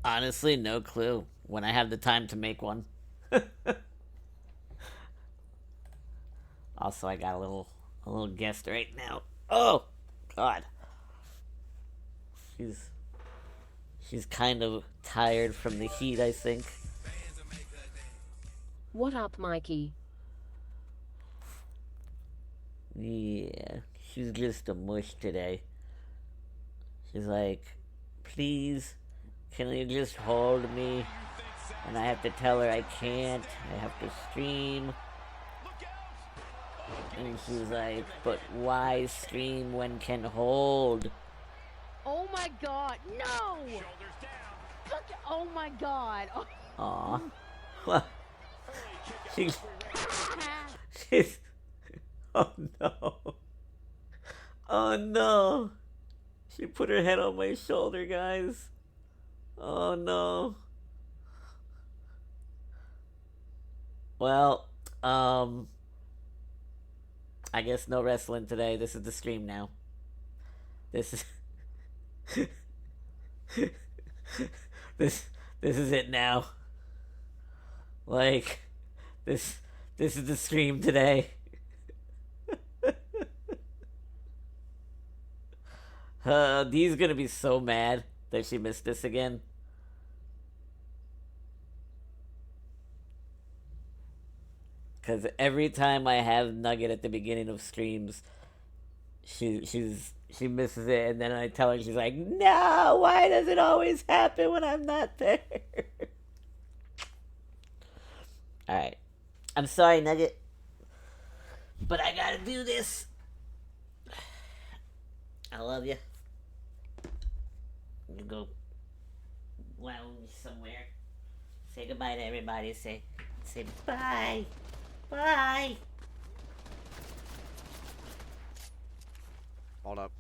Honestly, no clue. When I have the time to make one. Also, I got a little guest right now. Oh, God. She's she's kind of tired from the heat, I think. What up, Mikey? Yeah, she's just a mush today. She's like, please, can you just hold me? And I have to tell her I can't. I have to stream. And she's like, but why stream when can hold? Oh my god, no! Look, oh my god. Aw. Well, she's, she's, oh no. Oh no. She put her head on my shoulder, guys. Oh no. Well, I guess no wrestling today. This is the stream now. This is this this is it now. Like this this is the stream today. Dee's gonna be so mad that she missed this again. Cause every time I have Nugget at the beginning of streams, she misses it, and then I tell her, she's like, "No, why does it always happen when I'm not there?" All right, I'm sorry, Nugget, but I gotta do this. I love you. You go lounge somewhere. Say goodbye to everybody. Say bye. Bye. Hold up.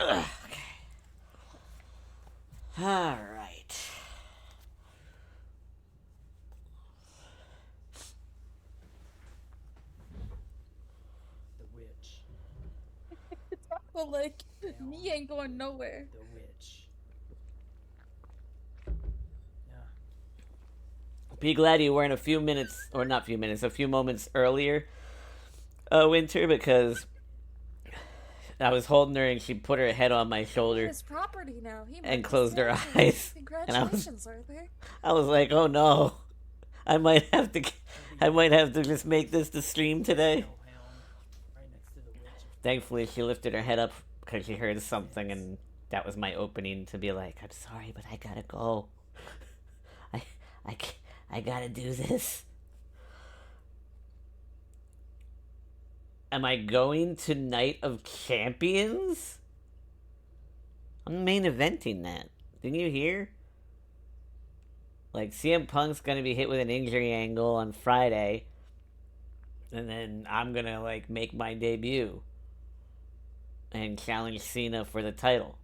Ugh, okay. All right. The witch. But like, me ain't going nowhere. The witch. Yeah. Be glad you weren't a few minutes, or not few minutes, a few moments earlier, Winter, because I was holding her and she put her head on my shoulder His property now. He and might closed her just eyes. Congratulations, Arthur. I was like, oh no, I might have to just make this the stream today. Hellhound, right next to the witch. Thankfully, she lifted her head up because she heard something, and that was my opening to be like, I'm sorry, but I gotta go. I, I, I gotta do this. Am I going to Night of Champions? I'm main eventing that. Didn't you hear? Like, CM Punk's gonna be hit with an injury angle on Friday. And then I'm gonna, like, make my debut. And challenge Cena for the title.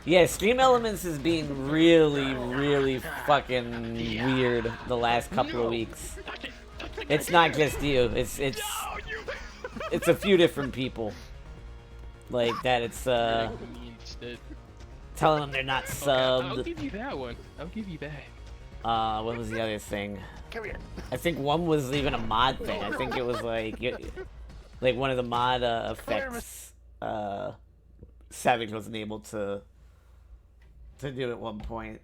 Yeah, Stream Elements is being really, really fucking weird the last couple of weeks. It's not just you. It's a few different people. Like that. It's telling them they're not subbed. I'll give you that one. I'll give you that. What was the other thing? I think one was even a mod thing. I think it was like one of the mod effects. Savage wasn't able to do at one point.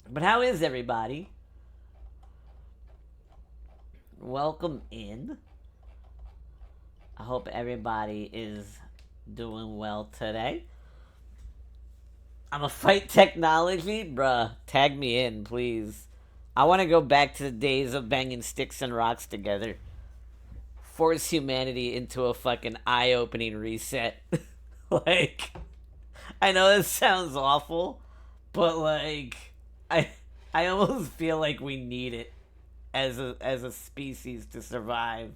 But how is everybody? Welcome in. I hope everybody is doing well today. I'm a fight technology, bruh. Tag me in, please. I want to go back to the days of banging sticks and rocks together. Force humanity into a fucking eye-opening reset. Like, I know this sounds awful, but like, I I almost feel like we need it as a species to survive.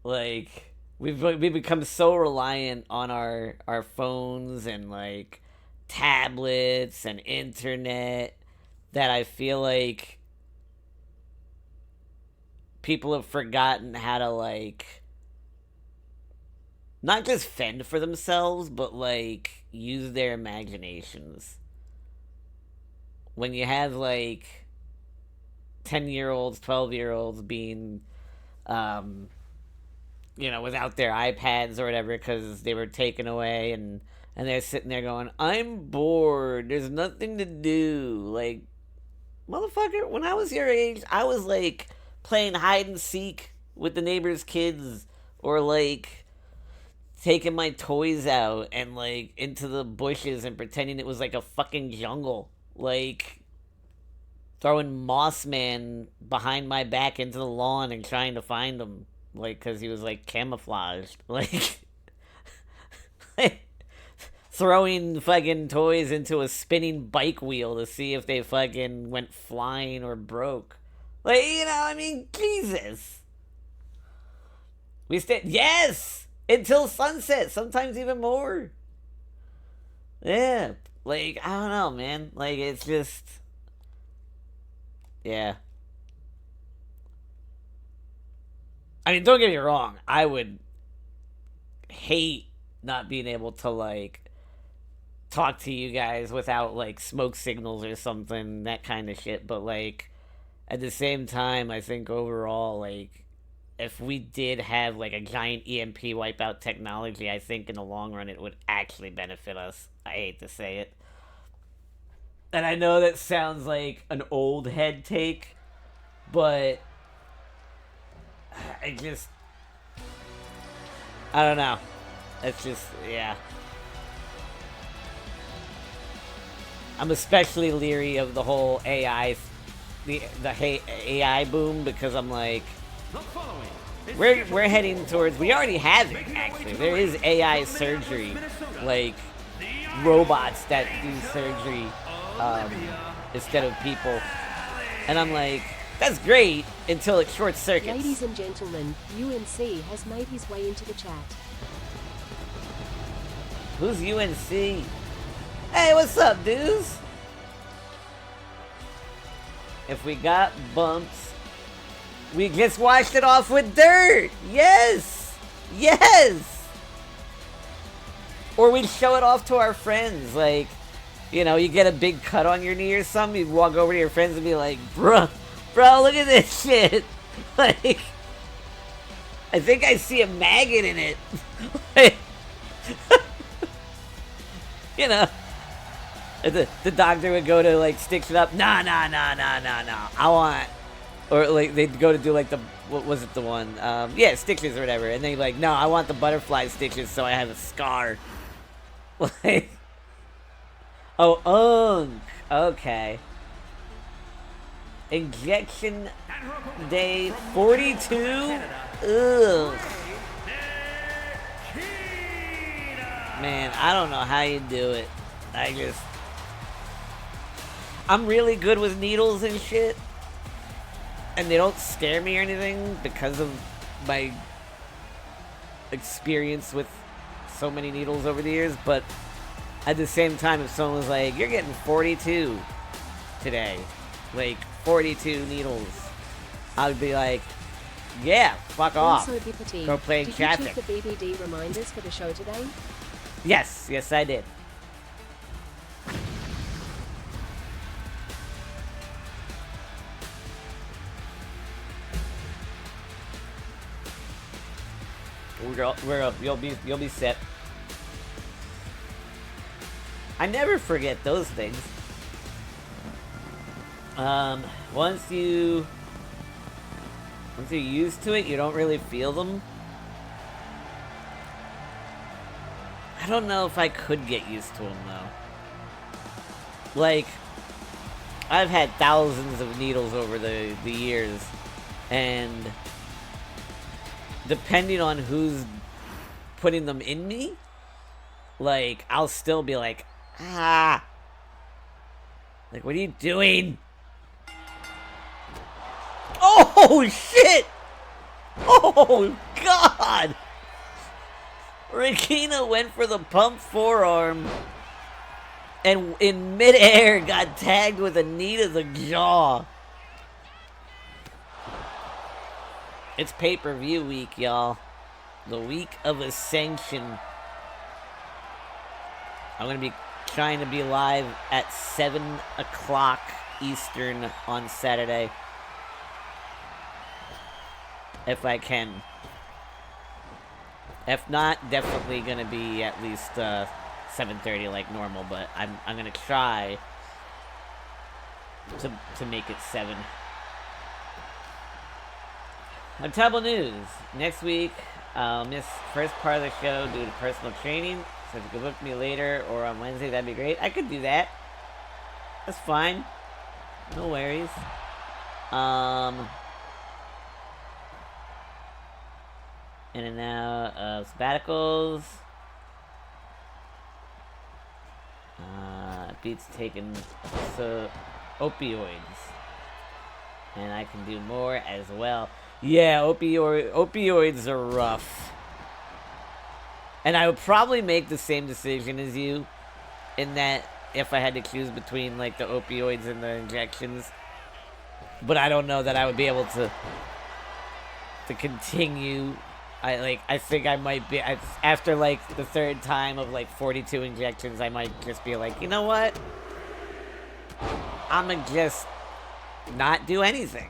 Like we've become so reliant on our phones and like tablets and internet that I feel like people have forgotten how to like not just fend for themselves but like use their imaginations. When you have like 10-year-olds, 12-year-olds being without their iPads or whatever because they were taken away, and they're sitting there going, I'm bored, there's nothing to do. Like, motherfucker, when I was your age, I was like playing hide and seek with the neighbors' kids, or like taking my toys out and like into the bushes and pretending it was like a fucking jungle. Like throwing Moss Man behind my back into the lawn and trying to find him. Like, because he was like camouflaged. Like, throwing fucking toys into a spinning bike wheel to see if they fucking went flying or broke. Like, I mean, Jesus. We stayed, yes! Until sunset, sometimes even more. Yeah. Like, I don't know, man. Like, it's just. Yeah. I mean, don't get me wrong. I would hate not being able to, like, talk to you guys without, like, smoke signals or something, that kind of shit. But, like, at the same time, I think overall, like, if we did have, like, a giant EMP wipeout technology, I think in the long run it would actually benefit us. I hate to say it. And I know that sounds like an old head take, but I don't know. It's just, yeah. I'm especially leery of the whole AI, the AI boom, because I'm like, we're heading towards, we already have it, actually. There is AI surgery, like robots that do surgery instead of people. And I'm like, that's great until it short circuits. Ladies and gentlemen, UNC has made his way into the chat. Who's UNC? Hey, what's up, dudes? If we got bumps, we just washed it off with dirt. Yes! Yes! Or we show it off to our friends. Like, you get a big cut on your knee or something, you walk over to your friends and be like, bro, look at this shit. Like, I think I see a maggot in it. The doctor would go to, like, stitch it up. Nah. I want... Or, like, they'd go to do, like, what was it, the one? Yeah, stitches or whatever. And they'd be like, no, I want the butterfly stitches so I have a scar. Like... Oh, okay. Injection day 42? Ugh. Man, I don't know how you do it. I'm really good with needles and shit. And they don't scare me or anything because of my experience with so many needles over the years. But at the same time, if someone was like, you're getting 42 today, like 42 needles, I would be like, yeah, fuck off. Also, Btw, Go play in traffic. Did you check the BBD reminders for the show today? Yes, I did. We're up. You'll be set. I never forget those things. Once you're used to it, you don't really feel them. I don't know if I could get used to them though. Like, I've had thousands of needles over the years, and depending on who's putting them in me, like, I'll still be like, Ah! Like, what are you doing? Oh, shit! Oh, God! Regina went for the pump forearm and in midair got tagged with a knee to the jaw. It's pay-per-view week, y'all. The week of Ascension. I'm going to be trying to be live at 7 o'clock Eastern on Saturday. If I can. If not, definitely going to be at least 7:30 like normal, but I'm going to try to make it 7. Notable news. Next week, I'll miss first part of the show due to personal training. So if you could book me later or on Wednesday, that'd be great. I could do that. That's fine. No worries. In and out of sabbaticals. Beats taking opioids. And I can do more as well. Yeah, opioids are rough. And I would probably make the same decision as you. In that, if I had to choose between, like, the opioids and the injections. But I don't know that I would be able to continue. I think I might be, after, like, the third time of, like, 42 injections, I might just be like, you know what? I'ma just not do anything.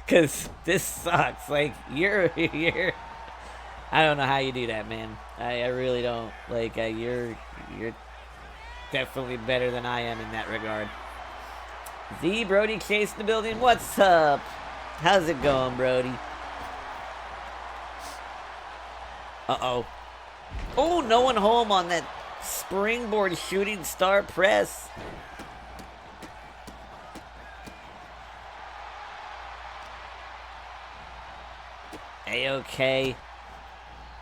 Because this sucks. Like, you're I don't know how you do that, man. I really don't. Like, you're definitely better than I am in that regard. The Brody Chase in the building. What's up? How's it going, Brody? Uh-oh. Oh, no one home on that springboard shooting star press. A-OK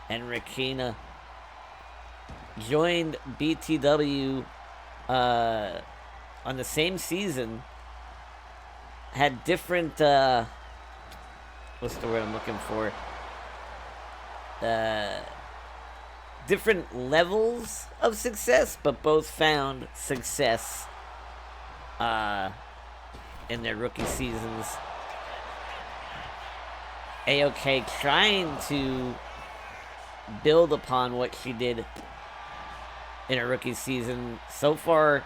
and Rakina joined BTW on the same season. Had different, what's the word I'm looking for? Different levels of success, but both found success in their rookie seasons. A-OK trying to build upon what she did in her rookie season. So far,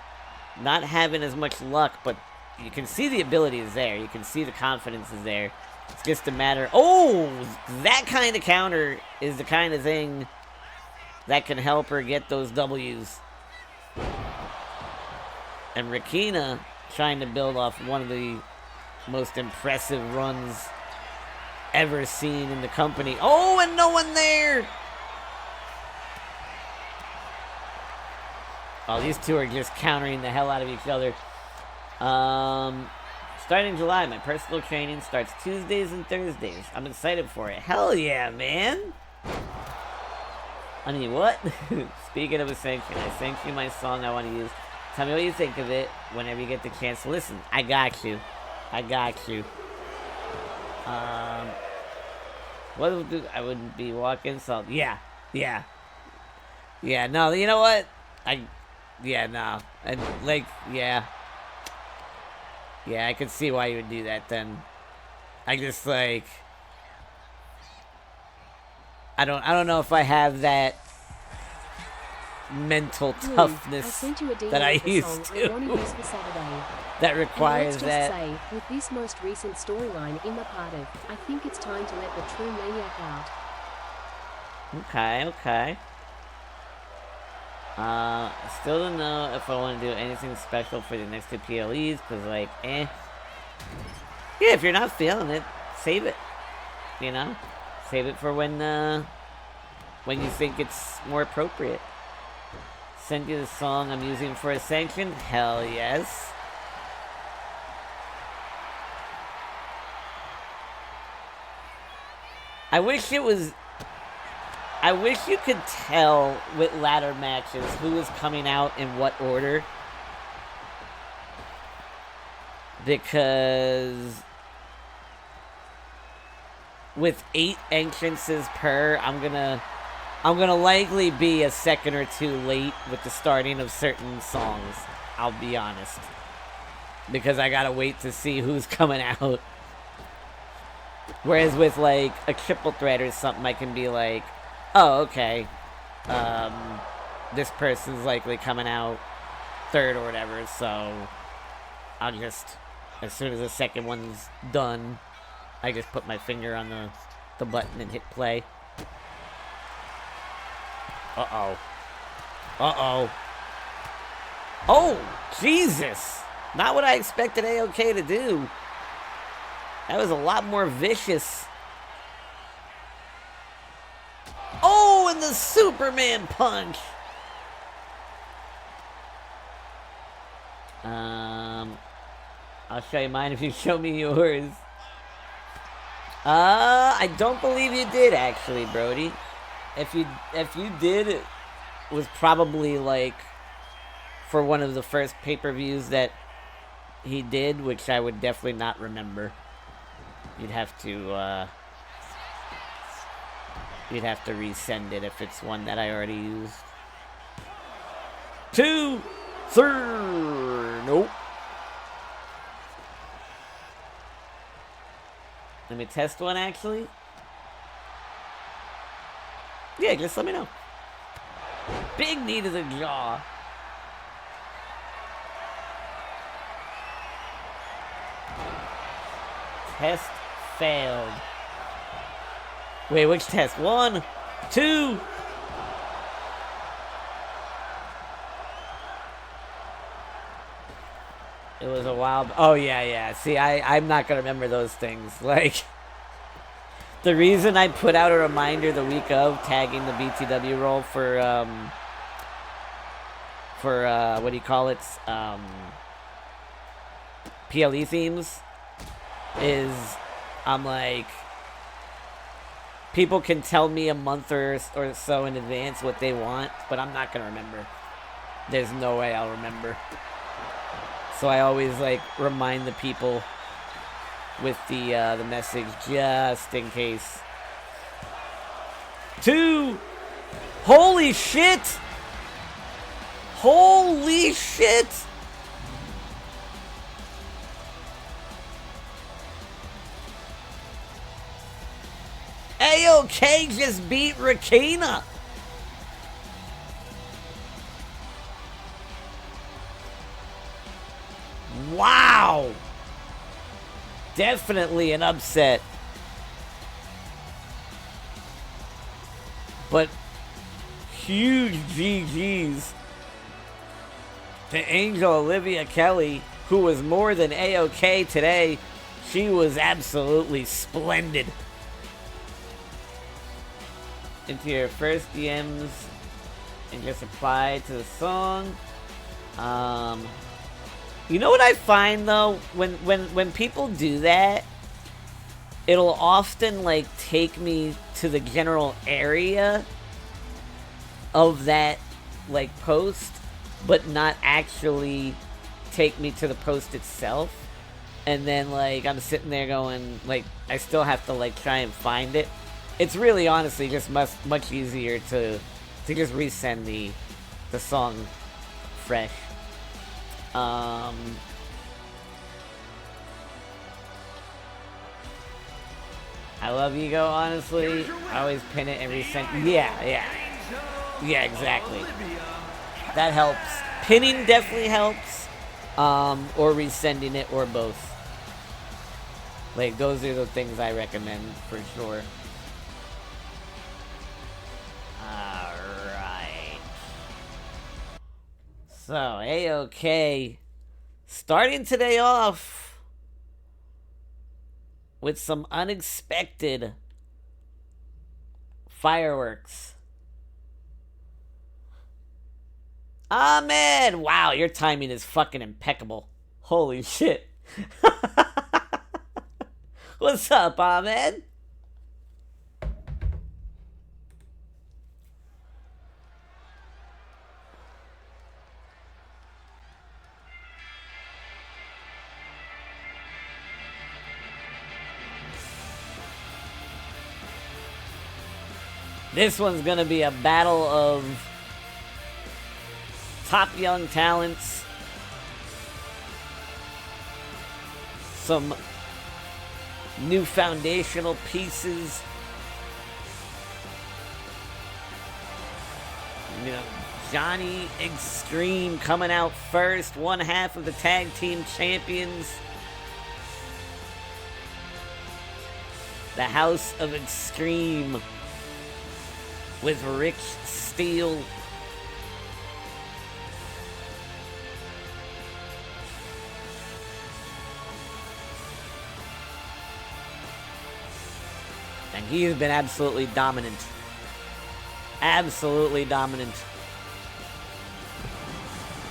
not having as much luck, but you can see the ability is there. You can see the confidence is there. It's just a matter... Oh! That kind of counter is the kind of thing that can help her get those W's. And Rakina trying to build off one of the most impressive runs ever seen in the company. Oh, and no one there! Oh, these two are just countering the hell out of each other. Starting in July, my personal training starts Tuesdays and Thursdays. I'm excited for it. Hell yeah, man! I mean, what? Speaking of Ascension, I sent you my song I want to use. Tell me what you think of it whenever you get the chance to listen. I got you. I got you. What would do? I wouldn't be walking, so yeah. No, you know what? No, and like, yeah, I could see why you would do that. Then, I just like, I don't know if I have that mental toughness that I used to. That requires that. Say, with this most recent storyline in the part of, I think it's time to let the true maniac out. Okay. Still don't know if I want to do anything special for the next 2 PLEs, because, like, Yeah, if you're not feeling it, save it. You know? Save it for when you think it's more appropriate. Send you the song I'm using for Ascension? Hell yes. I wish it was... I wish you could tell with ladder matches who is coming out in what order. Because with 8 entrances per, I'm gonna likely be a second or two late with the starting of certain songs. I'll be honest. Because I gotta wait to see who's coming out. Whereas with like a triple threat or something, I can be like, oh, okay. This person's likely coming out third or whatever, so I'll just, as soon as the second one's done, I just put my finger on the button and hit play. Uh-oh. Uh-oh. Oh, Jesus! Not what I expected AOK to do. That was a lot more vicious. Oh, and the Superman punch! I'll show you mine if you show me yours. I don't believe you did, actually, Brody. If you did, it was probably like for one of the first pay-per-views that he did, which I would definitely not remember. You'd have to resend it if it's one that I already used. 2, 3, nope. Let me test one, actually. Yeah, just let me know. Big knee to the jaw. Test failed. Wait, which test? 1, 2. It was a while. Oh, yeah. See, I'm not going to remember those things. Like, the reason I put out a reminder the week of tagging the BTW role for what do you call it? PLE themes is I'm like, people can tell me a month or so in advance what they want, but I'm not going to remember. There's no way I'll remember. So I always like remind the people with the message just in case. 2. Holy shit! Holy shit! AOK just beat Rakina. Wow! Definitely an upset. But huge GG's to Angel Olivia Kelly, who was more than AOK today. She was absolutely splendid. Into your first DMs and just apply to the song. You know what I find though? When people do that, it'll often like take me to the general area of that like post, but not actually take me to the post itself. And then like I'm sitting there going like I still have to like try and find it. It's really honestly just much easier to just resend the song fresh. I love Ego, honestly. I always pin it and resend. Yeah, exactly. That helps. Pinning definitely helps. Or resending it, or both. Like, those are the things I recommend for sure. Alright. So, AOK starting today off with some unexpected fireworks. Ahmed! Wow, your timing is fucking impeccable. Holy shit. What's up, Ahmed? This one's gonna be a battle of top young talents. Some new foundational pieces. You know, Johnny Extreme coming out first, one half of the tag team champions. The House of Extreme with Rich Steele. And he has been absolutely dominant. Absolutely dominant.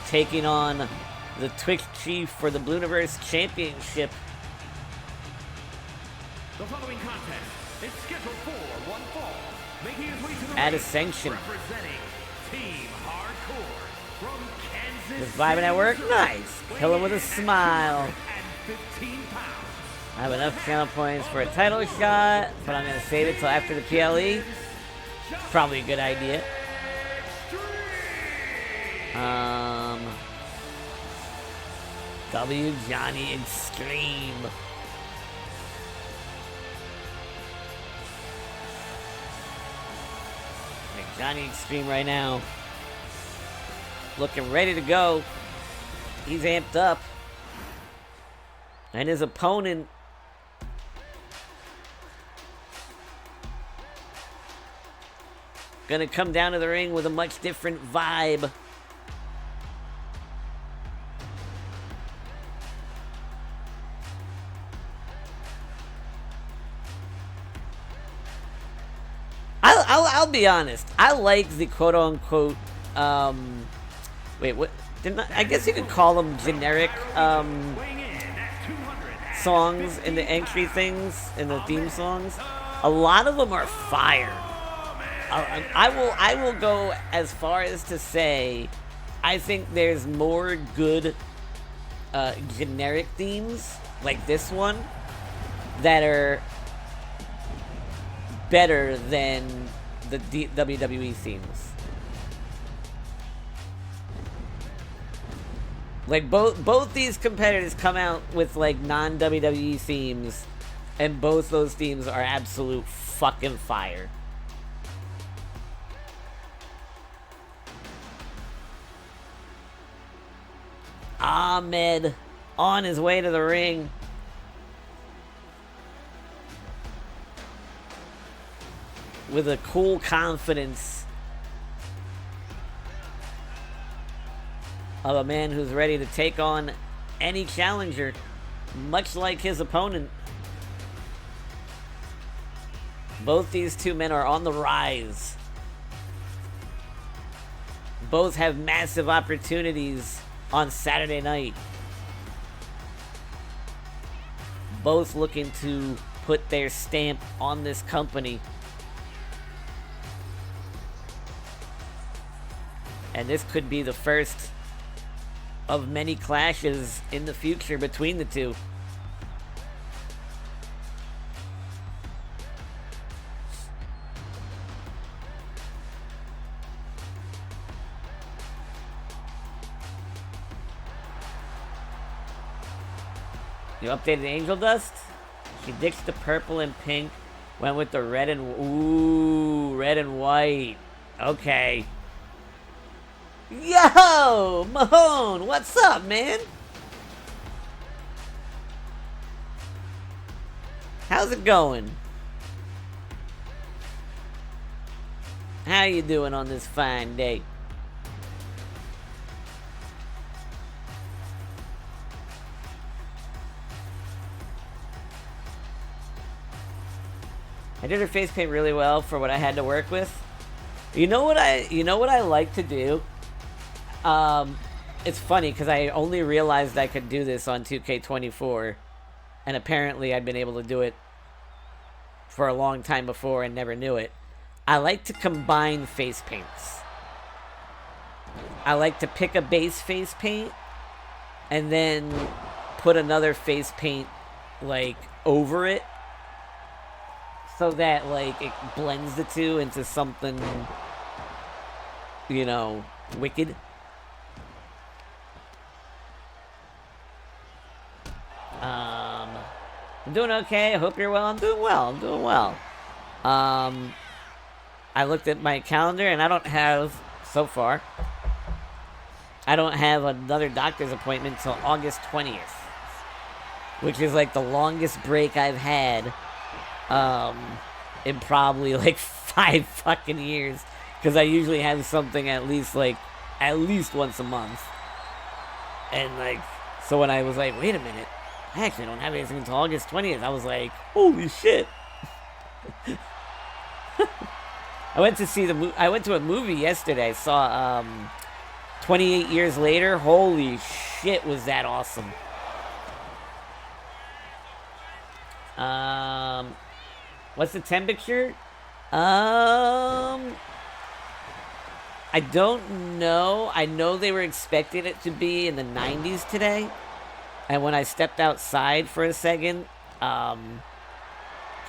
Taking on the Twitch Chief for the Blooniverse Championship. The following contest is scheduled for one fall. Making his way to the At ring, Ascension. representing Team Hardcore from Kansas Just vibing at work? City, Nice. Kill him with a smile. 215 pounds. I have enough channel points for a title shot, but I'm going to save it till after the PLE. Probably a good idea. W Johnny Extreme. Like Johnny Extreme right now. Looking ready to go. He's amped up. And his opponent gonna come down to the ring with a much different vibe. I'll be honest. I like the quote-unquote, wait, what? I guess you could call them generic, songs in the entry things, in the theme songs. A lot of them are fire. I will go as far as to say, I think there's more good, generic themes, like this one, that are better than the WWE themes. Like both these competitors come out with like non-WWE themes, and both those themes are absolute fucking fire. Ahmed on his way to the ring. With a cool confidence of a man who's ready to take on any challenger, much like his opponent. Both these two men are on the rise. Both have massive opportunities on Saturday night. Both looking to put their stamp on this company. And this could be the first of many clashes in the future between the two. You updated Angel Dust? She ditched the purple and pink, went with the red and... Ooh, red and white. Okay. Yo! Mahone, what's up, man? How's it going? How you doing on this fine day? I did her face paint really well for what I had to work with. You know what I like to do? It's funny because I only realized I could do this on 2K24, and apparently I'd been able to do it for a long time before and never knew it. I like to combine face paints. I like to pick a base face paint and then put another face paint like over it. so that like it blends the two into something, you know, wicked. I'm doing okay. I hope you're well. I'm doing well. I'm doing well. I looked at my calendar and I don't have, so far, I don't have another doctor's appointment till August 20th, which is like the longest break I've had in probably like 5 fucking years, because I usually have something at least once a month. And like, so when I was like, wait a minute, I actually don't have anything until August 20th, I was like, holy shit. I went to a movie yesterday. I saw 28 Years Later. Holy shit, was that awesome. What's the temperature? I don't know. I know they were expecting it to be in the 90s today. And when I stepped outside for a second, to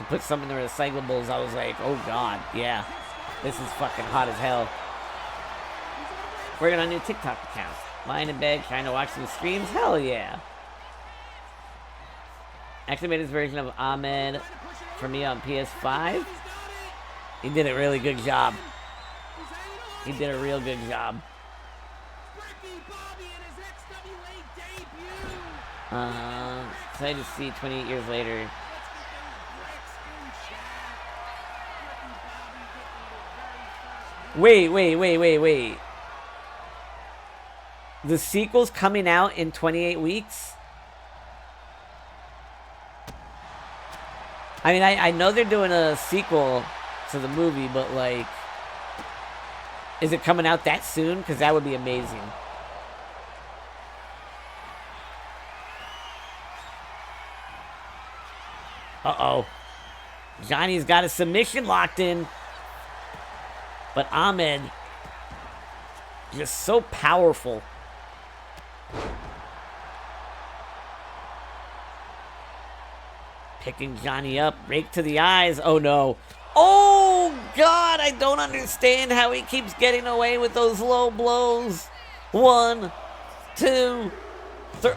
put some in the recyclables, I was like, oh god, yeah. This is fucking hot as hell. Working on a new TikTok account. Lying in bed, trying to watch some streams? Hell yeah. Activated version of Ahmed for me on PS5. He did a really good job. He did a real good job. Excited to see 28 years later. Wait. The sequel's coming out in 28 weeks? I mean, I know they're doing a sequel to the movie, but like, is it coming out that soon? Because that would be amazing. Uh-oh. Johnny's got a submission locked in. But Ahmed, just so powerful. Picking Johnny up, rake to the eyes. Oh no. Oh god, I don't understand how he keeps getting away with those low blows. 1, 2, 3.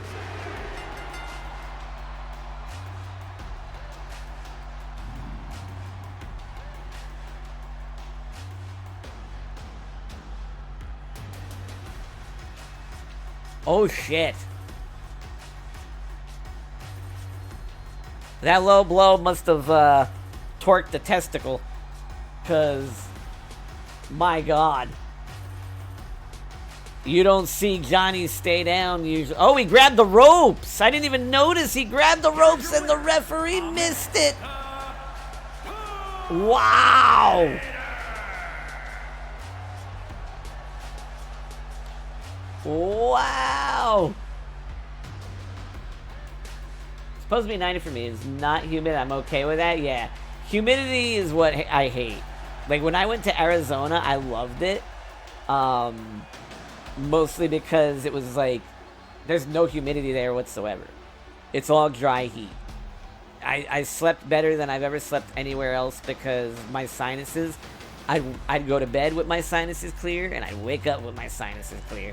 Oh shit. That low blow must have torqued the testicle. Cause my god. You don't see Johnny stay down usually. Oh, he grabbed the ropes. I didn't even notice he grabbed the ropes and the referee missed it. Wow. Wow. It's supposed to be 90 for me. It's not humid. I'm okay with that. Yeah. Humidity is what I hate. Like when I went to Arizona, I loved it. Mostly because it was like, there's no humidity there whatsoever. It's all dry heat. I slept better than I've ever slept anywhere else because my sinuses, I'd go to bed with my sinuses clear and I'd wake up with my sinuses clear.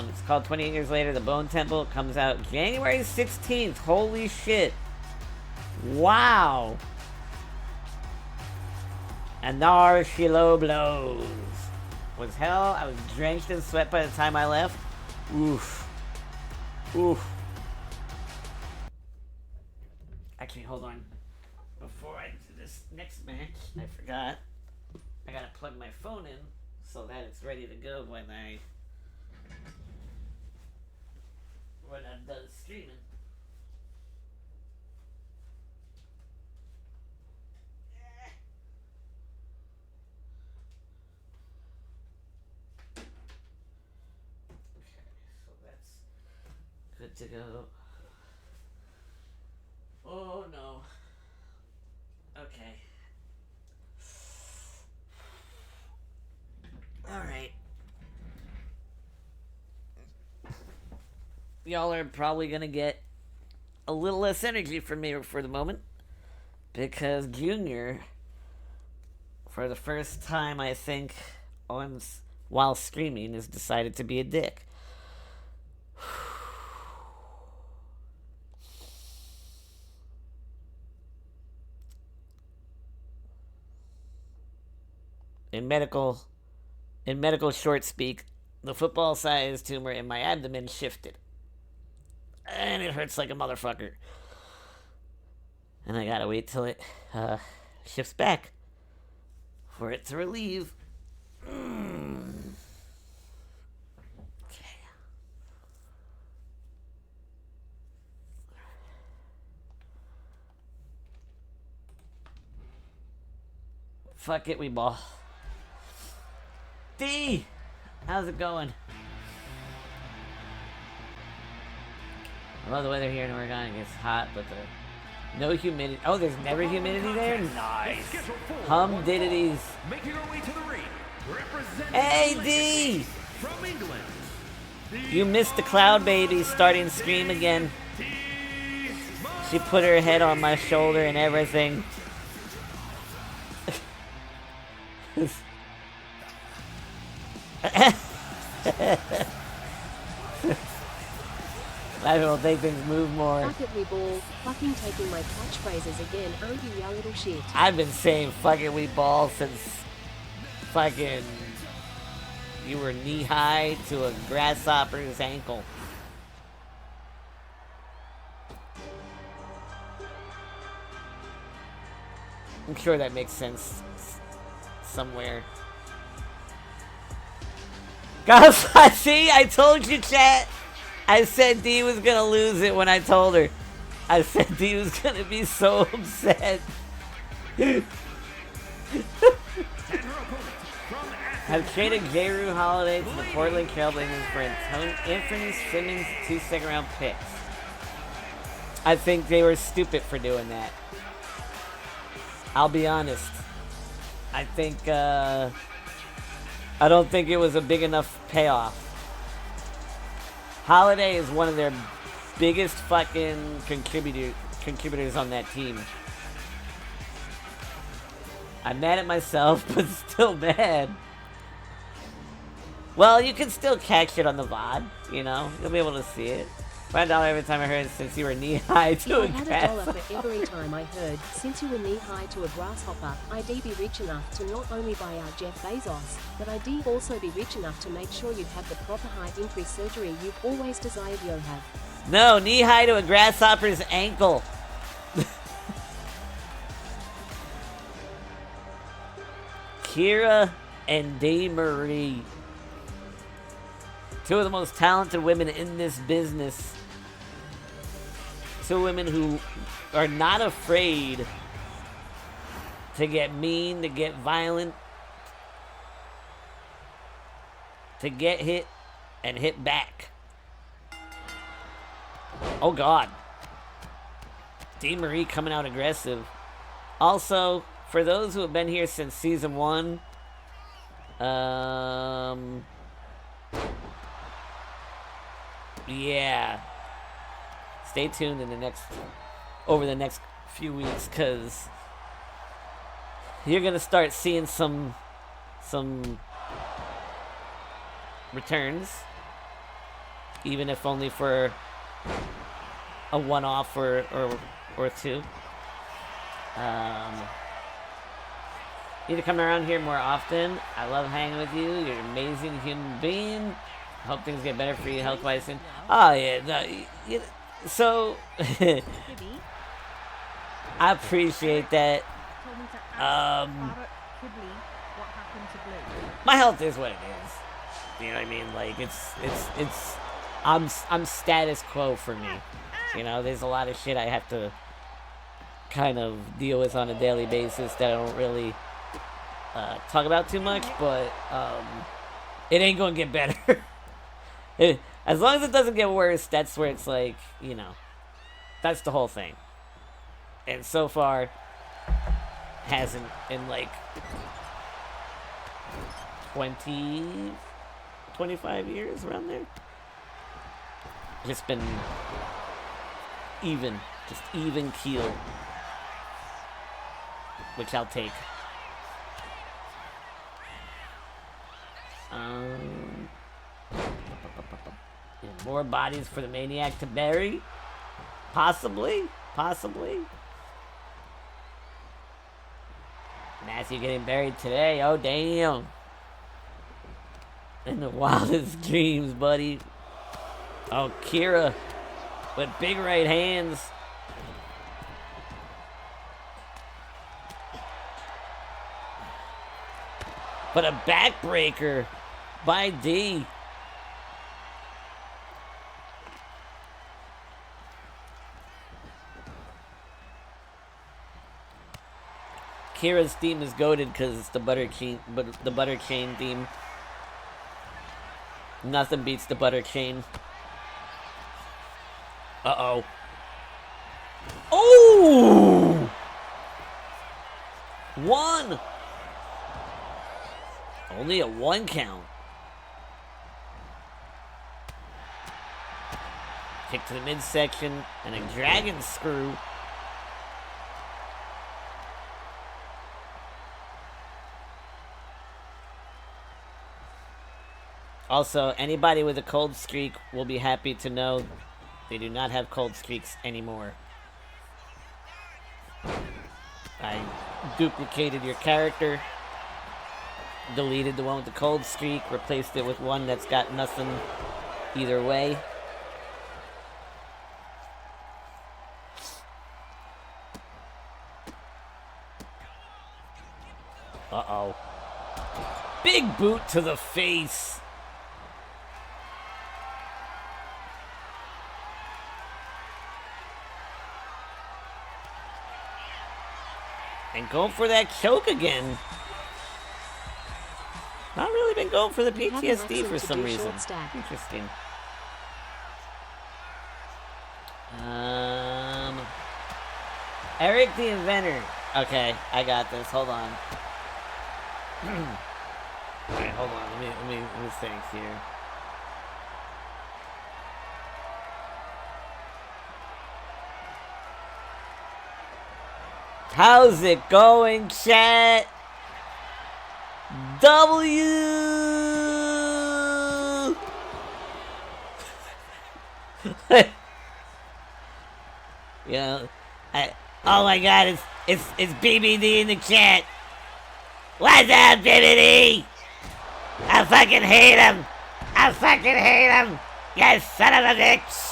It's called 28 Years Later, The Bone Temple. It comes out January 16th. Holy shit. Wow. And there she low blows. Was hell. I was drenched in sweat by the time I left. Oof. Oof. Actually, hold on. Before I do this next match, I forgot. I gotta plug my phone in so that it's ready to go when I'm done streaming. Good to go. Oh no. Okay. Alright. Y'all are probably gonna get a little less energy for me for the moment because Junior, for the first time, I think, while screaming, has decided to be a dick. In medical short speak, the football-sized tumor in my abdomen shifted. And it hurts like a motherfucker. And I gotta wait till it shifts back for it to relieve. Okay. Fuck it, we ball. D! How's it going? I love the weather here in Oregon. It gets hot, but no humidity. Oh, there's never humidity there? Nice. Humdidities. Making her way to the ring. Representing Hey, D! from England. You missed the cloud baby starting Scream again. She put her head on my shoulder and everything. I will take things move more. Fuck it, we ball. Fucking taking my catchphrases again, aren't you, ya little shit? I've been saying fuck it, we ball since fucking you were knee high to a grasshopper's ankle. I'm sure that makes sense somewhere. God, see, I told you, chat. I said D was gonna lose it when I told her. I said D was gonna be so upset. Have traded J. Holiday to the Portland Trailblazers for Anthony Simmons 2 second-round picks. I think they were stupid for doing that. I'll be honest. I think, I don't think it was a big enough payoff. Holiday is one of their biggest fucking contributors on that team. I'm mad at myself, but still mad. Well, you can still catch it on the VOD, you know? You'll be able to see it. $5 every time I heard it since you were knee-high to a If I had $1 for every time I heard, since you were knee-high to a grasshopper, I'd be rich enough to not only buy out Jeff Bezos, but I'd also be rich enough to make sure you have the proper height increase surgery you've always desired you have. No, knee-high to a grasshopper's ankle. Kira and Dee Marie. Two of the most talented women in this business. Two women who are not afraid to get mean, to get violent, to get hit and hit back. Oh God. Dee Marie coming out aggressive. Also, for those who have been here since season 1, yeah. Stay tuned over the next few weeks, because you're gonna start seeing some returns, even if only for a one-off or two. Need to come around here more often. I love hanging with you. You're an amazing human being. I hope things get better for you health-wise soon. Oh, yeah. No, so, I appreciate that. My health is what it is. You know what I mean? Like, I'm status quo for me. You know, there's a lot of shit I have to kind of deal with on a daily basis that I don't really talk about too much, but it ain't gonna get better. As long as it doesn't get worse, that's where it's like, you know, that's the whole thing. And so far, hasn't in like 25 years, around there. Just been even. Just even keel. Which I'll take. More bodies for the Maniac to bury? Possibly. Possibly. Matthew getting buried today. Oh, damn. In the wildest dreams, buddy. Oh, Kira with big right hands. But a backbreaker by D. Kira's theme is goated because it's the butter chain, but the butter chain theme. Nothing beats the butter chain. Uh-oh. Oh! One! Only a 1 count. Kick to the midsection and a dragon screw. Also, anybody with a cold streak will be happy to know they do not have cold streaks anymore. I duplicated your character, deleted the one with the cold streak, replaced it with one that's got nothing either way. Uh-oh. Big boot to the face. And going for that choke again. Not really been going for the PTSD for some reason. Interesting. Eric the Inventor. Okay, I got this. Hold on. Alright, hold on. Let me think here. How's it going, chat? W. You know, oh my God, it's BBD in the chat. What's up, BBD? I fucking hate him. I fucking hate him. You son of a bitch.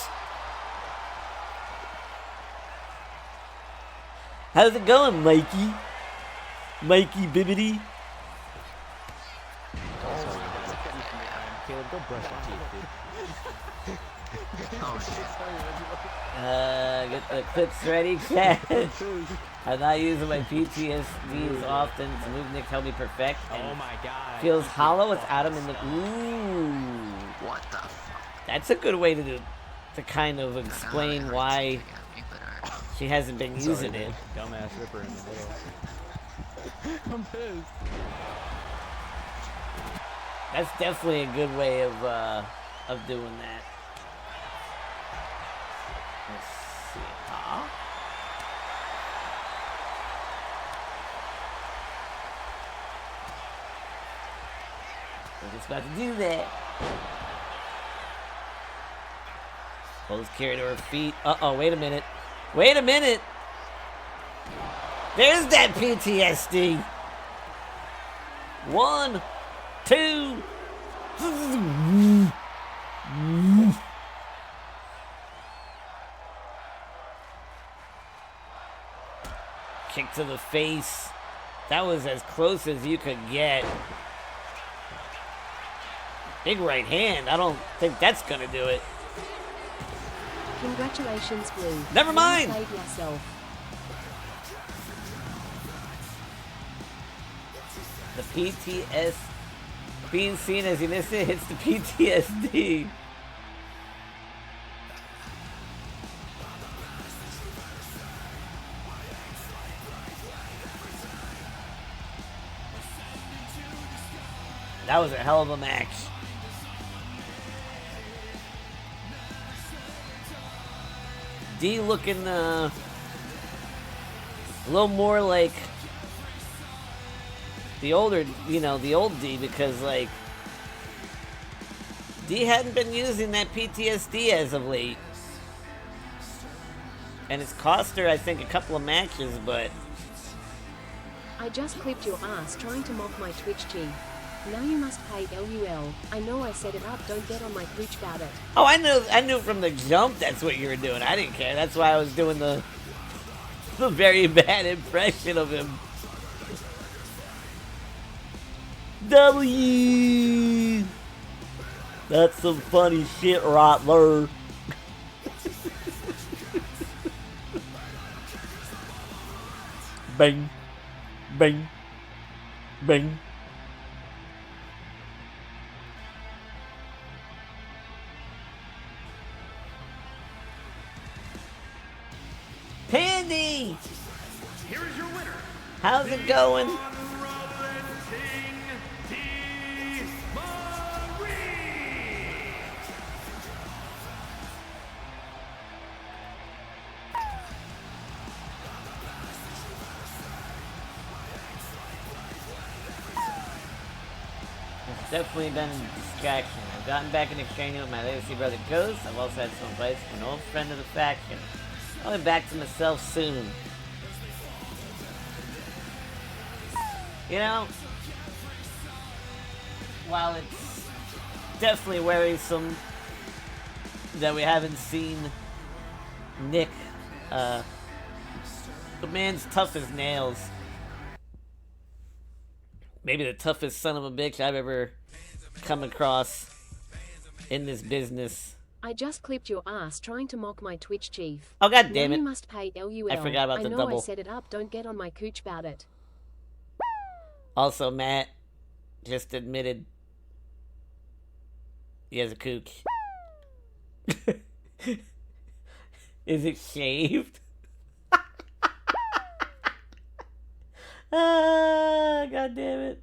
How's it going, Mikey? Mikey Bibbidi? Caleb, go brush your teeth, dude. Get the clips ready, chat. I'm not using my PTSDs often. The movement helped me perfect. Oh my God. Feels hollow without him in the. Ooh. What the fuck? That's a good way to kind of explain why she hasn't been using it. Dumbass Ripper in the middle. I'm pissed. That's definitely a good way of doing that. Let's see. We're just about to do that. Pulls Kira to her feet. Uh-oh, wait a minute. Wait a minute! There's that PTSD! 1, 2... Kick to the face. That was as close as you could get. Big right hand. I don't think that's gonna do it. Congratulations, Blue. Never mind. Save yourself. The PTS being seen as you missed it hits the PTSD. That was a hell of a match. D looking a little more like the older, you know, the old D, because like D hadn't been using that PTSD as of late. And it's cost her, I think, a couple of matches, but... I just clipped your ass trying to mock my Twitch G. Now you must pay LUL. I know I set it up, don't get on my cooch about it. Oh, I knew from the jump that's what you were doing. I didn't care. That's why I was doing the very bad impression of him. W! That's some funny shit right there. Bang. Bang. Bang. Pandy! Here is your winner. How's it going? Definitely been a distraction. I've gotten back in exchange with my legacy brother Ghost. I've also had some advice from an old friend of the faction. I'll be back to myself soon. You know, while it's definitely worrisome that we haven't seen Nick, the man's tough as nails. Maybe the toughest son of a bitch I've ever come across in this business. I just clipped your ass trying to mock my Twitch chief. Oh, god damn now it. You must pay LUL. I forgot about the I know double. I set it up, don't get on my cooch about it. Also, Matt just admitted he has a cooch. Is it shaved? Ah, god damn it.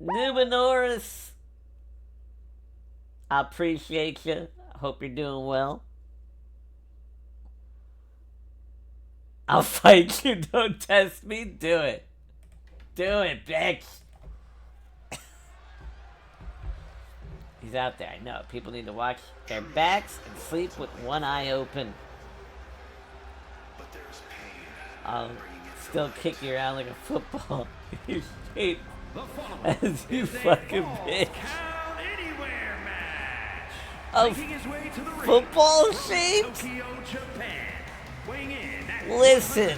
Nubinoris, I appreciate you. I hope you're doing well. I'll fight you. Don't test me. Do it. Do it, bitch. He's out there. I know. People need to watch their backs and sleep with one eye open. I'll still kick you around like a football. You straight as you fucking bitch. A football shaped? Listen,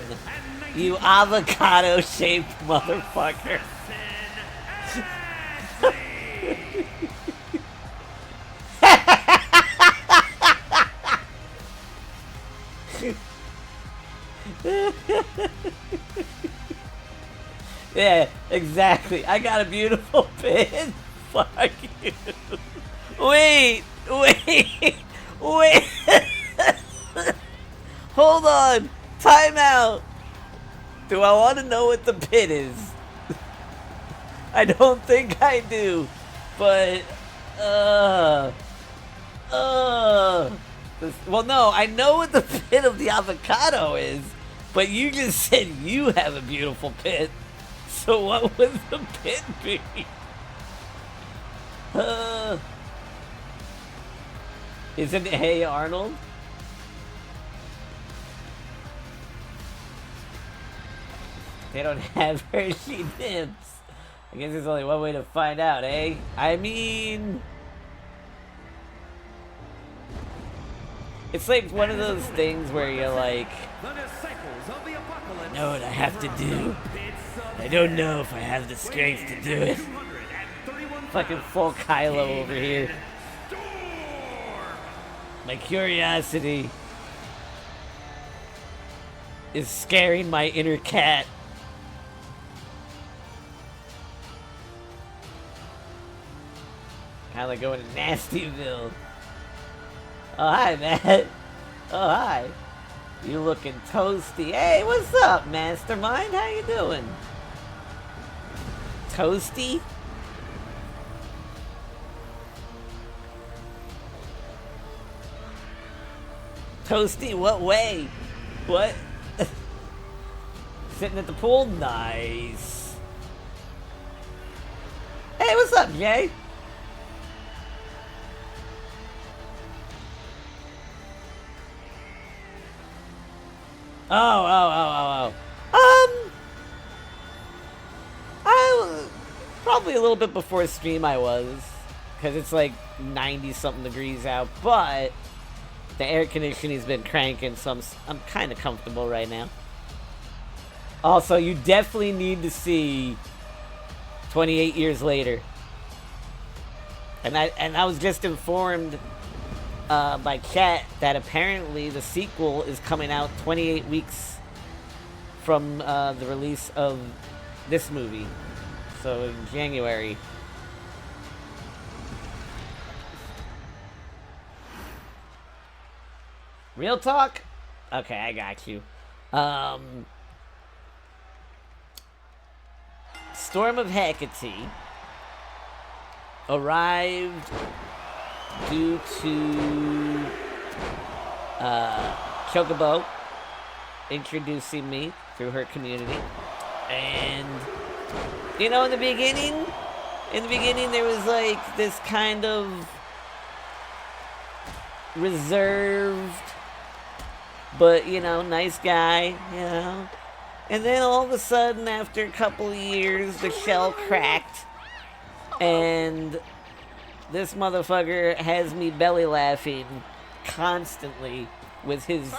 you avocado shaped motherfucker. Yeah, exactly. I got a beautiful pin. Fuck you. Wait. Hold on. Time out. Do I want to know what the pin is? I don't think I do. But, well, no, I know what the pin of the avocado is, but you just said you have a beautiful pin. So what would the pin be? Isn't it Hey Arnold? They don't have Hershey nibs. I guess there's only one way to find out, eh? I mean... It's like one of those things where you're like... I know what I have to do. I don't know if I have the strength to do it. Fucking full Kylo over here. My curiosity is scaring my inner cat. Kinda like going to Nastyville. Oh, hi, Matt. Oh, hi. You looking toasty. Hey, what's up, Mastermind? How you doing? Toasty? Toasty, what way? What? Sitting at the pool? Nice. Hey, what's up, Jay? Oh. I was probably a little bit before stream I was. Because it's like 90-something degrees out. But the air conditioning's been cranking, so I'm kind of comfortable right now. Also, you definitely need to see 28 years later. And I was just informed by chat that apparently the sequel is coming out 28 weeks from the release of this movie. So in January. Real talk? Okay, I got you. Storm of Hecate arrived due to Chocobo introducing me through her community. And, you know, in the beginning there was like this kind of reserved, but, you know, nice guy, you know. And then all of a sudden, after a couple of years, the shell cracked. And this motherfucker has me belly laughing constantly with his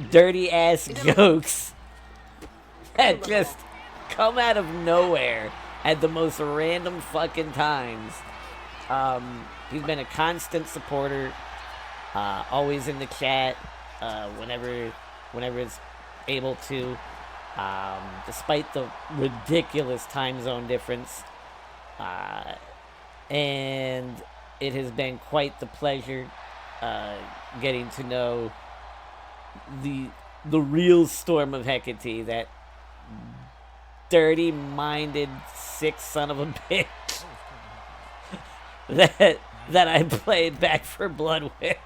dirty ass jokes that just come out of nowhere at the most random fucking times. He's been a constant supporter, always in the chat, whenever it's able to, despite the ridiculous time zone difference. And it has been quite the pleasure getting to know the real Storm of Hecate, that dirty-minded sick son of a bitch that I played Back 4 Blood with,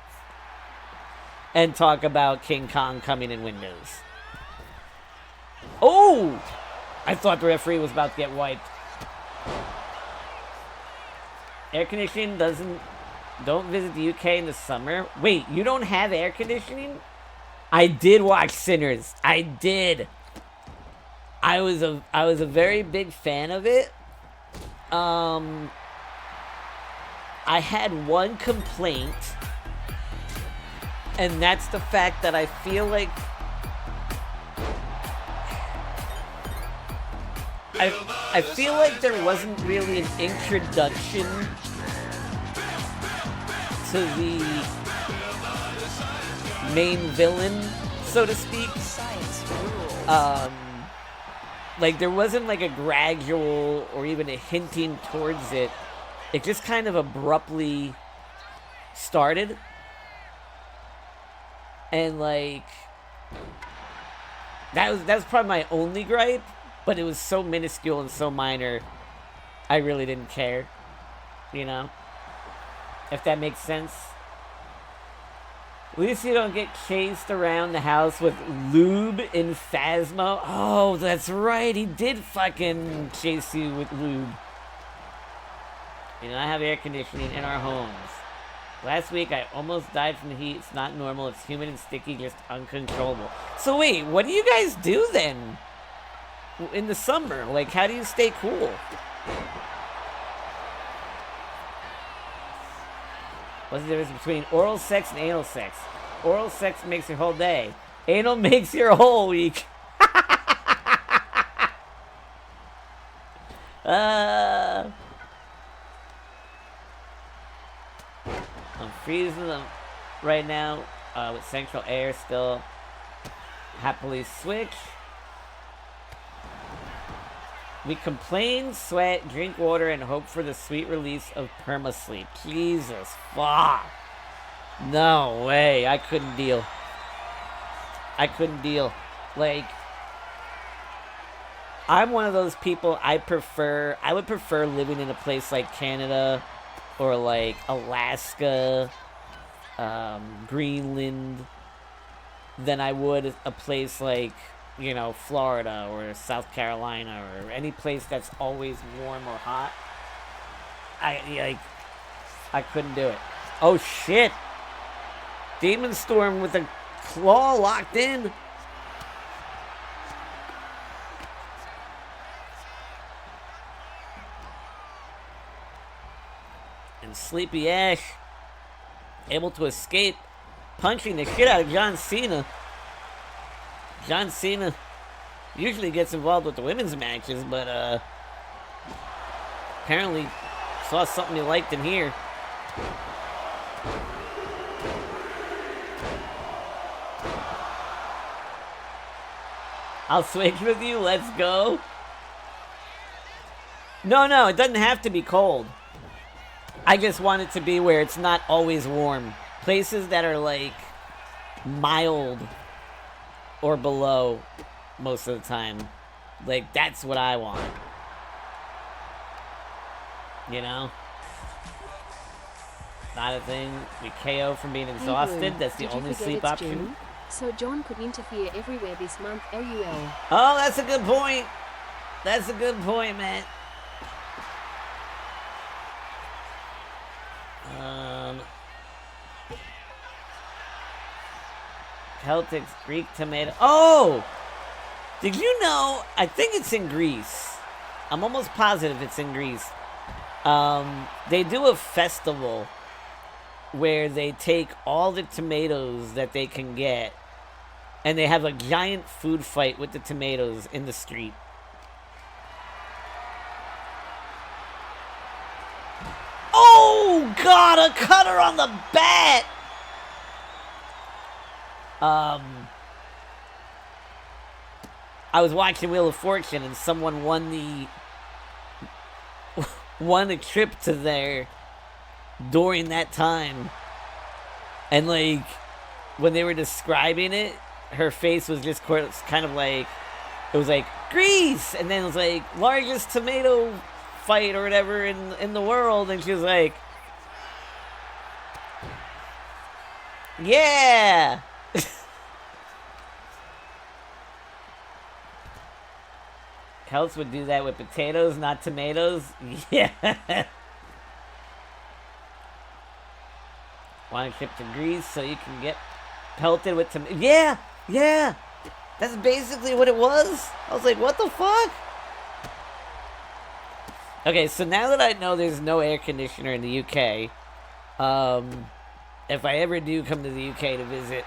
and talk about King Kong coming in Windows. Oh! I thought the referee was about to get wiped. Air conditioning don't visit the UK in the summer. Wait, you don't have air conditioning? I did watch Sinners. I did. I was a very big fan of it. I had one complaint, and that's the fact that I feel like I feel like there wasn't really an introduction to the main villain, so to speak. Like there wasn't like a gradual or even a hinting towards it. It just kind of abruptly started. And like that was probably my only gripe. But it was so minuscule and so minor, I really didn't care, you know? If that makes sense. At least you don't get chased around the house with lube in Phasmo. Oh, that's right, he did fucking chase you with lube. You know, I have air conditioning in our homes. Last week, I almost died from the heat. It's not normal, it's humid and sticky, just uncontrollable. So wait, what do you guys do then? In the summer, like, how do you stay cool? What's the difference between oral sex and anal sex? Oral sex makes your whole day. Anal makes your whole week. I'm freezing them right now with central air still. Happily switch. We complain, sweat, drink water, and hope for the sweet release of perma-sleep. Jesus, fuck. No way. I couldn't deal. Like, I'm one of those people, I would prefer living in a place like Canada or like Alaska Greenland than I would a place like, you know, Florida or South Carolina or any place that's always warm or hot. I couldn't do it. Oh shit! Demon Storm with a claw locked in. And Sleepy Ash able to escape, punching the shit out of John Cena. John Cena usually gets involved with the women's matches, but apparently saw something he liked in here. I'll switch with you, let's go. No, it doesn't have to be cold. I just want it to be where it's not always warm. Places that are like mild or below most of the time. Like, that's what I want. You know? Not a thing. We KO from being exhausted. That's the only sleep option. June? So John could interfere everywhere this month, LUL. Oh, that's a good point. That's a good point, man. Celtics, Greek tomato. Oh! Did you know? I think it's in Greece. I'm almost positive it's in Greece. They do a festival where they take all the tomatoes that they can get and they have a giant food fight with the tomatoes in the street. Oh, God, a cutter on the bat! I was watching Wheel of Fortune and someone won a trip to there during that time. And like, when they were describing it, her face was just kind of like, it was like, Greece! And then it was like, largest tomato fight or whatever in the world. And she was like, yeah! Celts would do that with potatoes, not tomatoes. Yeah. Want to ship to Greece so you can get pelted with tomatoes. Yeah. That's basically what it was. I was like, what the fuck? Okay, so now that I know there's no air conditioner in the UK, if I ever do come to the UK to visit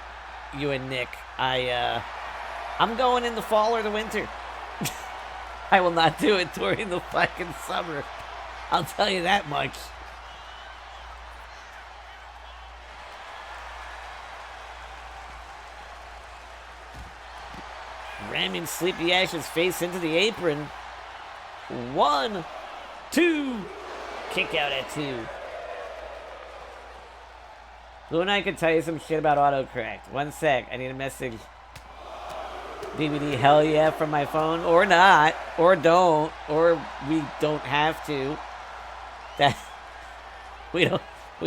you and Nick, I'm going in the fall or the winter. I will not do it during the fucking summer. I'll tell you that much. Ramming Sleepy Ash's face into the apron. 1, 2. Kick out at 2. Blue and I can tell you some shit about autocorrect. 1 sec. I need a message. DVD, hell yeah, from my phone. Or not. Or don't. Or we don't have to. That we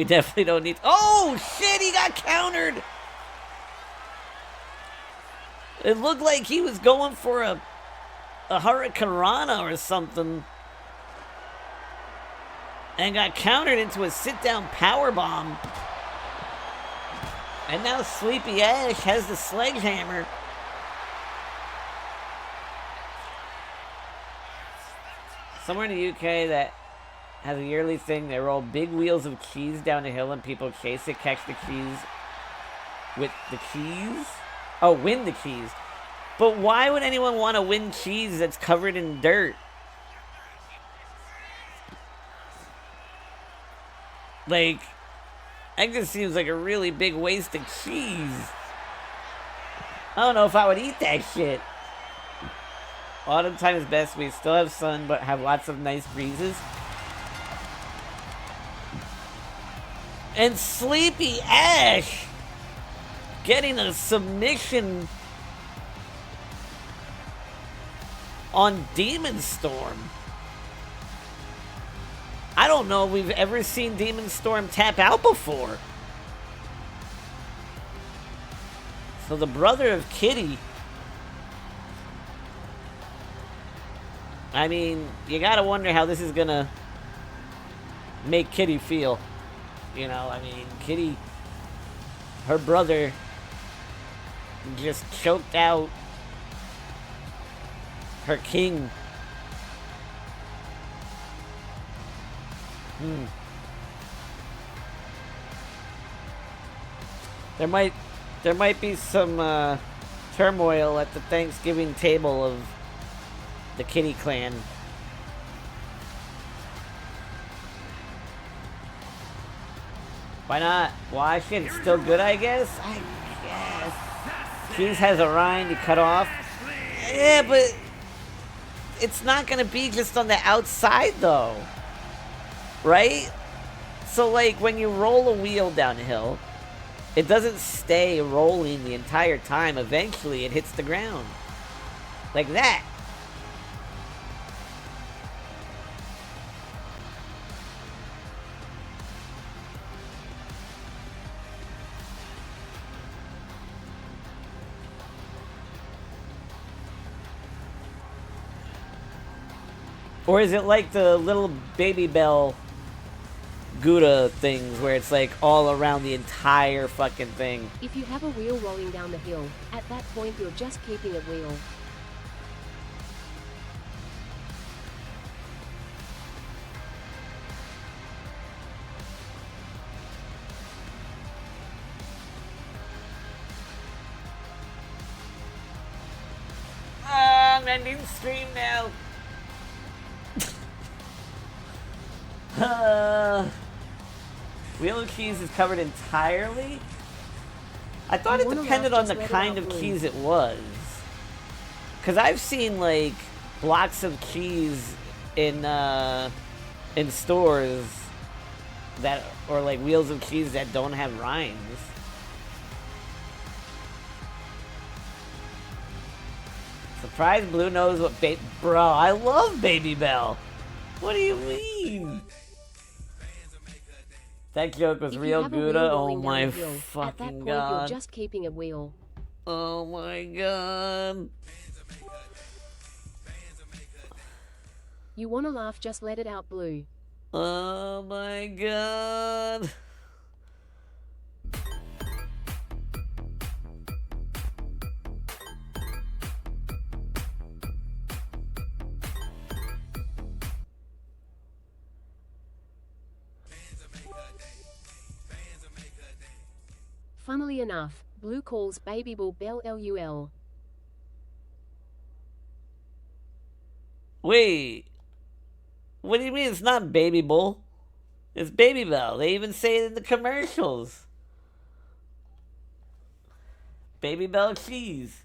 definitely don't need. Oh shit, he got countered. It looked like he was going for a Hurricane Rana or something. And got countered into a sit-down powerbomb. And now Sleepy Ash has the sledgehammer. Somewhere in the UK that has a yearly thing, they roll big wheels of cheese down a hill and people chase it, catch the cheese with the cheese. Oh, win the cheese. But why would anyone want to win cheese that's covered in dirt? Like, that just seems like a really big waste of cheese. I don't know if I would eat that shit. Autumn time is best. We still have sun, but have lots of nice breezes. And Sleepy Ash getting a submission on Demon Storm. I don't know if we've ever seen Demon Storm tap out before. So the brother of Kitty. I mean, you gotta wonder how this is gonna make Kitty feel. You know, I mean, Kitty, her brother just choked out her king. There might be some turmoil at the Thanksgiving table of the Kitty clan. Why not? Why? Shit, it's still good, I guess? I guess. Cheese has a rind to cut off. Yeah, but it's not gonna be just on the outside, though. Right? So, like, when you roll a wheel down a hill, it doesn't stay rolling the entire time. Eventually, it hits the ground. Like that. Or is it like the little Baby Bell Gouda things where it's like all around the entire fucking thing? If you have a wheel rolling down the hill, at that point you're just keeping a wheel. I'm ending stream now. Wheel of keys is covered entirely? I thought it depended on the kind of keys it was. Because I've seen, like, blocks of keys in stores that, or like wheels of keys that don't have rinds. Surprise Blue knows what bro, I love Baby Bell. What do you mean? That joke was real Gouda. Oh my fucking at that point, god. You're just keeping a wheel. Oh my god. You wanna laugh, just let it out, Blue. Oh my god. Funnily enough, Blue calls Baby Bull Bell LUL. Wait. What do you mean it's not Baby Bull? It's Baby Bell. They even say it in the commercials. Baby Bell cheese.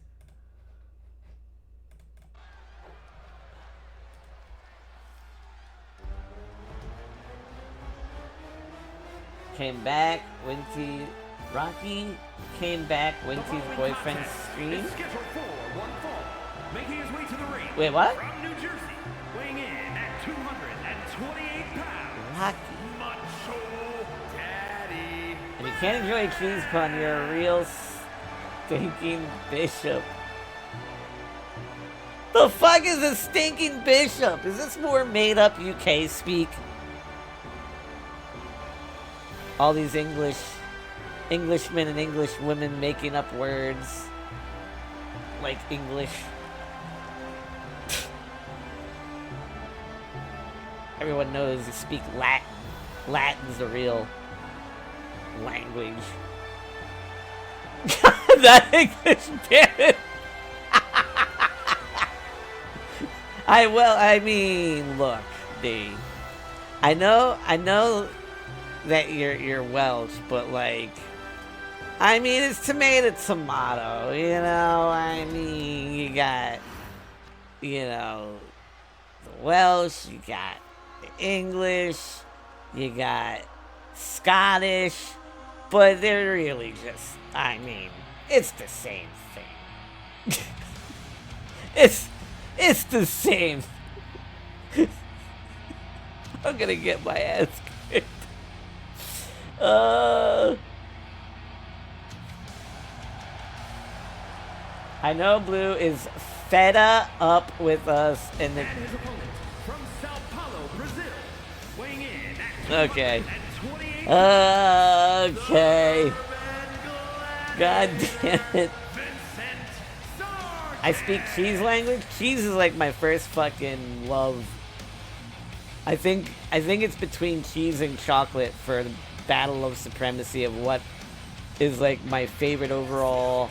Came back, Winty. Rocky came back, Winty's boyfriend's stream. Making his way to the ring. Wait, what? From New Jersey, weighing in at 228 pounds. Rocky. Macho Daddy. If you can't enjoy a cheese pun, you're a real stinking bishop. The fuck is a stinking bishop? Is this more made up UK speak? All these Englishmen and English women making up words like English. Everyone knows you speak Latin. Latin's the real language. That English, damn it. I mean, look, D. I know that you're Welsh, but like, I mean, it's tomato, you know? I mean, you got, you know, the Welsh, you got the English, you got Scottish, but they're really just, I mean, it's the same thing. It's the same. I'm gonna get my ass kicked. I know Blue is fed up with us in the. And his opponent from Sao Paulo, Brazil, weighing in at Okay. 228 Okay. God damn it. Vincent I speak cheese language. Cheese is like my first fucking love. I think it's between cheese and chocolate for the battle of supremacy of what is like my favorite overall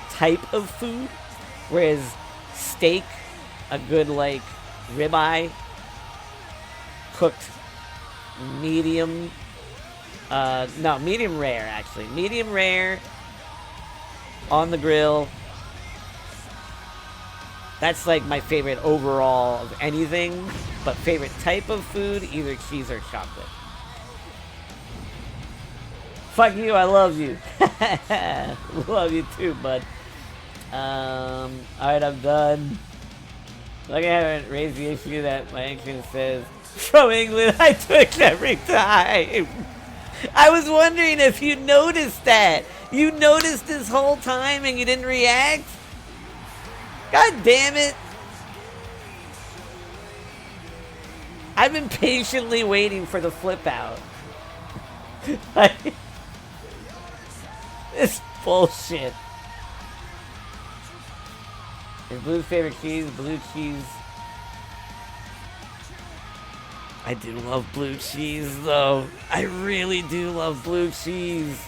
type of food. Whereas steak, a good like ribeye, cooked medium. No, medium rare actually. Medium rare on the grill. That's like my favorite overall of anything, but favorite type of food, either cheese or chocolate. Fuck you, I love you. Love you too, bud. Alright, I'm done. Like I haven't raised the issue that my entrance says, from England, I took every time. I was wondering if you noticed that. You noticed this whole time and you didn't react? God damn it. I've been patiently waiting for the flip out. This bullshit. Is Blue's favorite cheese? Blue cheese. I do love blue cheese though. I really do love blue cheese.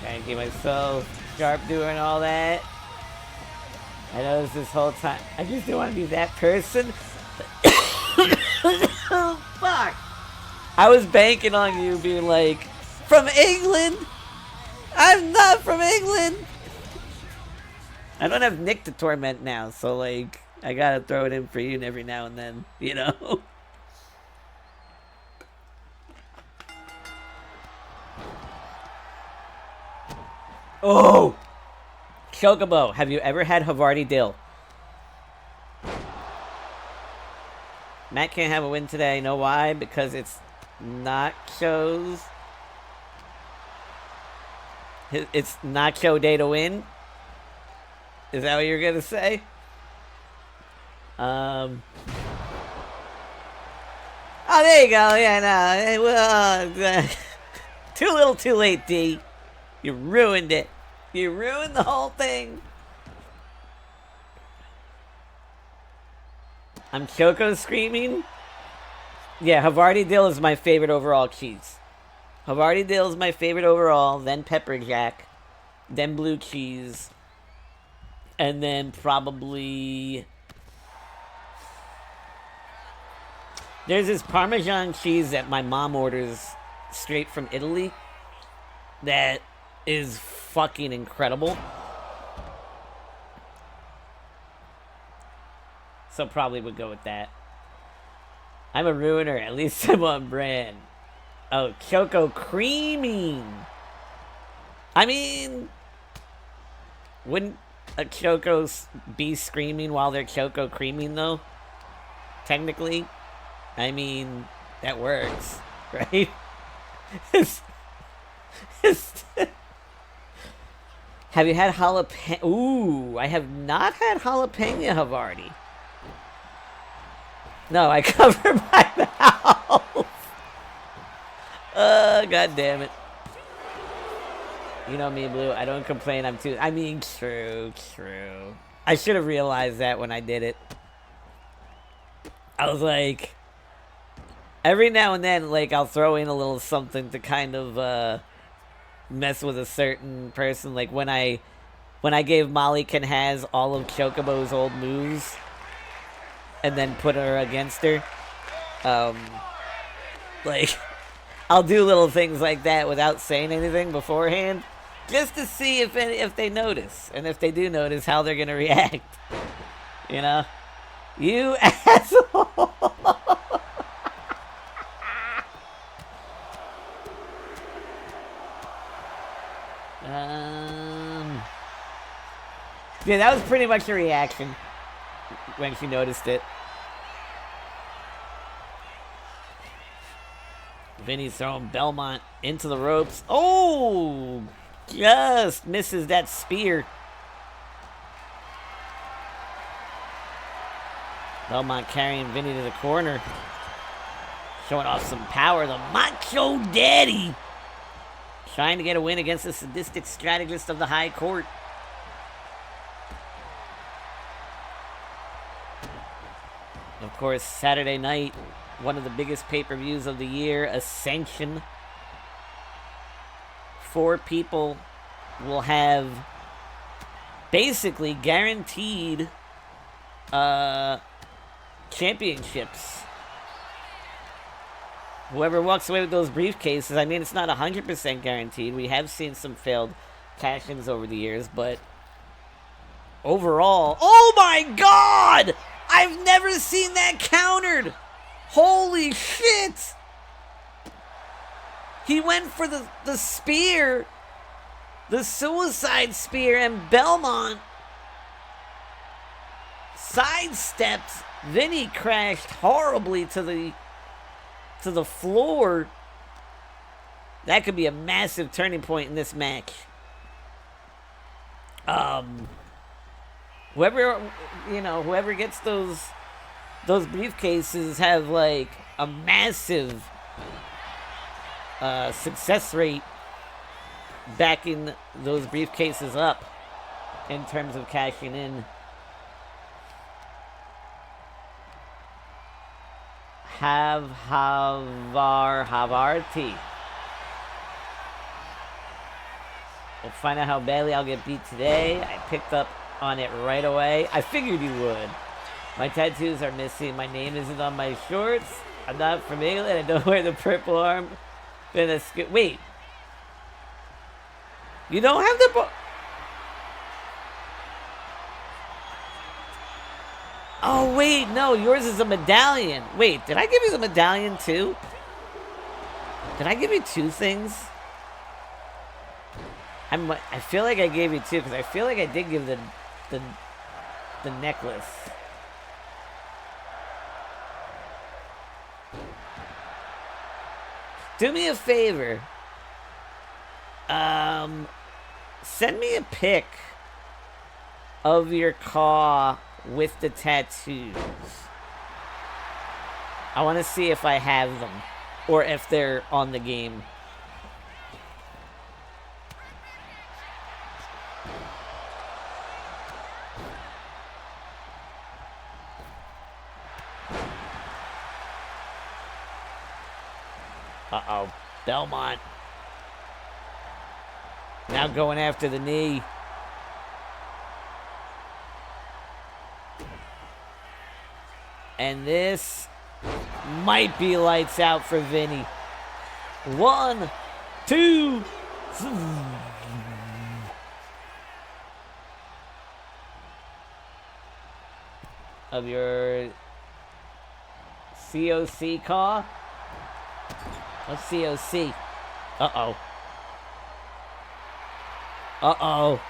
Trying to keep myself sharp doing all that. I noticed this whole time. I just don't want to be that person. Oh, fuck. I was banking on you being like, from England? I'm not from England. I don't have Nick to torment now, so like, I gotta throw it in for you every now and then, you know? Oh! Chocobo, have you ever had Havarti dill? Matt can't have a win today. Know why? Because it's nachos. It's nacho day to win. Is that what you're gonna say? Oh, there you go. Yeah, no. Well, too little, too late, D. You ruined it. You ruined the whole thing. I'm Choco screaming. Yeah, Havarti dill is my favorite overall cheese. Havarti dill is my favorite overall, then pepper jack, then blue cheese, and then probably there's this Parmesan cheese that my mom orders straight from Italy that is fucking incredible. So probably would go with that. I'm a ruiner. At least I'm on brand. Oh, Choco creaming. I mean, wouldn't a Choco be screaming while they're Choco creaming though? Technically. I mean, that works, right? Have you had jalapeno? Ooh, I have not had jalapeno Havarti. No, I cover my mouth. God damn it. You know me, Blue. I don't complain. I mean, true. I should have realized that when I did it. I was like, every now and then, like, I'll throw in a little something to kind of, mess with a certain person. Like, when I gave Molly Canhaz all of Chocobo's old moves and then put her against her, like, I'll do little things like that without saying anything beforehand, just to see if they notice, and if they do notice, how they're gonna react. You know, you asshole. Yeah, that was pretty much a reaction when she noticed it. Vinny's throwing Belmont into the ropes. Oh! Just misses that spear. Belmont carrying Vinny to the corner. Showing off some power. The Macho Daddy. Trying to get a win against the sadistic strategist of the High Court. Of course, Saturday night, one of the biggest pay-per-views of the year, Ascension. 4 people will have basically guaranteed championships. Whoever walks away with those briefcases, I mean, it's not 100% guaranteed. We have seen some failed cash-ins over the years, but overall... Oh my God! I've never seen that countered! Holy shit! He went for the spear, the suicide spear, and Belmont sidestepped. Vinny crashed horribly to the floor. That could be a massive turning point in this match. Whoever gets those briefcases have like a massive success rate backing those briefcases up in terms of cashing in. Havarti. We'll find out how badly I'll get beat today. I picked up on it right away. I figured you would. My tattoos are missing. My name isn't on my shorts. I'm not from England. I don't wear the purple arm. Wait. You don't have the... Oh, wait. No, yours is a medallion. Wait, did I give you the medallion too? Did I give you 2 things? I feel like I gave you 2 because I feel like I did give the necklace. Do me a favor. Send me a pic of your car with the tattoos. I want to see if I have them or if they're on the game. Uh-oh. Belmont. Now going after the knee. And this might be lights out for Vinny. 1, 2. Of your COC car. What's COC? Uh-oh. Uh-oh.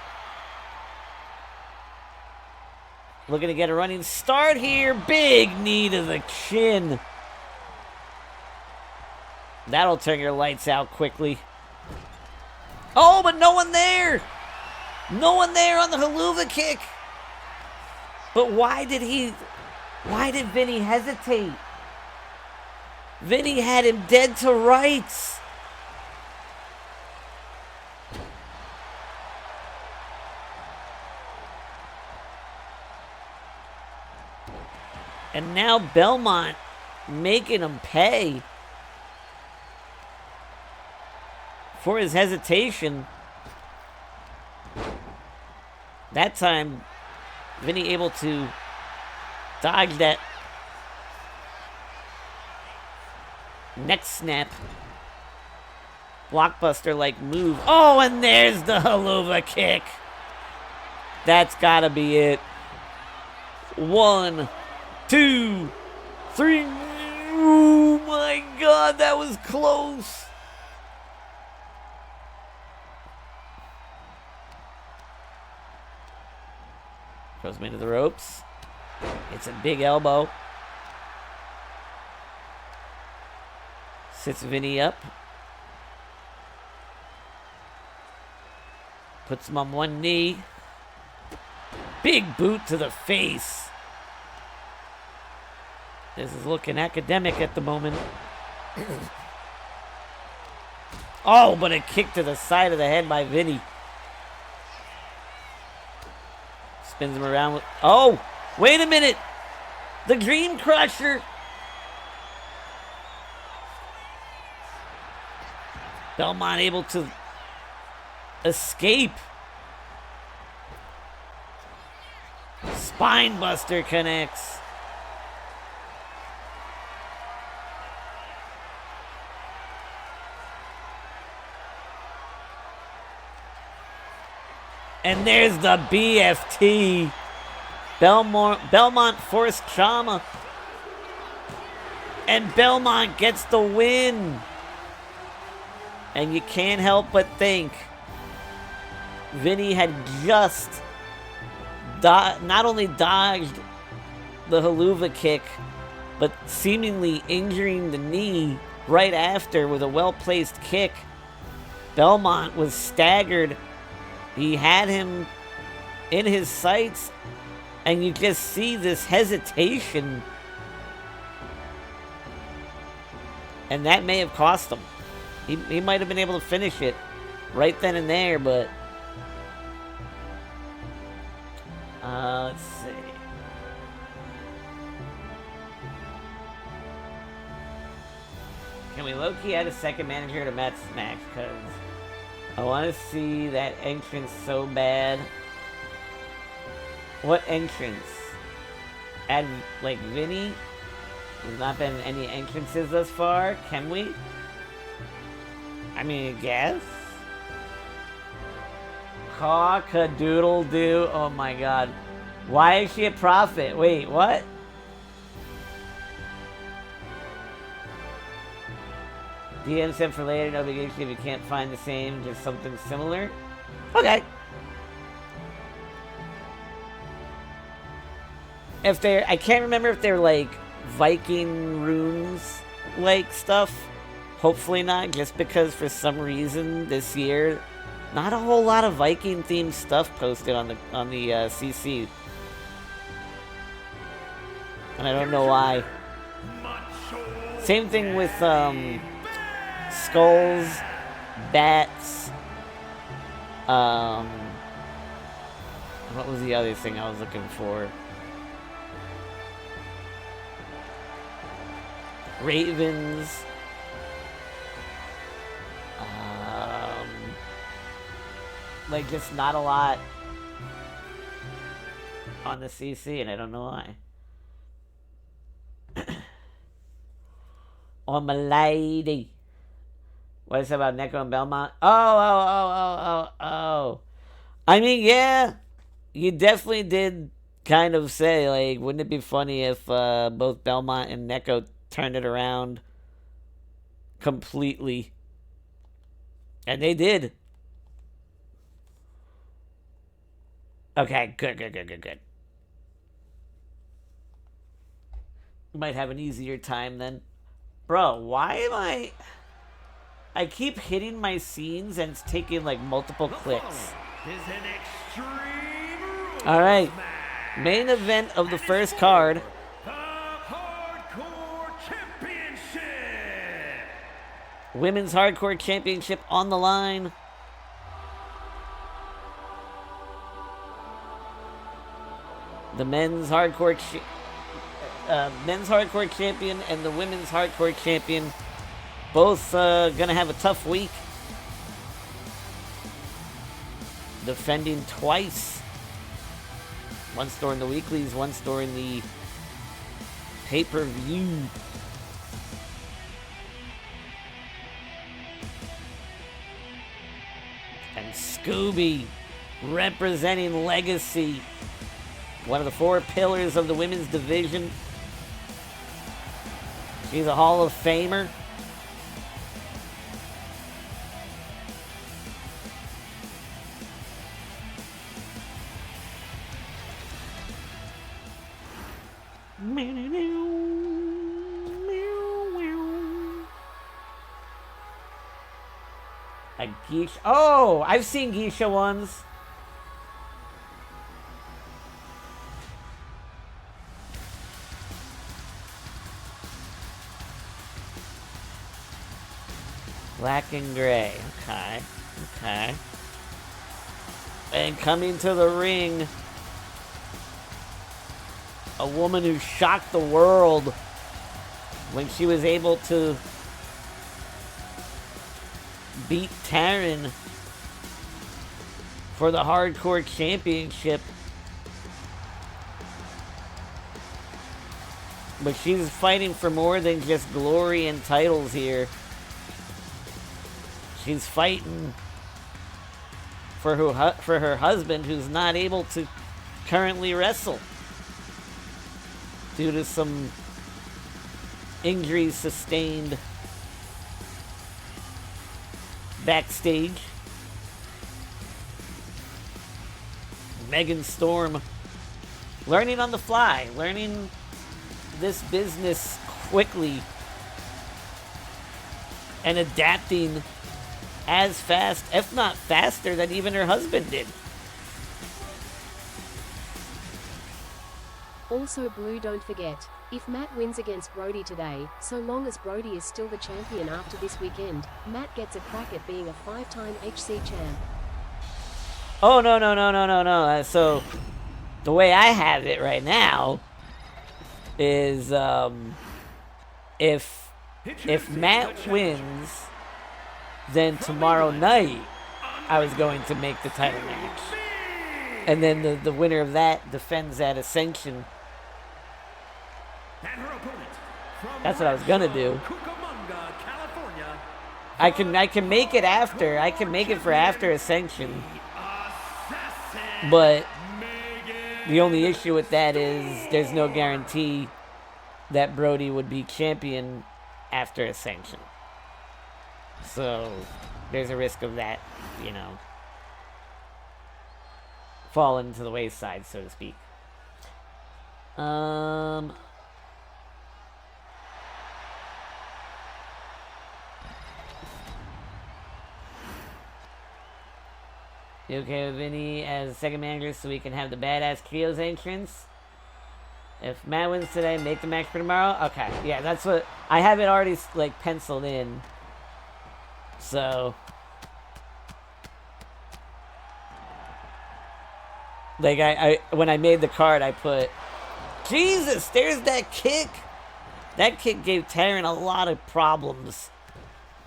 Looking to get a running start here. Big knee to the chin. That'll turn your lights out quickly. Oh, but no one there. No one there on the haluva kick. But why did Vinny hesitate? Vinny had him dead to rights. And now Belmont making him pay for his hesitation. That time, Vinny able to dodge that neck snap. Blockbuster-like move. Oh, and there's the haluva kick. That's gotta be it. 1, 2, 3. Oh my God, that was close. Throws him into the ropes. It's a big elbow. Sits Vinny up. Puts him on one knee. Big boot to the face. This is looking academic at the moment. Oh, but a kick to the side of the head by Vinny. Spins him around with... Oh, wait a minute. The Dream Crusher. Belmont able to escape. Spine Buster connects. And there's the BFT. Belmont forced trauma. And Belmont gets the win. And you can't help but think Vinny had just not only dodged the haluva kick, but seemingly injuring the knee right after with a well-placed kick. Belmont was staggered. He had him in his sights, and you just see this hesitation. And that may have cost him. He might have been able to finish it right then and there, but... let's see. Can we low-key add a second manager to Matt's match? Because I want to see that entrance so bad. What entrance? Add, like, Vinny? There's not been any entrances thus far. Can we? I mean, I guess. Cock-a-doodle-doo. Oh my god. Why is she a prophet? Wait, what? DM sent for later. No obligation if you can't find the same. Just something similar. Okay. If they're... I can't remember if they're like Viking runes like stuff. Hopefully not, just because for some reason this year, not a whole lot of Viking themed stuff posted on the CC, and I don't know why. Same thing with skulls, bats. What was the other thing I was looking for? Ravens. Like, just not a lot on the CC, and I don't know why. Oh, my lady. What is it about Neko and Belmont? Oh. I mean, yeah. You definitely did kind of say, like, wouldn't it be funny if both Belmont and Neko turned it around completely? And they did. Okay, good. Might have an easier time then. Bro, why am I keep hitting my scenes and it's taking like multiple clicks. Alright. Main event of the first card. The Hardcore Championship. Women's Hardcore Championship on the line. The men's hardcore champion and the women's hardcore champion both gonna have a tough week. Defending twice. Once during the weeklies, once during the pay-per-view. And Scooby representing Legacy. One of the 4 pillars of the women's division. She's a Hall of Famer. A geisha. Oh, I've seen geisha ones. Black and gray. Okay. Okay. And coming to the ring, a woman who shocked the world when she was able to beat Taryn for the Hardcore Championship. But she's fighting for more than just glory and titles here. She's fighting for her husband, who's not able to currently wrestle due to some injuries sustained backstage. Megan Storm learning on the fly, learning this business quickly and adapting as fast, if not faster, than even her husband did. Also, Blue, don't forget, if Matt wins against Brody today, so long as Brody is still the champion after this weekend, Matt gets a crack at being a 5-time HC champ. Oh, no. So, the way I have it right now is, if Matt wins, then tomorrow night I was going to make the title match. And then the winner of that defends at Ascension. That's what I was gonna do. I can make it after. I can make it for after Ascension. But the only issue with that is there's no guarantee that Brody would be champion after Ascension. So there's a risk of that, falling to the wayside, so to speak. You okay with Vinny as second manager so we can have the badass trios entrance? If Matt wins today, make the match for tomorrow? Okay, yeah, that's what... I have it already, penciled in. So... I when I made the card, I put... Jesus, there's that kick! That kick gave Taryn a lot of problems.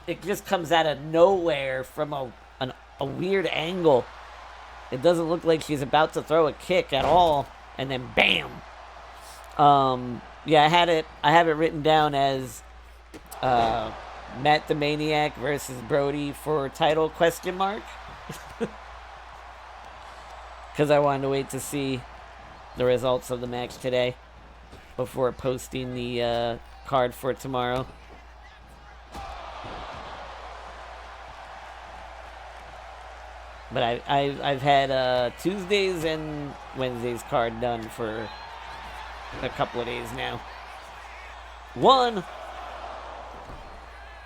It just comes out of nowhere from a weird angle. It doesn't look like she's about to throw a kick at all, and then BAM! Yeah, I have it written down as Matt the Maniac versus Brody for title ? Because I wanted to wait to see the results of the match today before posting the card for tomorrow. But I've had Tuesdays and Wednesdays card done for a couple of days now. One!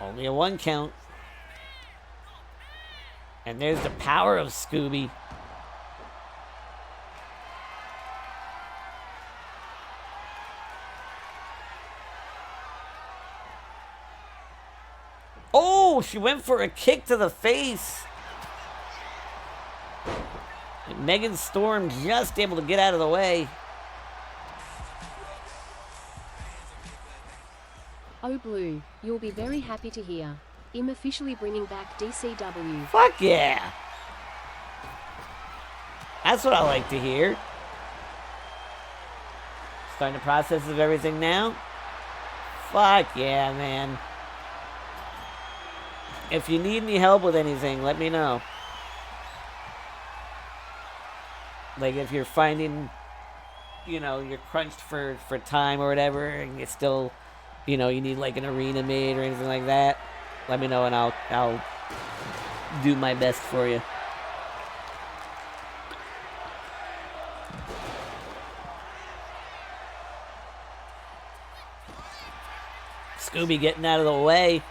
Only a 1 count. And there's the power of Scooby. Oh, she went for a kick to the face. And Megan Storm just able to get out of the way. Oh Blue, you'll be very happy to hear. I'm officially bringing back DCW. Fuck yeah. That's what I like to hear. Starting the process of everything now. Fuck yeah, man. If you need any help with anything, let me know. If you're finding, you're crunched for time or whatever, and you still, you need an arena made or anything like that, let me know and I'll do my best for you. Scooby getting out of the way.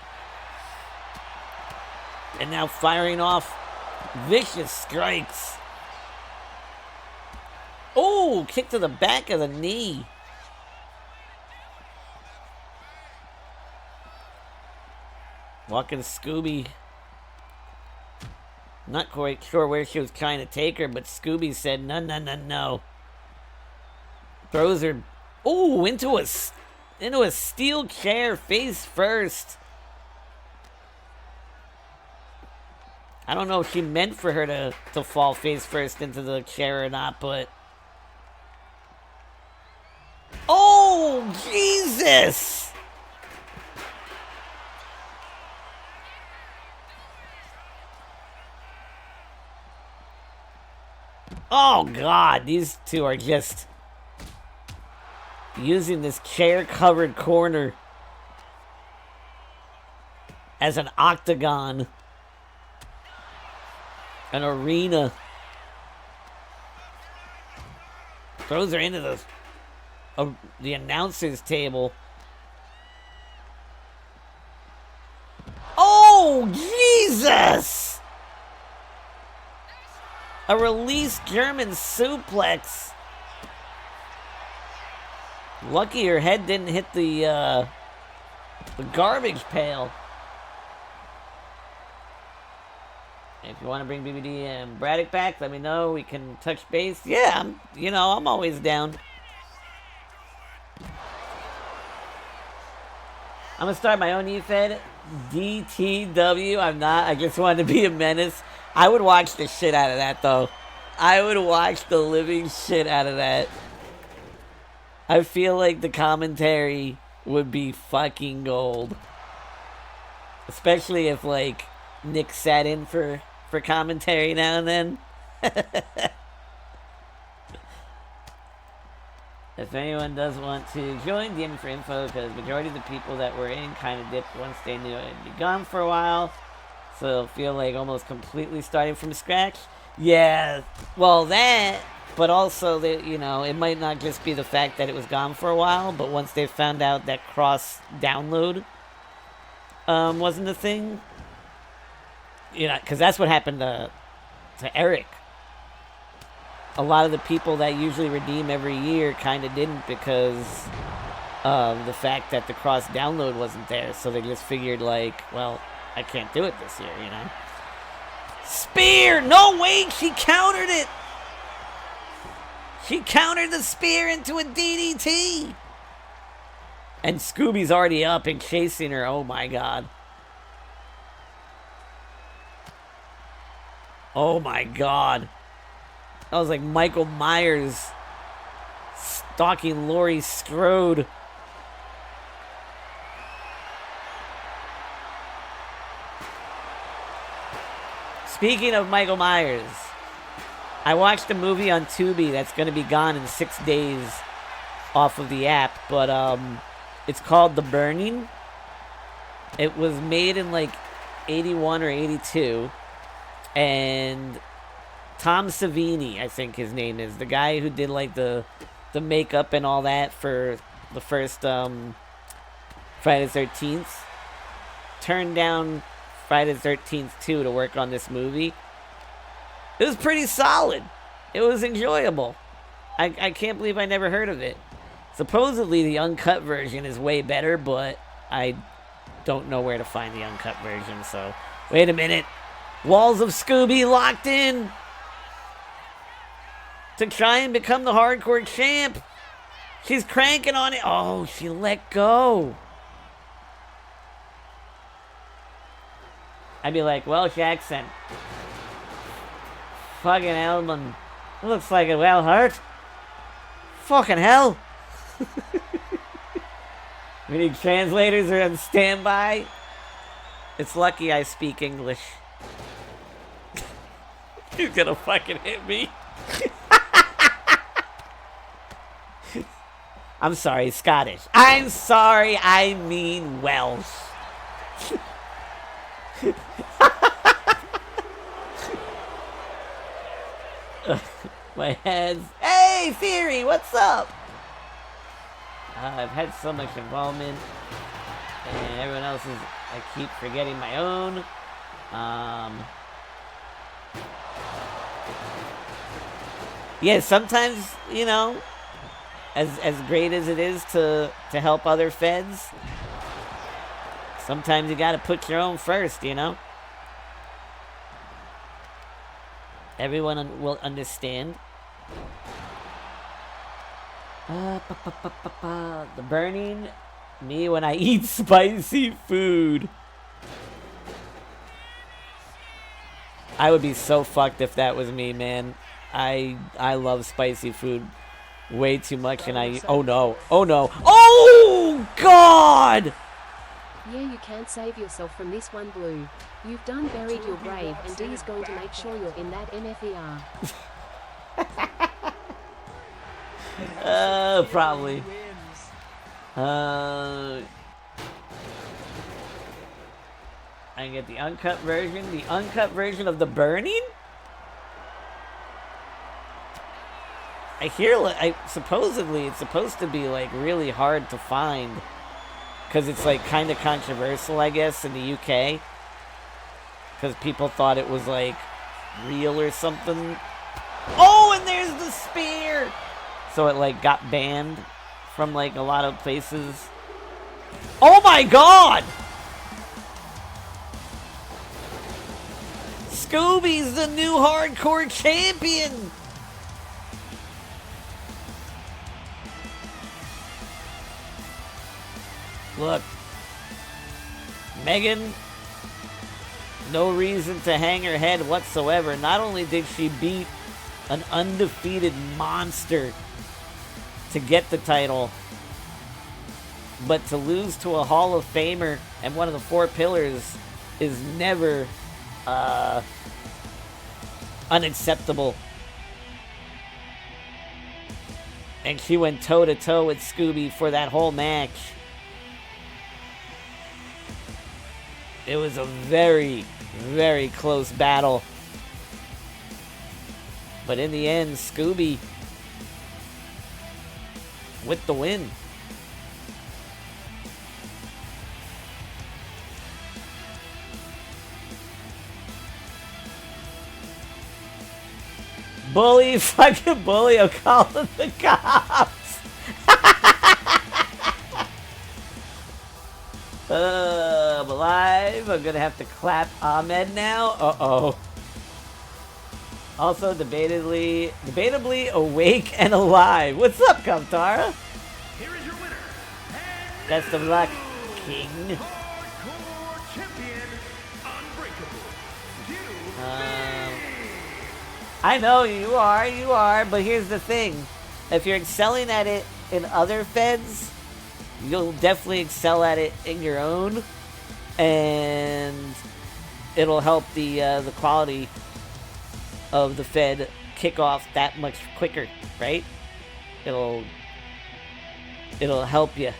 And now firing off vicious strikes. Oh, kick to the back of the knee. Walking Scooby. Not quite sure where she was trying to take her, but Scooby said, no, no, no, no. Throws her, oh, into a steel chair, face first. I don't know if she meant for her to fall face first into the chair or not, but... Oh, Jesus! Oh, God, these two are just using this chair-covered corner as an octagon. An arena. Throws her into the announcer's table. Oh, Jesus! A release German suplex. Lucky her head didn't hit the garbage pail. If you want to bring BBD and Braddock back, let me know. We can touch base. Yeah, I'm always down. I'm going to start my own e-fed. DTW. I'm not. I just wanted to be a menace. I would watch the shit out of that, though. I would watch the living shit out of that. I feel like the commentary would be fucking gold. Especially if, like, Nick sat in for commentary now and then. If anyone does want to join, DM me for info, because majority of the people that were in kind of dipped once they knew I'd be gone for a while. So it'll feel like almost completely starting from scratch. Yeah, well that, but also that, it might not just be the fact that it was gone for a while, but once they found out that cross download wasn't a thing, because that's what happened to Eric. A lot of the people that usually redeem every year kind of didn't because of the fact that the cross download wasn't there. So they just figured, like, well, I can't do it this year, Spear! No, wait! She countered it! She countered the spear into a DDT! And Scooby's already up and chasing her. Oh, my God. Oh, my God. That was like Michael Myers stalking Laurie Strode. Speaking of Michael Myers, I watched a movie on Tubi that's going to be gone in 6 days off of the app, but it's called The Burning. It was made in like 81 or 82, and Tom Savini, I think his name is, the guy who did like the makeup and all that for the first Friday the 13th, turned down Friday the 13th 2 to work on this movie. It was pretty solid. It was enjoyable. I can't believe I never heard of it. Supposedly the uncut version is way better, but I don't know where to find the uncut version, so wait a minute. Walls of Scooby locked in to try and become the hardcore champ. She's cranking on it. Oh, she let go. I'd be like, well, Jackson. Fucking hell, man. Looks like it well hurt. Fucking hell. We need translators are on standby. It's lucky I speak English. He's gonna fucking hit me. I'm sorry, Scottish. I'm sorry, I mean Welsh. My head's... Hey, Theory, what's up? I've had so much involvement. And everyone else is... I keep forgetting my own. Yeah, sometimes, you know, as great as it is to help other feds, sometimes you gotta put your own first, you know? Everyone will understand. The burning me when I eat spicy food. I would be so fucked if that was me, man. I love spicy food way too much, and oh no, oh no, oh god! Yeah, you can't save yourself from this one, Blue. You've done buried your grave, and D is going to make sure you're in that MFER. Probably. I can get the uncut version. The uncut version of the burning? I hear, supposedly it's supposed to be, like, really hard to find. Because it's, like, kind of controversial, I guess, in the UK. Because people thought it was, like, real or something. Oh, and there's the spear! So it, like, got banned from, like, a lot of places. Oh my god! Scooby's the new hardcore champion! Look. Megan, no reason to hang her head whatsoever. Not only did she beat an undefeated monster to get the title, but to lose to a Hall of Famer and one of the 4 pillars is never unacceptable. And she went toe-to-toe with Scooby for that whole match. It was a very, very close battle. But in the end, Scooby with the win. Bully, fucking bully, I'm calling the cops. I'm alive. I'm gonna have to clap Ahmed now. Uh-oh. Also, debatably awake and alive. What's up, Kamtara? Here is your winner. Best of luck, King. Hardcore champion, Unbreakable. I know you are, but here's the thing. If you're excelling at it in other feds, you'll definitely excel at it in your own, and it'll help the quality of the fed kick off that much quicker, right? It'll help you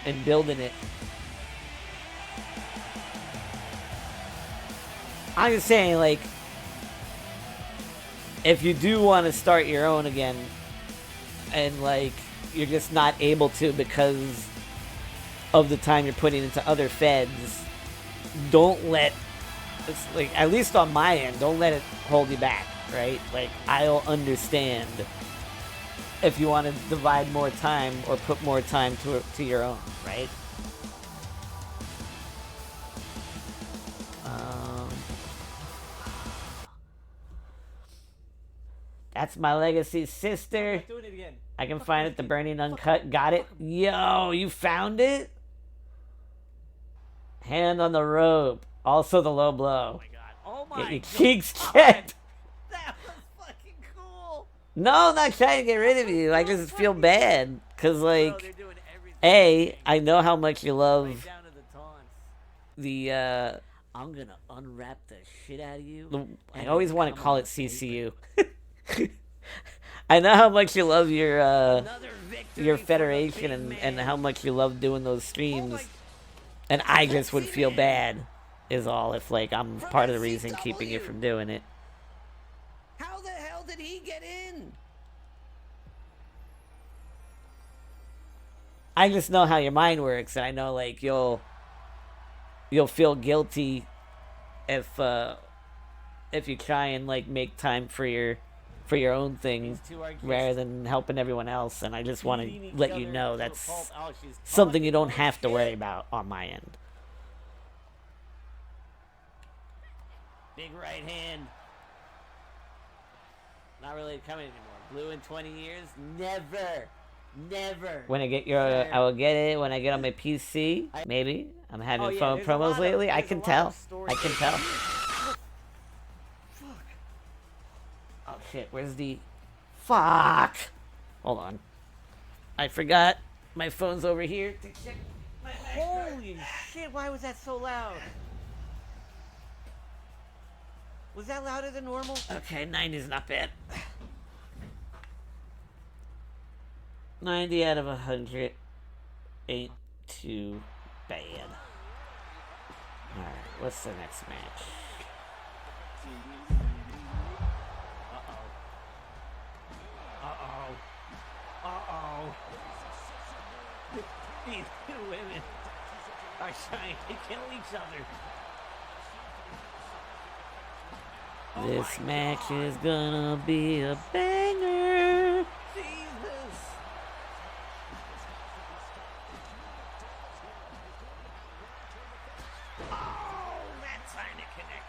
in building it. I'm just saying, like, if you do want to start your own again, and, like, you're just not able to because of the time you're putting into other feds, don't let, it's like, at least on my end, don't let it hold you back, right? Like, I'll understand if you want to divide more time or put more time to your own, right? That's my legacy sister. Doing it again. I can find it. The Burning Uncut. Got it. Yo, you found it? Hand on the rope. Also the low blow. Oh my Get your god. cheeks checked. That was fucking cool. No, I'm not trying to get rid of you. I just feel bad. Because, Bro, like, they're doing everything. A, I know how much you love Right down to the taunts. the, I'm gonna unwrap the shit out of you. I always want to call it CCU. I know how much you love your federation and how much you love doing those streams. And I just would feel bad, is all, if, like, I'm part of the reason keeping you from doing it. How the hell did he get in? I just know how your mind works, and I know, like, you'll feel guilty if you try and like make time for your own thing These two are just rather than helping everyone else. And I just want beating to each let you other know to a that's pulp. Oh, she's something you don't talking. have to Oh, worry shit. about on my end. Big right hand. Not really coming anymore. Blue in 20 years? Never. Never. When I get your, Sir. I will get it when I get on my PC. Maybe I'm having Oh, yeah, phone there's a promos lot of- lately. I there's a can lot tell. of stories. I can tell. Oh shit! Where's the? Fuck! Hold on. I forgot my phone's over here. To check my Holy shit, why was that so loud? Was that louder than normal? Okay, 90's not bad. 90 out of 100 ain't too bad. Alright, what's the next match? Uh-oh. These two women are trying to kill each other. This match is gonna be a banger. Jesus. Oh, that time to connect.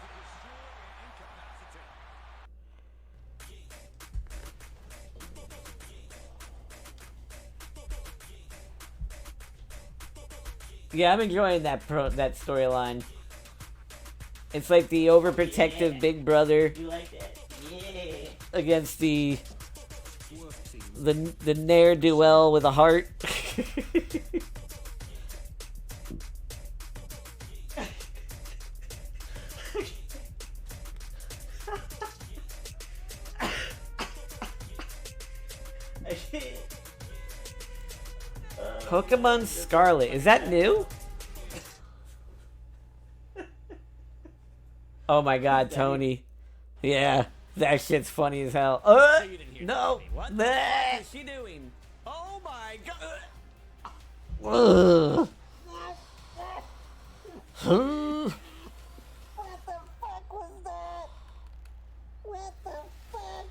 Yeah, I'm enjoying that storyline. It's like the overprotective big brother You like that? Yeah. against the ne'er do well with a heart. Pokemon Scarlet, is that new? Oh my god, Tony. Yeah, that shit's funny as hell. You didn't hear No. me. What the Bleh. fuck is she doing? Oh my god. Ugh. What the fuck was that? What the fuck?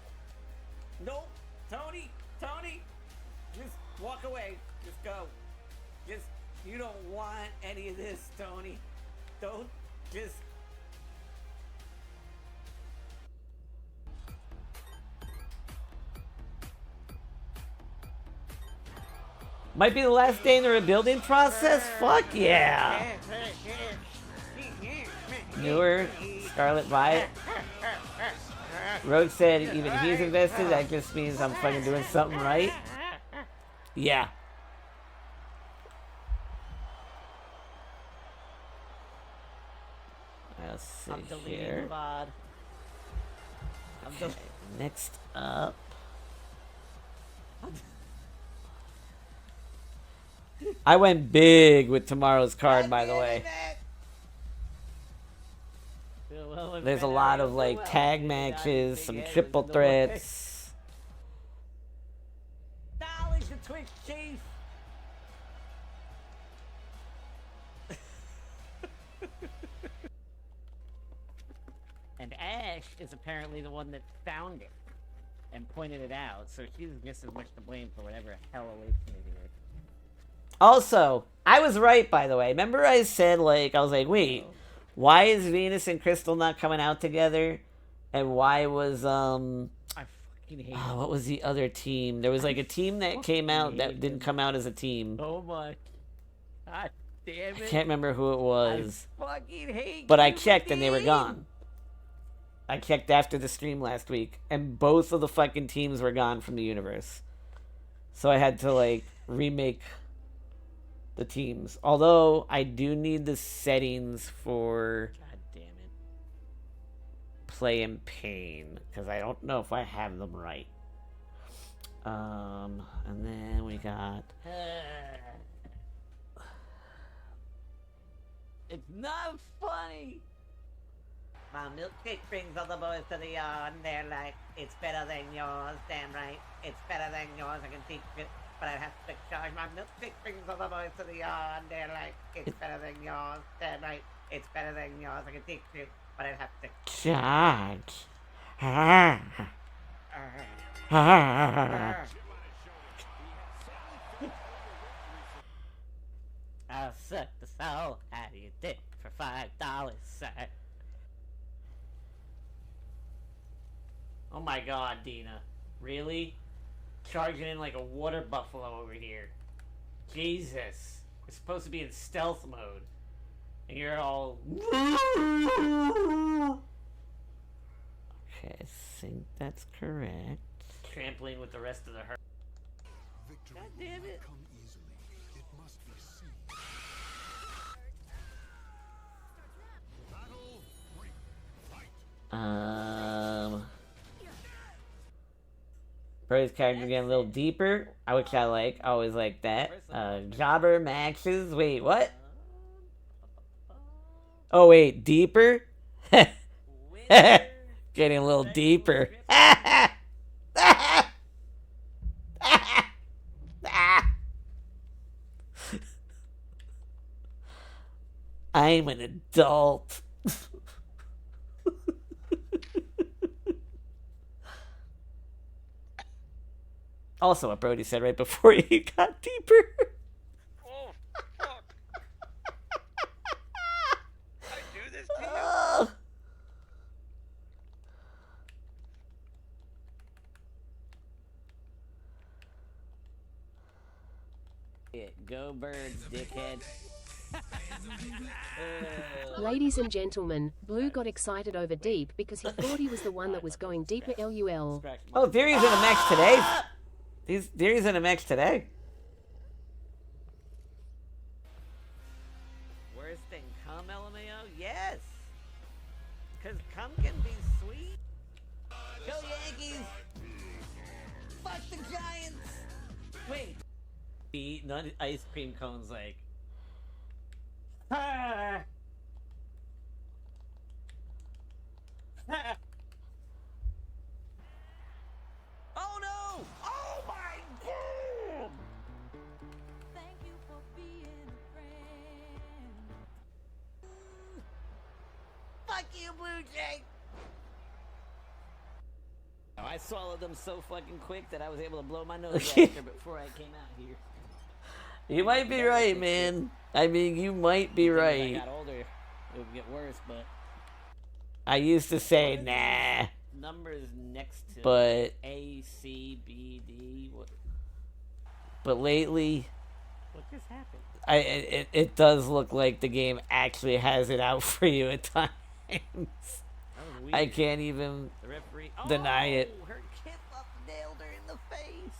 Nope. Tony, just walk away. Just go. You don't want any of this, Tony. Don't just. Might be the last day in the rebuilding process? Fuck yeah! Newer Scarlet Violet. Rogue said even he's invested, that just means I'm fucking doing something right. Yeah. Let's see I'm deleting here. the VOD. Okay, next up. I went big with tomorrow's card, by the way. There's a lot of like tag matches, some triple threats. Knowledge the Twitch chief. And Ash is apparently the one that found it and pointed it out, so she's just as much to blame for whatever hell awaits me here. Also, I was right, by the way. Remember I said, like, I was like, wait, why is Venus and Crystal not coming out together? And why was, I fucking hate oh, what was the other team? There was like a team that came out that didn't come out as a team. so much. God damn I it. can't remember who it was. I fucking hate But I you, checked and they were Dean. gone. I checked after the stream last week, and both of the fucking teams were gone from the universe. So I had to, like, remake the teams. Although, I do need the settings for God damn it. Play and Pain, because I don't know if I have them right. And then we got... It's not funny. My milkshake brings all the boys to the yard, and they're like, it's better than yours, damn right. It's better than yours, I can teach it, but I have to charge. My milkshake brings all the boys to the yard, and they're like, it's better than yours, damn right. It's better than yours. I can teach you, but I'd have to. Charge. I'll suck the soul out of your dick for $5, sir. Oh my god, Dina. Really? Charging in like a water buffalo over here. Jesus. We're supposed to be in stealth mode. And you're all... Okay, I think that's correct. Trampling with the rest of the herd. God damn it. Brody's character getting a little deeper, which I like. I always like that. Jobber Max's. Wait, what? Oh, wait, deeper? Getting a little deeper. I'm an adult. Also, what Brody said right before he got deeper. Oh, fuck. I do this to you? Go birds, dickhead. Ladies and gentlemen, Blue got excited over Deep because he thought he was the one that was going deeper LUL. Oh, Theory's in a match today? Theory's in a match today? Worst thing, cum, LMAO? Yes! Because cum can be sweet. Go Yankees! Fuck the Giants! Wait. Be none ice cream cones like. Oh no! Oh my god! Thank you for being a friend. Fuck you, Blue Jay! I swallowed them so fucking quick that I was able to blow my nose after before I came out here. You might be right, man. I mean, you might be right. As I got older, it would get worse, but I used to say, nah. numbers next to But A, C, B, D. but lately, What just happened? it does look like the game actually has it out for you at times. That was weird. I can't even The referee deny it. Her kip up nailed her in the face.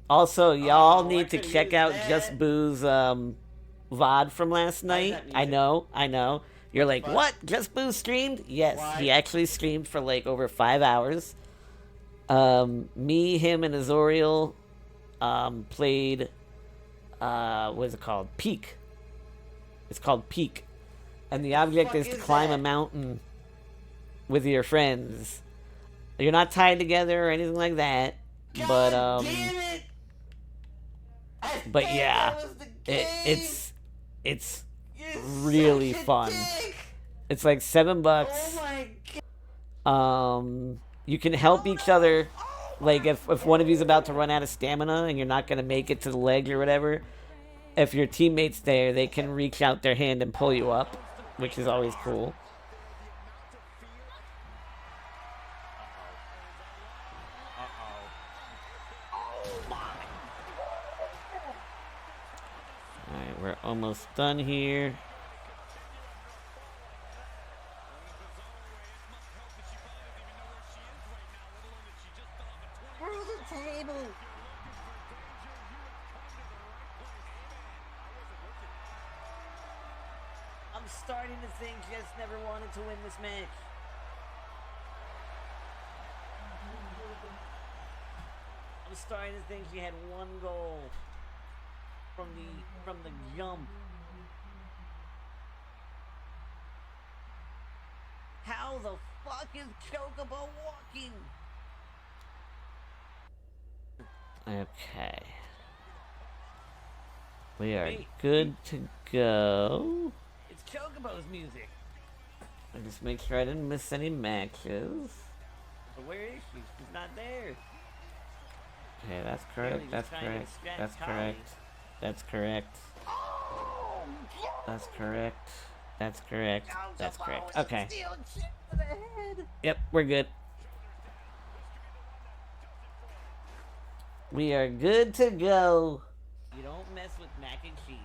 Also, y'all I need to could've check used out that. Just Boo's VOD from last night. that I music? know. You're like, fuck? what? Just Boo streamed? Yes, Why? he actually streamed for like over 5 hours. Me, him, and Azoriel played, what is it called? Peak. It's called Peak. And the object fuck is to is climb a that? mountain with your friends. You're not tied together or anything like that. But, Damn it! I but thought yeah, that was the game. it's You're really such a fun. dick. It's like $7. Oh my god. You can help each other. Like if one of you's about to run out of stamina and you're not gonna make it to the ledge or whatever, if your teammate's there, they can reach out their hand and pull you up, which is always cool. Alright, we're almost done here. Where's the table? I'm starting to think Jess never wanted to win this match. I'm starting to think she had one goal from the jump. How the fuck is Chocobo walking? Okay. We are Hey, good to go. it's Chocobo's music. I just make sure I didn't miss any matches. But where is she? She's not there. Okay, that's Clearly correct. just That's trying to correct. distract That's Tommy. correct. That's correct. That's correct. That's correct. That's correct. Okay. Yep, we're good. We are good to go. You don't mess with mac and cheese.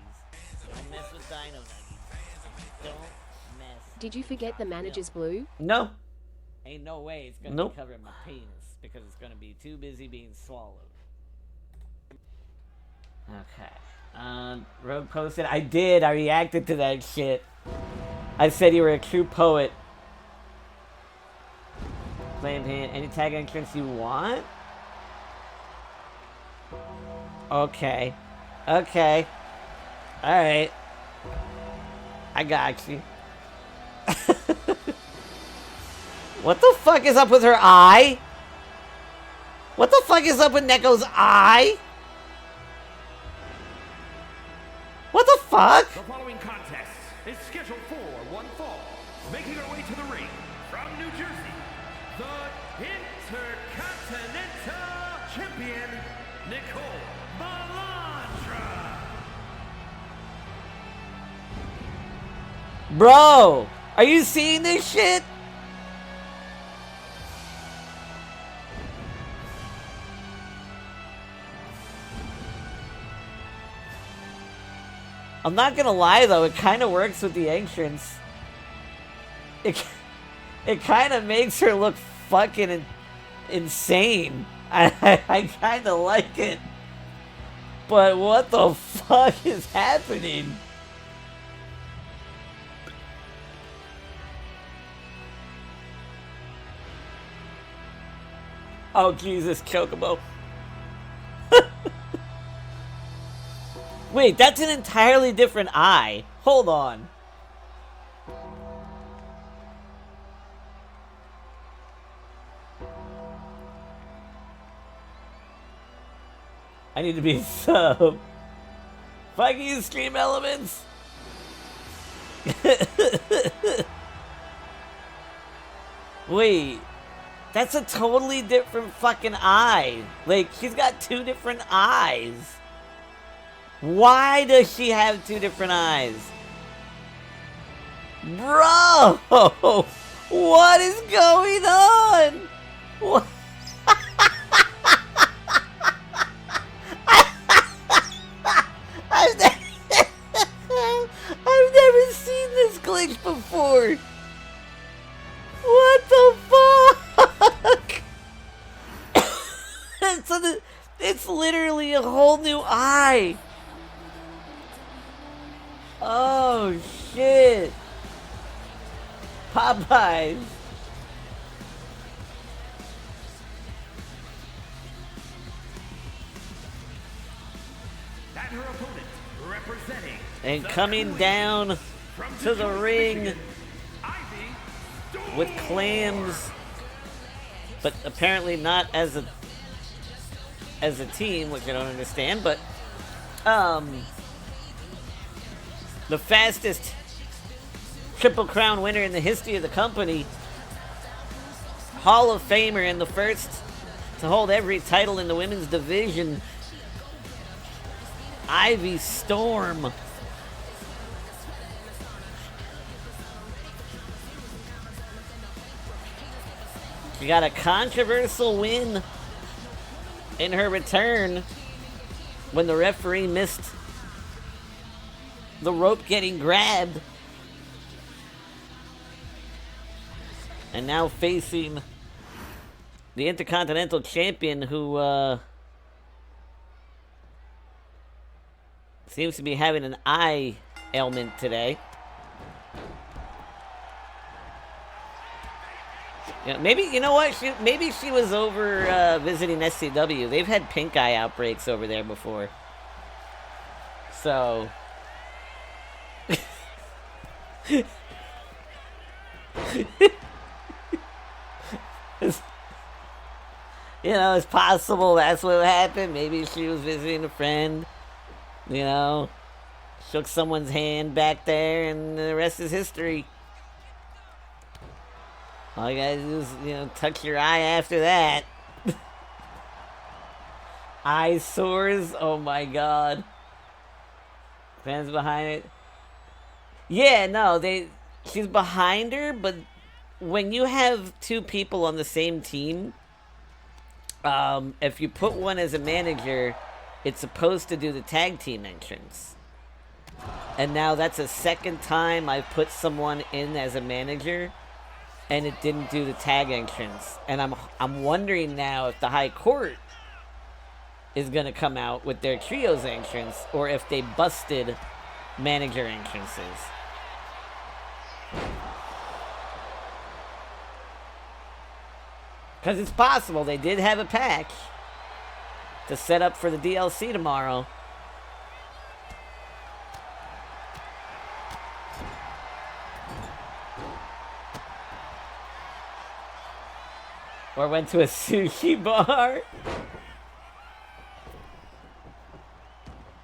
You don't mess with dino nuggies. Don't mess. Did you forget the manager's blue? No. Ain't no way it's gonna Nope. be covering my penis because it's gonna be too busy being swallowed. Okay. Rogue posted. I did. I reacted to that shit. I said you were a true poet. Flame hand. Any tag entrance you want? Okay. Okay. Alright. I got you. What the fuck is up with her eye? What the fuck is up with Neko's eye? What the fuck? The following contest is scheduled for one fall. Making her way to the ring from New Jersey, the Intercontinental Champion, Nicole Balandra. Bro, are you seeing this shit? I'm not gonna lie though, it kind of works with the entrance. It kind of makes her look fucking insane. I kind of like it. But what the fuck is happening? Oh Jesus, Chocobo. Wait, that's an entirely different eye. Hold on. I need to be sub. Fuck you, Stream Elements. Wait, that's a totally different fucking eye. Like, she's got two different eyes. Why does she have two different eyes? Bro! What is going on? What? I've never seen this glitch before. What the fuck? It's literally a whole new eye. Oh shit. Popeyes. And her opponent, representing And the coming Queen down from to the Detroit, ring Michigan, Ivy Storm. with clams, but apparently not as a team, which I don't understand, but the fastest Triple Crown winner in the history of the company, Hall of Famer and the first to hold every title in the women's division, Ivy Storm. She got a controversial win in her return when the referee missed the rope getting grabbed. And now facing the Intercontinental Champion, who seems to be having an eye ailment today. Yeah, maybe, you know what? Maybe she was over visiting SCW. They've had pink eye outbreaks over there before. So... you know, it's possible that's what happened. Maybe she was visiting a friend, you know. Shook someone's hand back there, and the rest is history. All you gotta do is, touch your eye after that. Eyesores, oh my god. Fans behind it. Yeah, no, she's behind her, but when you have two people on the same team, if you put one as a manager, it's supposed to do the tag team entrance. And now that's a second time I've put someone in as a manager, and it didn't do the tag entrance. And I'm wondering now if the High Court is gonna come out with their trios entrance, or if they busted manager entrances. Because it's possible they did have a patch to set up for the DLC tomorrow. Or went to a sushi bar.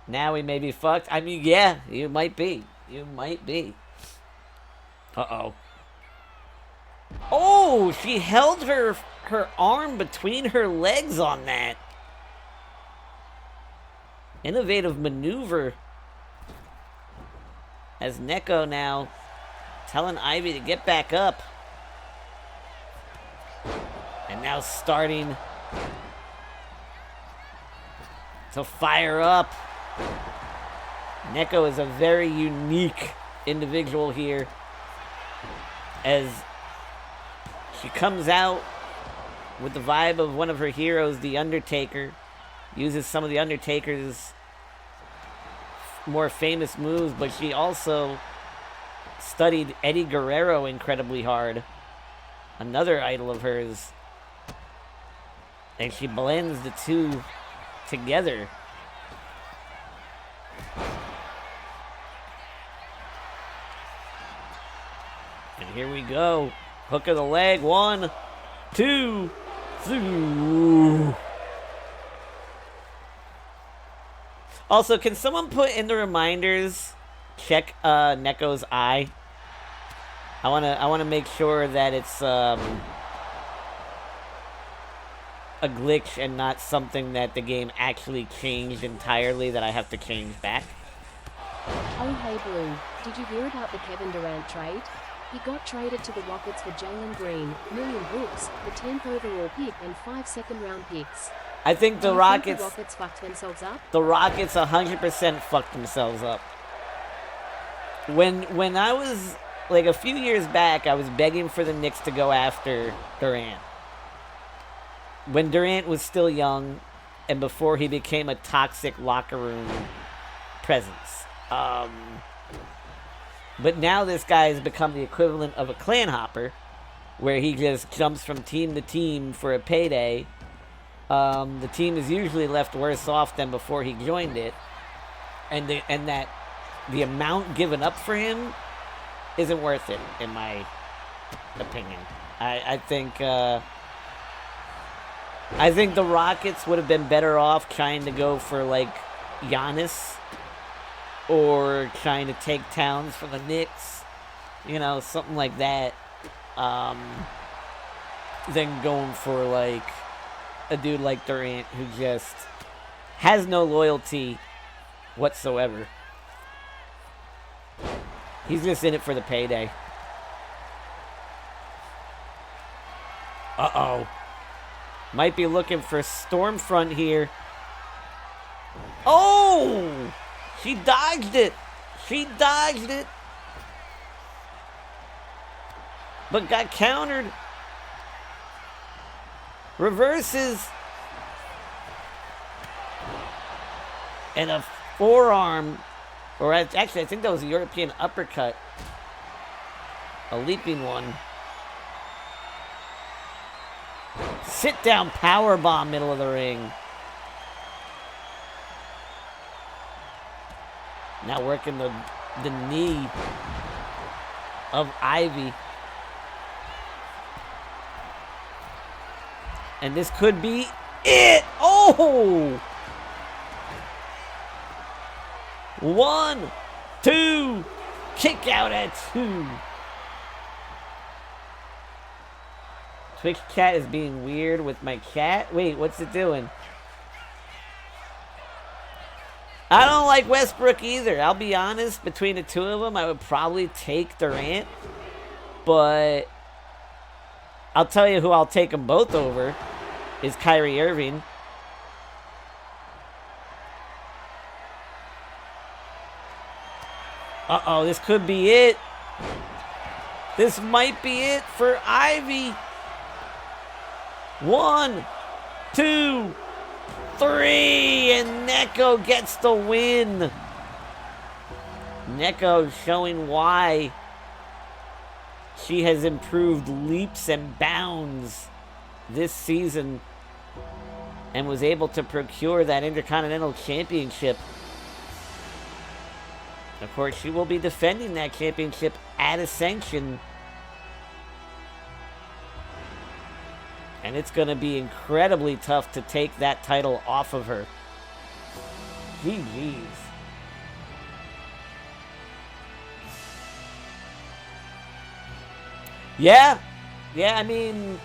Now we may be fucked. I mean, yeah, you might be. You might be. Uh-oh. Oh, she held her arm between her legs on that. Innovative maneuver. As Neko now telling Ivy to get back up. And now starting to fire up. Neko is a very unique individual here, as she comes out with the vibe of one of her heroes, The Undertaker. Uses some of The Undertaker's more famous moves, but she also studied Eddie Guerrero incredibly hard. Another idol of hers. And she blends the two together. And here we go. Hook of the leg. 1, 2, 3. Also, can someone put in the reminders, check Neko's eye? I wanna make sure that it's a glitch and not something that the game actually changed entirely that I have to change back. Oh hey Blue, did you hear about the Kevin Durant trade? He got traded to the Rockets for Jalen Green, Million Brooks, the 10th overall pick, and 5 second-round picks. I think the Rockets... the Rockets fucked themselves up? The Rockets 100% fucked themselves up. When I was, like, a few years back, I was begging for the Knicks to go after Durant. When Durant was still young, and before he became a toxic locker room presence. But now this guy has become the equivalent of a clan hopper, where he just jumps from team to team for a payday. The team is usually left worse off than before he joined it, and the amount given up for him isn't worth it, in my opinion. I think the Rockets would have been better off trying to go for like Giannis, or trying to take Towns from the Knicks, something like that, than going for like a dude like Durant who just has no loyalty whatsoever. He's just in it for the payday. Uh-oh. Might be looking for Stormfront here. Oh! She dodged it. She dodged it. But got countered. Reverses. And a forearm. Or actually, I think that was a European uppercut. A leaping one. Sit down powerbomb, middle of the ring. Now working the knee of Ivy. And this could be it. Oh! 1, 2. Kick out at 2. Twitch chat is being weird with my cat. Wait, what's it doing? I don't like Westbrook either. I'll be honest. Between the two of them, I would probably take Durant. But I'll tell you who I'll take them both over is Kyrie Irving. Uh-oh, this could be it. This might be it for Ivy. 1, 2, 3, and Neko gets the win. Neko showing why she has improved leaps and bounds this season and was able to procure that Intercontinental Championship. Of course, she will be defending that championship at Ascension. And it's going to be incredibly tough to take that title off of her. GG's. Yeah. Yeah, I mean,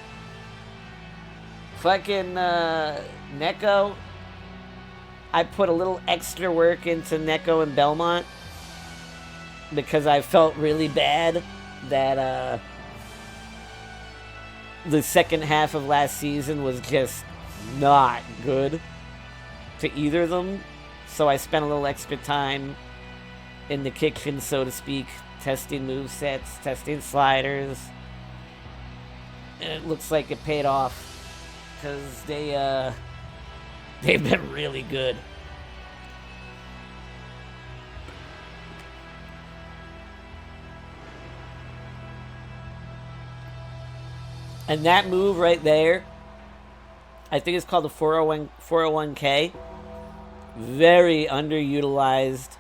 fucking Neko. I put a little extra work into Neko and Belmont because I felt really bad that the second half of last season was just not good to either of them. So I spent a little extra time in the kitchen, so to speak, testing movesets, testing sliders. And it looks like it paid off because they've been really good. And that move right there, I think it's called the 401k. Very underutilized,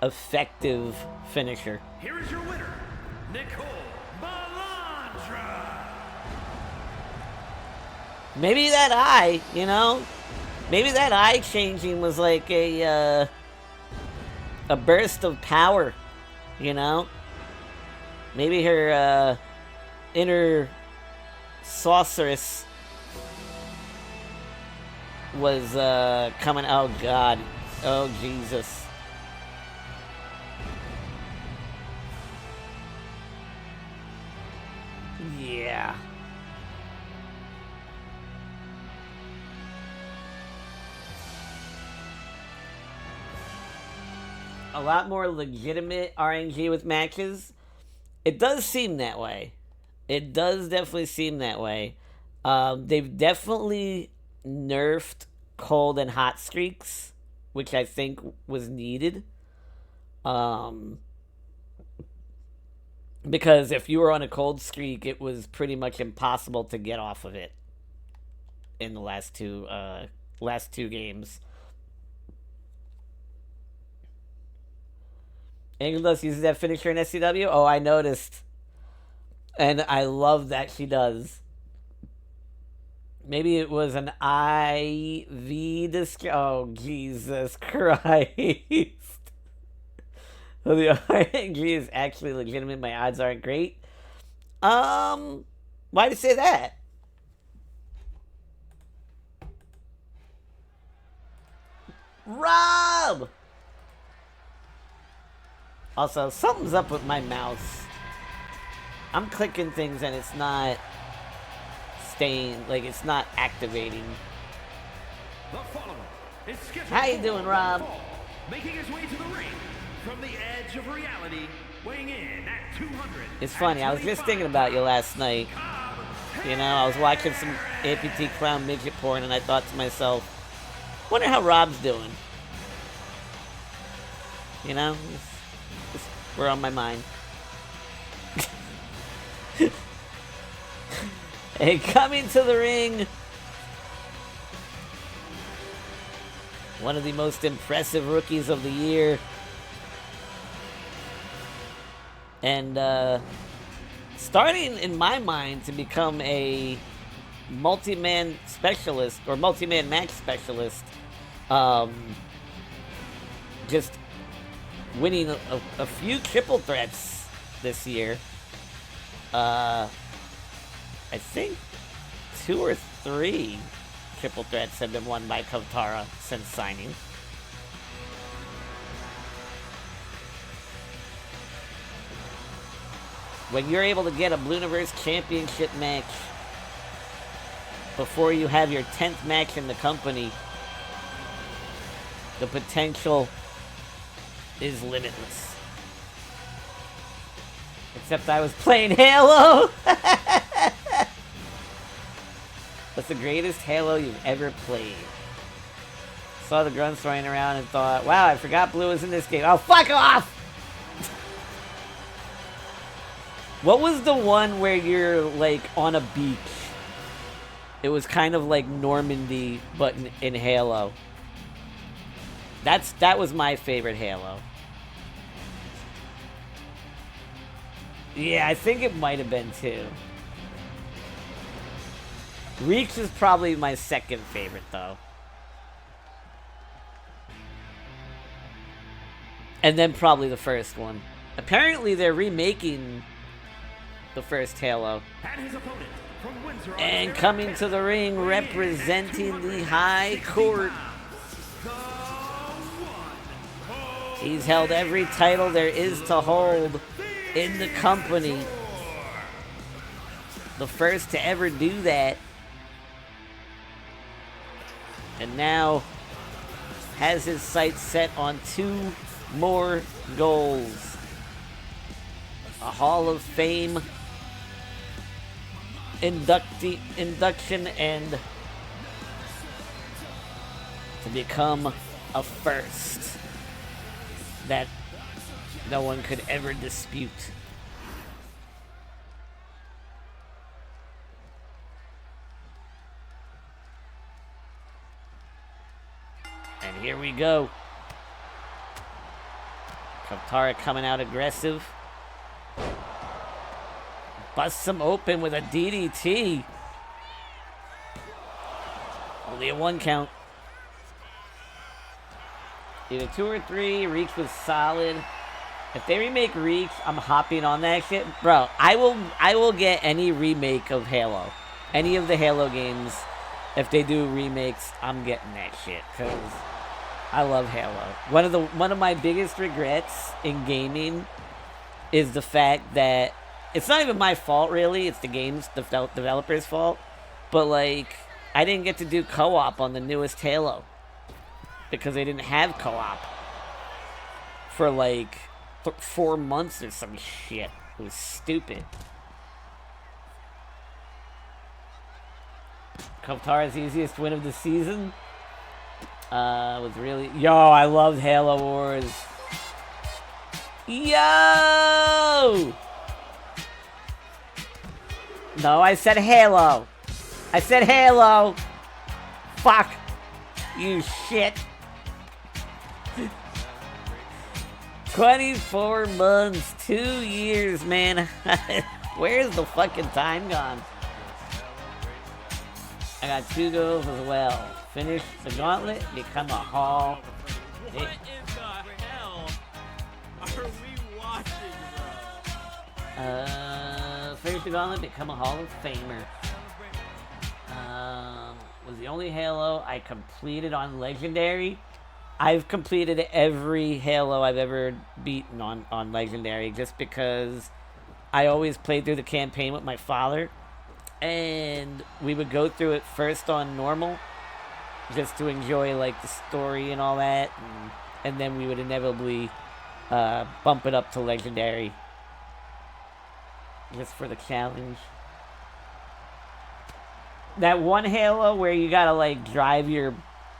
effective finisher. Here is your winner, Nicole Malandra. Maybe that eye, maybe that eye changing was like a burst of power, Maybe her inner sorceress was coming. Oh God, oh Jesus. Yeah. A lot more legitimate RNG with matches. It does seem that way. It does definitely seem that way. They've definitely nerfed cold and hot streaks, which I think was needed. Because if you were on a cold streak, it was pretty much impossible to get off of it in the last two games. Angledos uses that finisher in SCW? Oh, I noticed. And I love that she does. Maybe it was an IV disc. Oh, Jesus Christ. So the RNG is actually legitimate. My odds aren't great. Why did you say that? Rob! Also, something's up with my mouse. I'm clicking things and it's not staying, like it's not activating. How you doing, Rob? Making his way to the ring from the edge of reality, weighing in at 200. It's funny, I was just thinking about you last night. I was watching some amputee clown midget porn and I thought to myself, wonder how Rob's doing. We're on my mind. Hey, coming to the ring, one of the most impressive rookies of the year. And starting, in my mind, to become a multi-man specialist, or multi-man match specialist. Just winning a few triple threats this year. I think 2 or 3 triple threats have been won by Kotara since signing. When you're able to get a Blueniverse Championship match before you have your 10th match in the company, the potential is limitless. Except I was playing Halo! What's the greatest Halo you've ever played? Saw the grunts running around and thought, wow, I forgot Blue was in this game. Oh, fuck off! What was the one where you're, like, on a beach? It was kind of like Normandy, but in Halo. That was my favorite Halo. Yeah, I think it might have been too. Reach is probably my second favorite, though. And then probably the first one. Apparently they're remaking the first Halo. And coming to the ring, representing the High Court. He's held every title there is to hold in the company. The first to ever do that. And now has his sights set on 2 more goals. A Hall of Fame induction and to become a first that no one could ever dispute. And here we go. Kotara coming out aggressive. Busts him open with a DDT. Only a 1 count. Either 2 or 3. Reach was solid. If they remake Reach, I'm hopping on that shit. Bro, I will get any remake of Halo. Any of the Halo games. If they do remakes, I'm getting that shit. Because I love Halo. One of my biggest regrets in gaming is the fact that it's not even my fault, really. It's the game's developer's fault. But, like, I didn't get to do co-op on the newest Halo. Because they didn't have co-op. For, like, 4 months or some shit. It was stupid. Kotara's easiest win of the season. Was really... Yo, I loved Halo Wars. Yo! No, I said Halo. I said Halo. Fuck. You shit. 24 months, 2 years, man. Where's the fucking time gone? I got 2 goals as well. Finish the gauntlet, become a Hall. What in the hell are we watching, bro? Finish the gauntlet, become a Hall of Famer. Was the only Halo I completed on Legendary. I've completed every Halo I've ever beaten on Legendary just because I always played through the campaign with my father. And we would go through it first on normal just to enjoy like the story and all that. And then we would inevitably bump it up to Legendary just for the challenge. That one Halo where you gotta like drive your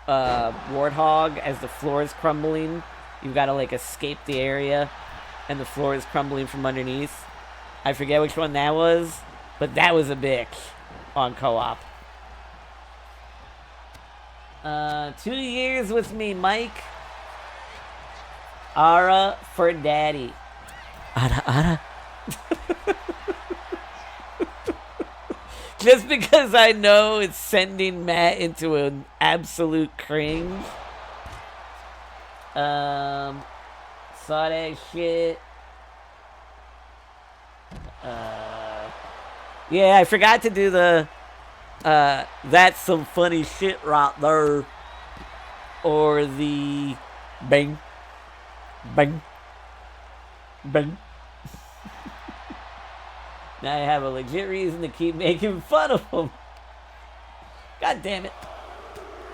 Warthog as the floor is crumbling. You've gotta like escape the area and the floor is crumbling from underneath. I forget which one that was, but that was a bitch on co-op. 2 years with me, Mike. Ara for daddy. Ara. Just because I know it's sending Matt into an absolute cringe. saw that shit. Yeah, I forgot to do the, that's some funny shit right there. Or the bang, bang, bang. Now I have a legit reason to keep making fun of them. God damn it.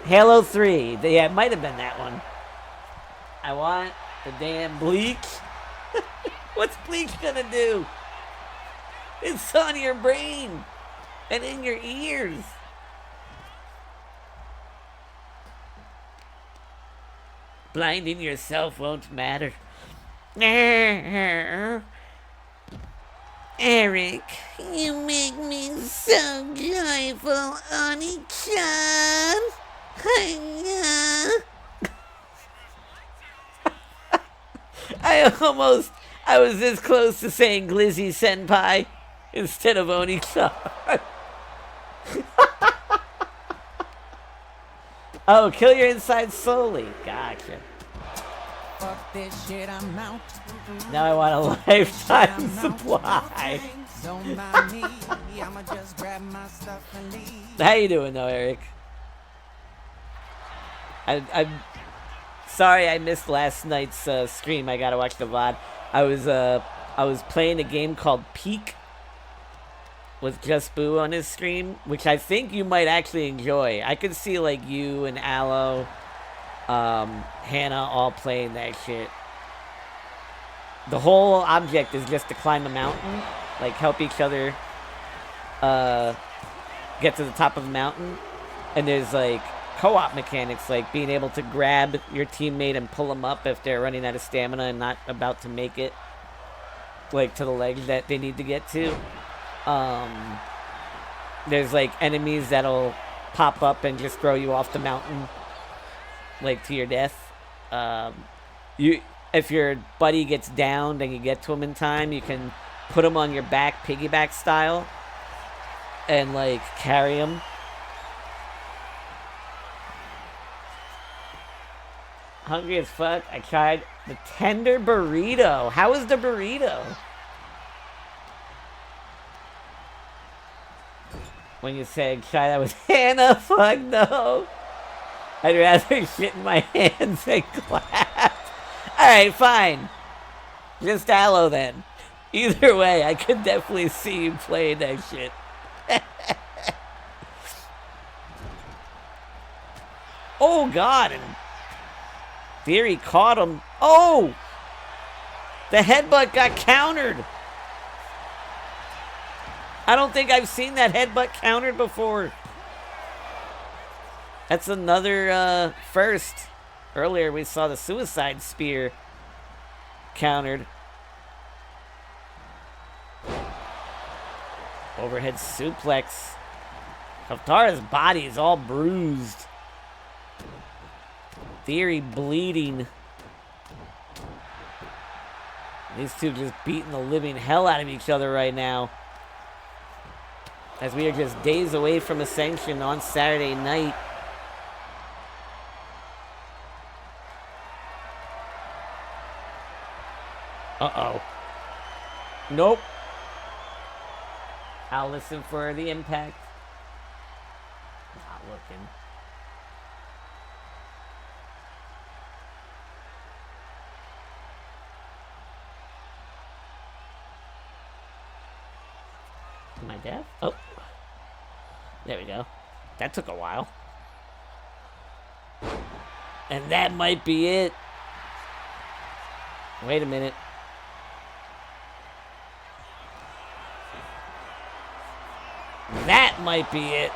Halo 3. Yeah, it might have been that one. I want the damn bleach. What's bleach gonna do? It's on your brain and in your ears. Blinding yourself won't matter. Eric, you make me so joyful, Oni-chan. I was this close to saying Glizzy Senpai instead of Oni-chan. Oh, kill your inside slowly. Gotcha. Fuck this shit, I'm out. Now I want a lifetime supply. Don't mind me, I'ma just grab my stuff and leave. How you doing though, Eric? I'm sorry I missed last night's stream. I gotta watch the VOD. I was playing a game called Peak with Just Boo on his stream, which I think you might actually enjoy. I could see like you and Aloe, Hannah all playing that shit. The whole object is just to climb a mountain, like help each other get to the top of the mountain. And there's like co-op mechanics, like being able to grab your teammate and pull them up if they're running out of stamina and not about to make it like to the ledge that they need to get to. There's like enemies that'll pop up and just throw you off the mountain like to your death. If your buddy gets downed and you get to him in time, you can put him on your back piggyback style and like carry him. Hungry as fuck. I tried the tender burrito. How is the burrito? When you said try that with Hannah, fuck no. I'd rather shit in my hands than clap. Alright, fine. Just Aloe then. Either way, I could definitely see you playing that shit. Oh god, and Theory caught him. Oh! The headbutt got countered. I don't think I've seen that headbutt countered before. That's another first. Earlier we saw the suicide spear countered. Overhead suplex. Kaftara's body is all bruised. Theory bleeding. These two just beating the living hell out of each other right now. As we are just days away from Ascension on Saturday night. Uh-oh. Nope. I'll listen for the impact. Not looking. Am I deaf? Oh. There we go. That took a while. And that might be it. Wait a minute. That might be it.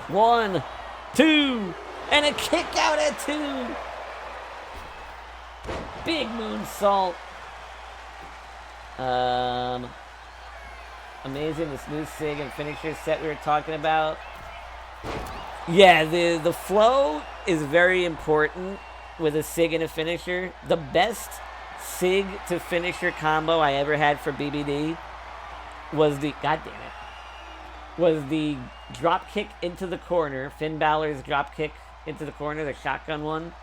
1, 2, and a kick out at 2. Big moonsault. Amazing, this new SIG and finisher set we were talking about. Yeah, the flow is very important with a SIG and a finisher. The best SIG to finisher combo I ever had for BBD was the, god damn it, was the drop kick into the corner, Finn Balor's drop kick into the corner, the shotgun one.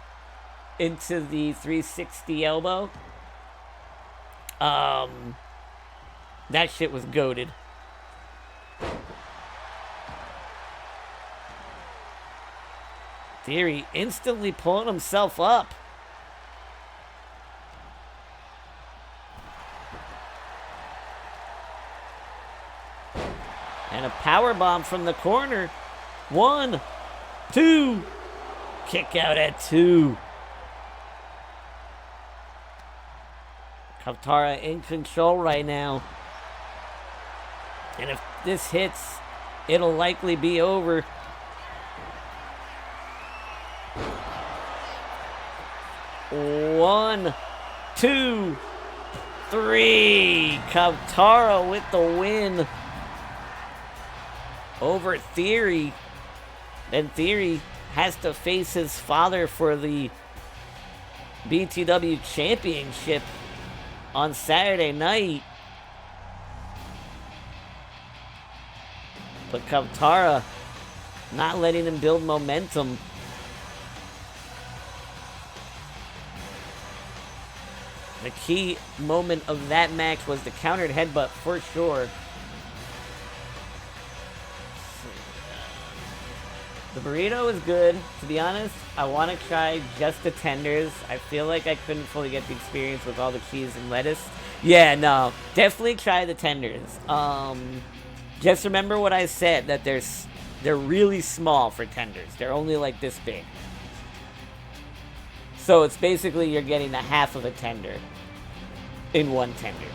into the 360 elbow. That shit was goated. Theory instantly pulling himself up. And a power bomb from the corner. 1, 2. Kick out at 2. Kavtara in control right now. And if this hits, it'll likely be over. One, 2, 3. Kavtara with the win over Theory. Then Theory has to face his father for the BTW Championship on Saturday night. But Kavtara not letting him build momentum. The key moment of that match was the countered headbutt for sure. The burrito is good. To be honest, I want to try just the tenders. I feel like I couldn't fully get the experience with all the cheese and lettuce. Yeah, no. Definitely try the tenders. Just remember what I said, that they're really small for tenders. They're only like this big. So it's basically you're getting a half of a tender in one tender.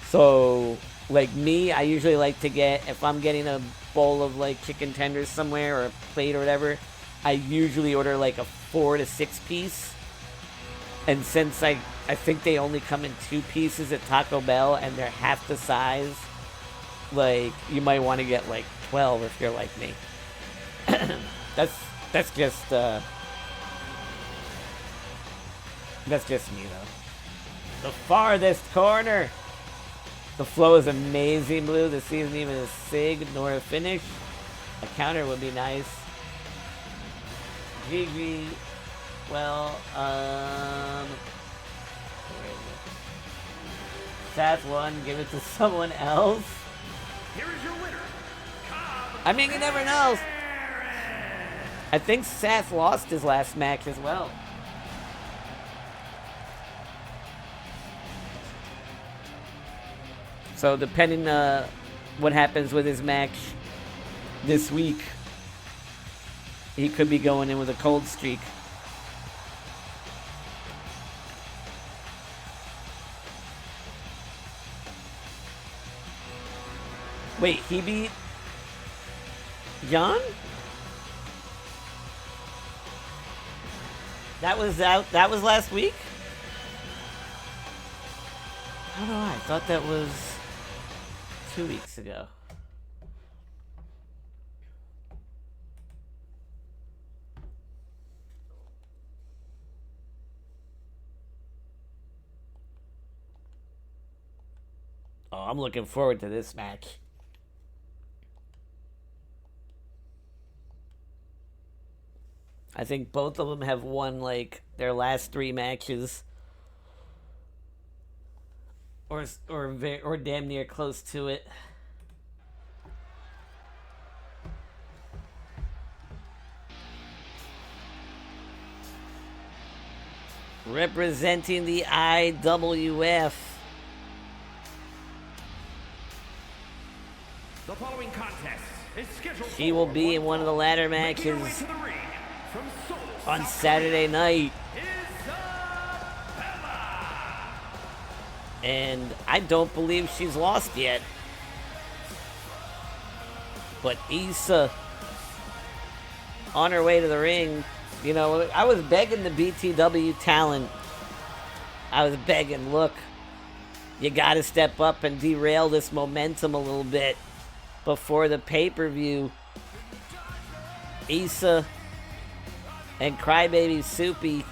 So, like me, I usually like to get, if I'm getting a bowl of like chicken tenders somewhere or a plate or whatever, I usually order like a 4 to 6 piece. And since I think they only come in 2 pieces at Taco Bell and they're half the size, like you might want to get like 12 if you're like me. That's just me though. The farthest corner. The flow is amazing, Blue. This isn't even a sig nor a finish. A counter would be nice. GG. Well, where is it? Seth won. Give it to someone else. Here is your winner. I mean, you never know. I think Seth lost his last match as well. So depending what happens with his match this week, he could be going in with a cold streak. Wait, he beat John? That was last week? I don't know. I thought that was 2 weeks ago. Oh, I'm looking forward to this match. I think both of them have won like their last 3 matches. Or damn near close to it. Representing the IWF. The following contest is scheduled. She will be in one of the ladder matches on Saturday night. And I don't believe she's lost yet. But Issa, on her way to the ring, you know, I was begging the BTW talent. I was begging, look, you gotta step up and derail this momentum a little bit before the pay-per-view. Issa and Crybaby Soupy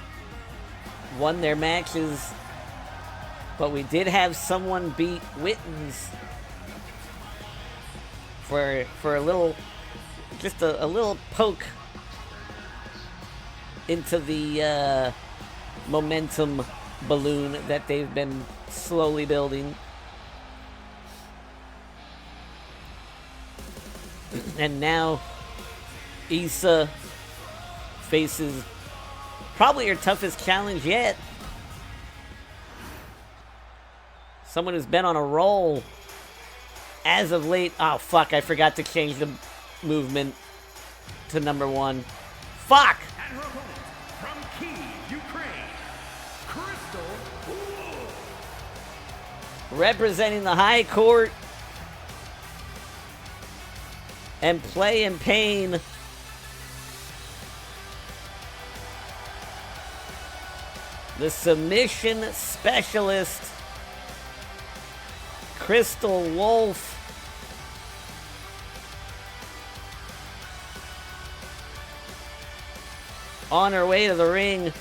won their matches. But we did have someone beat Wittens for a little, just a little poke into the momentum balloon that they've been slowly building. And now Issa faces probably her toughest challenge yet. Someone who's been on a roll as of late. Oh, fuck, I forgot to change the movement to number 1. Fuck! And her opponent from Kyiv, Ukraine, Crystal. Representing the high court and play in pain. The submission specialist, Crystal Wolf. On her way to the ring.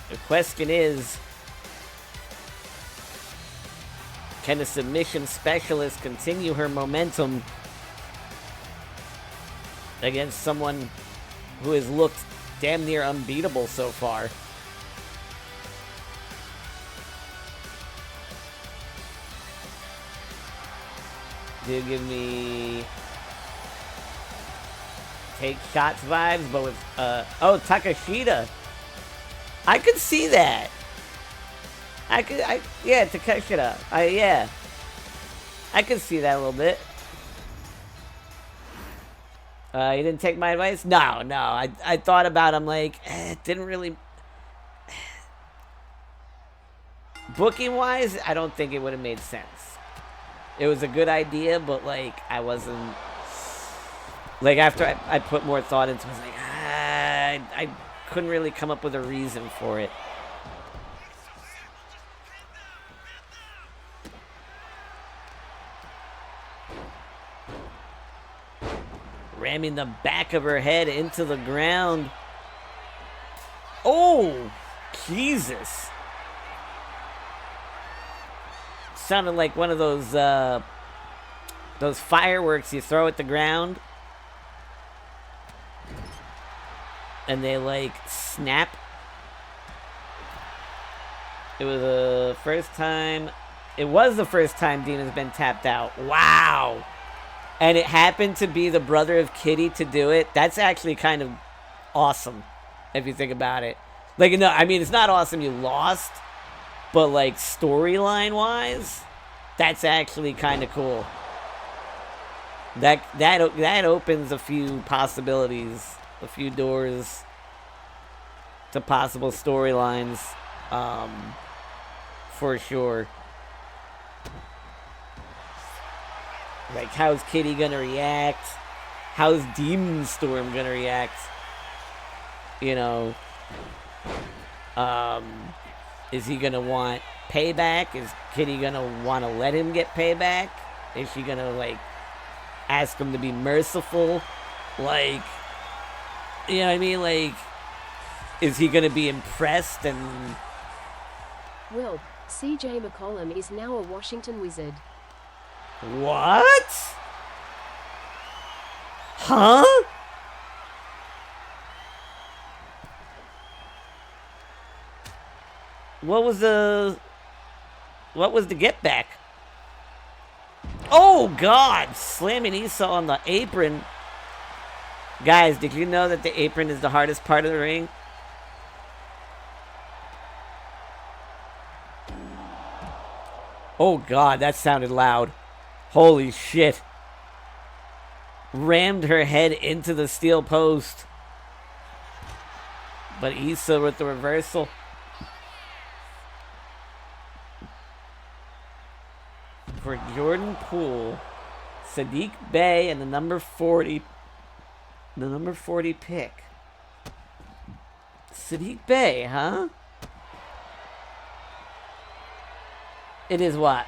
The question is, can the submission specialist continue her momentum against someone who has looked damn near unbeatable so far? Do give me take shots vibes, but with oh, Takashita. I could see that. Yeah, Takashita. Yeah. I could see that a little bit. You didn't take my advice? No. I thought about it. I'm like, it didn't really... Booking-wise, I don't think it would have made sense. It was a good idea, but, like, I wasn't... Like, after I put more thought into it, I was like, I couldn't really come up with a reason for it. Ramming the back of her head into the ground. Oh, Jesus. Sounded like one of those fireworks you throw at the ground. And they, like, snap. It was the first time... It was the first time Dina's been tapped out. Wow. And it happened to be the brother of Kitty to do it. That's actually kind of awesome, if you think about it. Like, no, I mean, it's not awesome you lost, but, like, storyline-wise, that's actually kind of cool. That opens a few possibilities, a few doors to possible storylines, for sure. Like, how's Kitty gonna react? How's Demon Storm gonna react? You know, is he gonna want payback? Is Kitty gonna want to let him get payback? Is she gonna, like, ask him to be merciful? Like, you know what I mean? Like, is he gonna be impressed and... Well, CJ McCollum is now a Washington Wizard. What? Huh? What was the get back? Oh God, slamming Issa on the apron. Guys, did you know that the apron is the hardest part of the ring? Oh God, that sounded loud. Holy shit. Rammed her head into the steel post. But Issa with the reversal. For Jordan Poole, Sadiq Bey, and the number 40. The number 40 pick. Sadiq Bey, huh? It is what?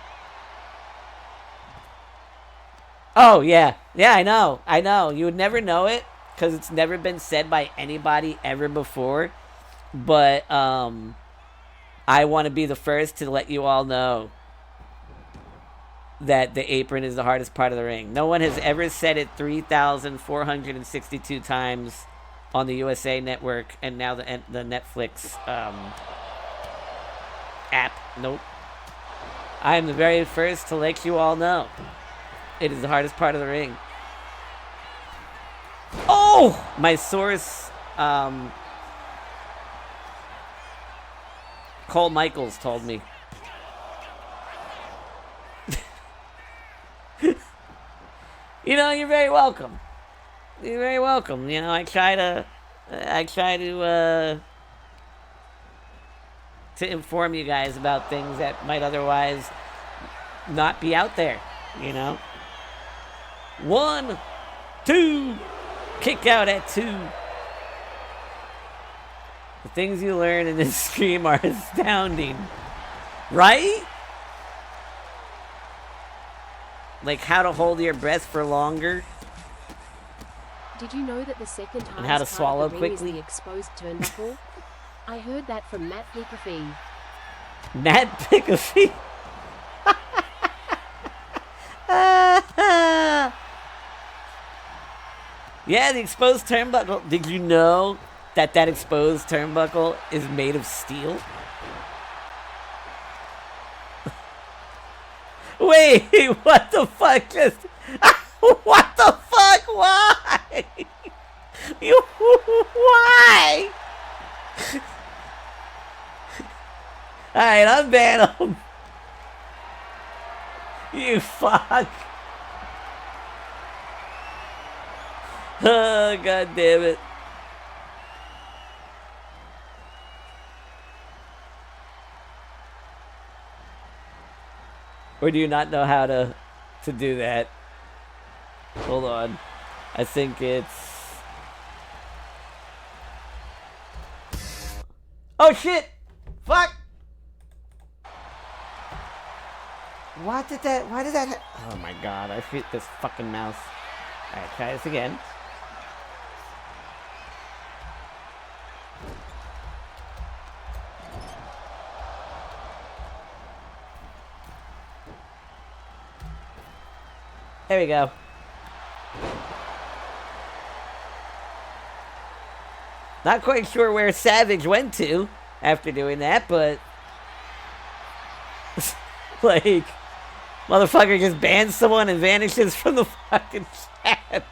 Oh, yeah. Yeah, I know. You would never know it because it's never been said by anybody ever before. But, I want to be the first to let you all know that the apron is the hardest part of the ring. No one has ever said it 3,462 times on the USA Network and now the Netflix app. Nope. I am the very first to let you all know it is the hardest part of the ring. Oh! My source, Cole Michaels told me. You know, you're very welcome. You're very welcome. You know, I try to inform you guys about things that might otherwise not be out there, you know? 1, 2, kick out at 2. The things you learn in this stream are astounding. Right? Like how to hold your breath for longer. Did you know that the second highest And how to part swallow of the ring quickly? is the exposed turnbuckle? I heard that from Matt Nickerfee. Matt Pickafee. Yeah, the exposed turnbuckle. Did you know that exposed turnbuckle is made of steel? Wait, what the fuck? Just what the fuck? Why? Why? All right, unban him. You fuck. Oh, god damn it. Or do you not know how to do that? Hold on. I think it's... Oh shit! Fuck! Why did that oh my god, I hit this fucking mouse. Alright, try this again. There we go. Not quite sure where Savage went to after doing that, but... like... Motherfucker just bans someone and vanishes from the fucking chat.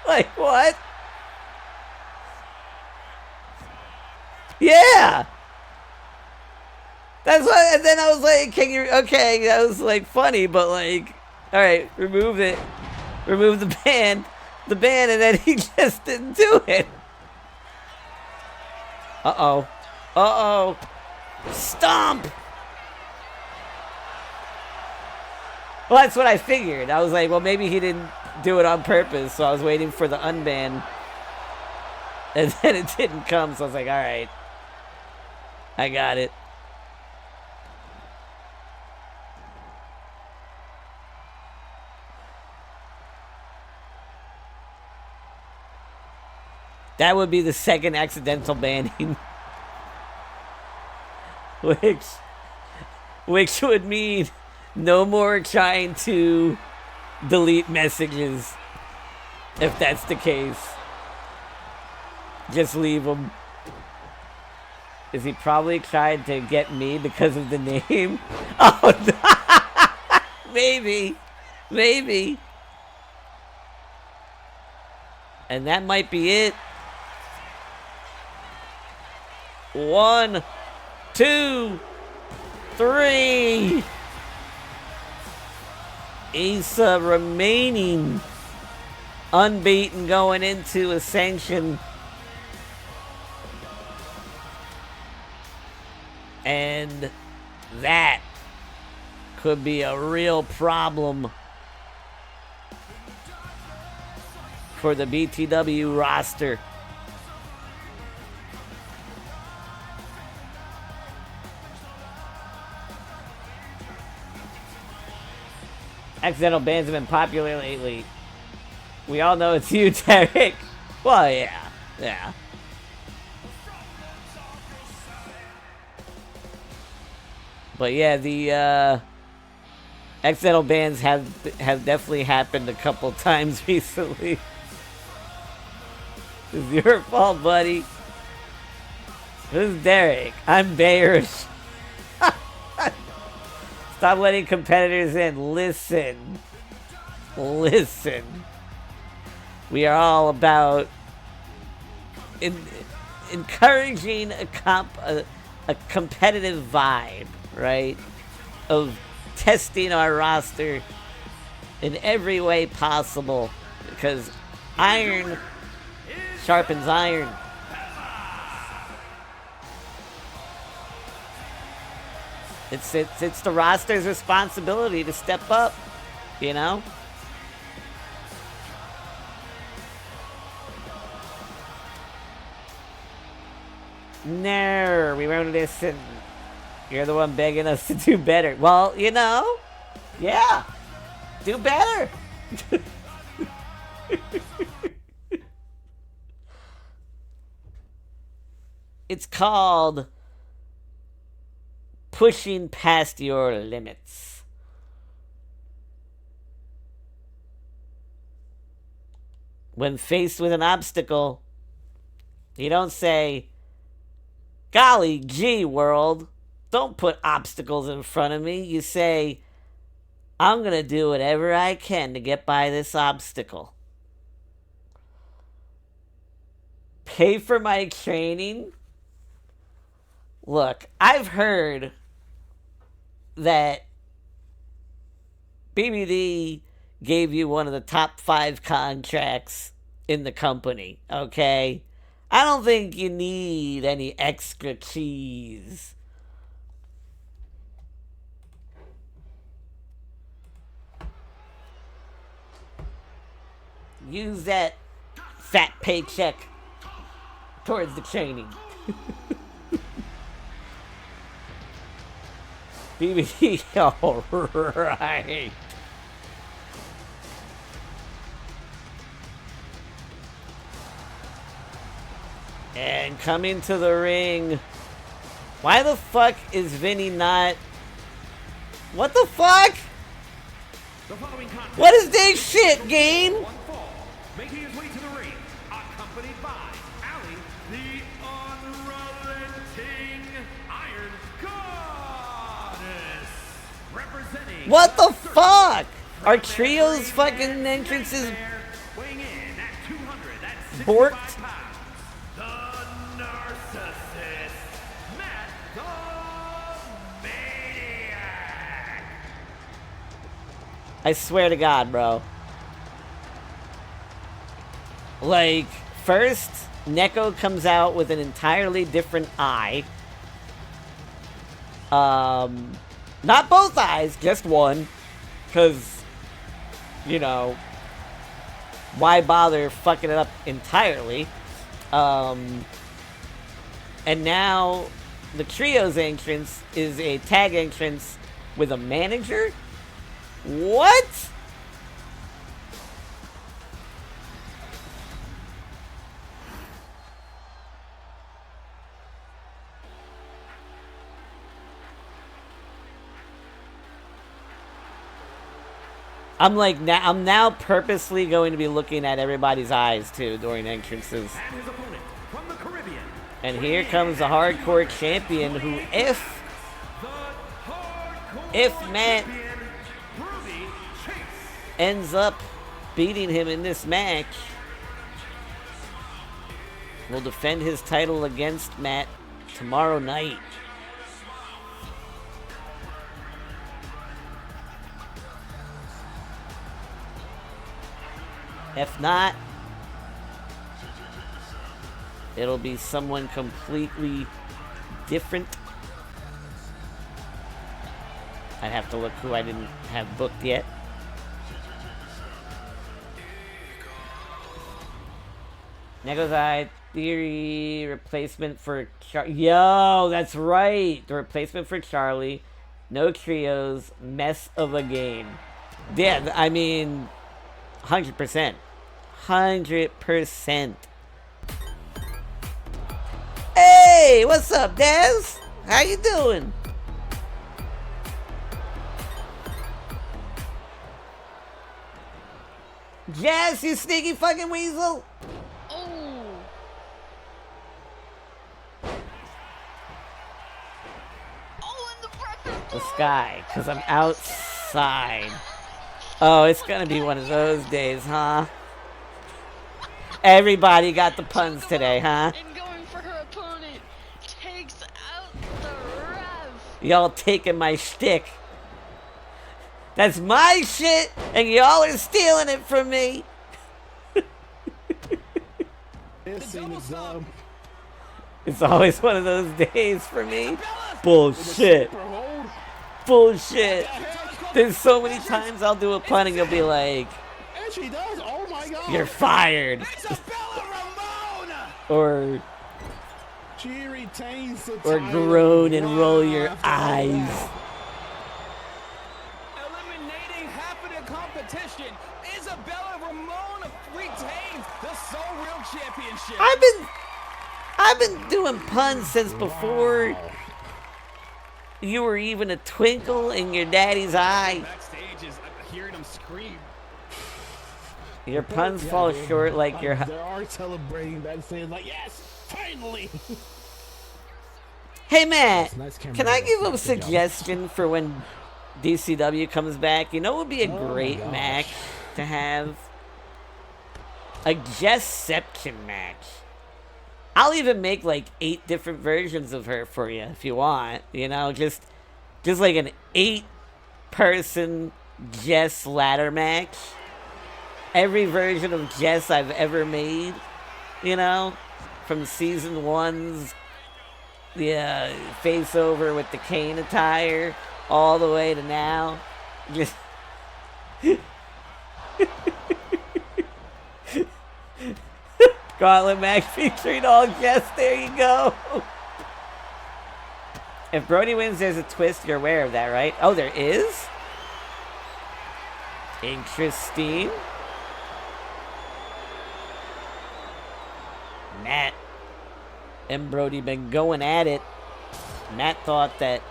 Like, what? Yeah! That's what, and then I was like, can you, okay, that was like funny, but like, alright, remove it. Remove the ban, and then he just didn't do it. Uh-oh. Uh-oh. Stomp! Well, that's what I figured. I was like, well, maybe he didn't do it on purpose, so I was waiting for the unban. And then it didn't come, so I was like, alright. I got it. That would be the second accidental banning. Which would mean no more trying to delete messages. If that's the case. Just leave them. Is he probably tried to get me because of the name? Oh, no. Maybe. Maybe. And that might be it. 1, 2, 3. Asa remaining unbeaten going into a sanction. And that could be a real problem for the BTW roster. Accidental bans have been popular lately. We all know it's you, Derek. Well, yeah. Yeah. But yeah, the accidental bans have definitely happened a couple times recently. It's your fault, buddy. Who's Derek? I'm Bayerish. Stop letting competitors in. Listen. Listen. We are all about encouraging a competitive vibe, right? Of testing our roster in every way possible, because iron sharpens iron. It's the roster's responsibility to step up, you know? No, we won't listen. You're the one begging us to do better. Well, you know, yeah, do better. It's called pushing past your limits. When faced with an obstacle, you don't say, golly gee, world, don't put obstacles in front of me. You say, I'm going to do whatever I can to get by this obstacle. Pay for my training? Look, I've heard that BBD gave you one of the top 5 contracts in the company, okay? I don't think you need any extra cheese. Use that fat paycheck towards the training. BBD, alright. And coming to the ring. Why the fuck is Vinny not... What the fuck? What is this shit, game? Making his way to the ring, accompanied by Ali, the unrelenting Iron Goddess. Representing... What the fuck? Are trios fucking entrances weighing in at 265 borked? pounds, the narcissist, Matt the Maniac. I swear to God, bro. Like, first, Neko comes out with an entirely different eye. Not both eyes, just one. Because, you know, why bother fucking it up entirely? And now, the trio's entrance is a tag entrance with a manager? What? I'm like, I'm now purposely going to be looking at everybody's eyes too during entrances. And his opponent from the Caribbean. And here comes the hardcore champion who, if Matt ends up beating him in this match, will defend his title against Matt tomorrow night. If not, it'll be someone completely different. I'd have to look who I didn't have booked yet. Nego's Eye Theory replacement for Yo, that's right. The replacement for Charlie. No trios. Mess of a game. Yeah, I mean, 100%. 100%. Hey, what's up, Dez? How you doing? Yes, you sneaky fucking weasel! Oh. Oh, and the breakfast. The sky, because I'm outside. Oh, it's gonna be one of those days, huh? Everybody got the puns today, huh? And going for her opponent takes out the ref. Y'all taking my shtick. That's my shit, and y'all are stealing it from me. It's always one of those days for me. Bullshit. Bullshit. There's so many times I'll do a pun and you'll be like, And she does. Oh my god. you're fired. or She retains the or title. groan and roll your eyes. Eliminating half of the competition, Isabella Ramon retains the Soul Real Championship. I've been doing puns since before you were even a twinkle in your daddy's eye. Backstage is hearing him scream. Your puns fall short like your... They are celebrating that, saying like, yes, finally. Hey, Matt, Nice camera can I work. give a Good job. suggestion for when DCW comes back? You know what would be a Oh my great gosh. match to have? A Jessception match. I'll even make like 8 different versions of her for you if you want. You know, just like an 8-person Jess ladder match. Every version of Jess I've ever made, you know, from season 1's face over with the cane attire all the way to now. Just Gauntlet match featuring all Jess. There you go. If Brody wins, there's a twist. You're aware of that, right? Oh, there is? Interesting. Matt and Brody been going at it. Matt thought that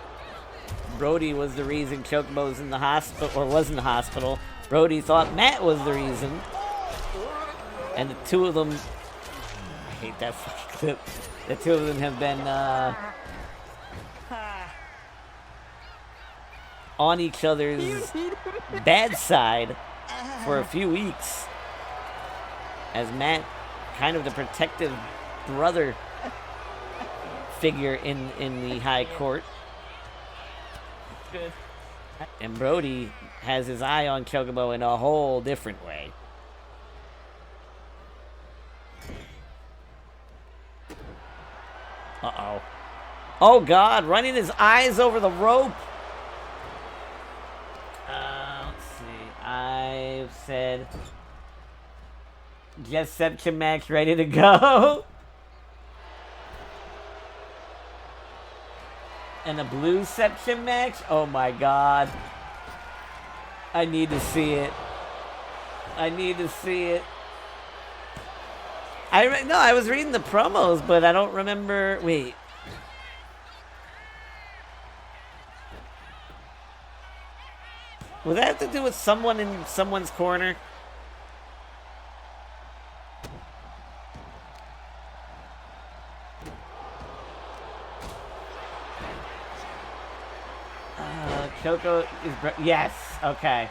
Brody was the reason Chocobo was in the hospital, or was in the hospital. Brody thought Matt was the reason. And the two of them, I hate that fucking clip. The two of them have been on each other's bad side for a few weeks. As Matt, kind of the protective brother figure in the high court. Good. And Brody has his eye on Chocobo in a whole different way. Uh-oh. Oh, God, running his eyes over the rope. Let's see. I've said Jessception match ready to go. And a Blueception match? Oh, my God. I need to see it. I need to see it. No, I was reading the promos, but I don't remember. Wait. Would that have to do with someone in someone's corner? Choco is... Yes, okay.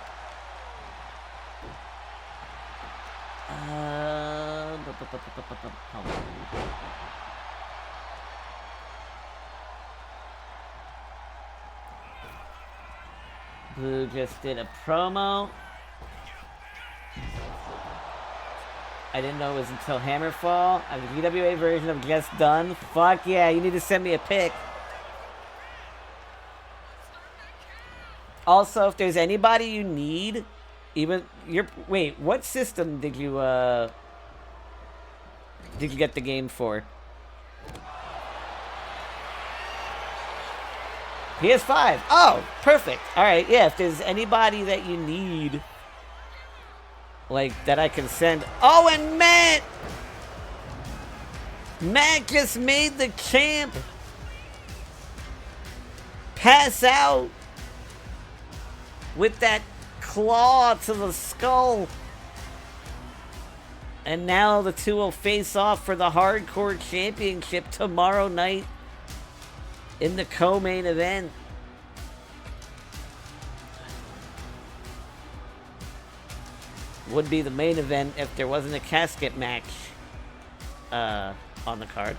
Hold on. Blue just did a promo. I didn't know it was until Hammerfall. I have a VWA version of Just Done. Fuck yeah, you need to send me a pic. Also, if there's anybody you need, even wait, what system did you get the game for? PS5. Oh, perfect. All right, yeah. If there's anybody that you need, like that, I can send. Oh, and Matt just made the champ pass out with that claw to the skull. And now the two will face off for the Hardcore Championship tomorrow night in the co-main event. Would be the main event if there wasn't a casket match on the card.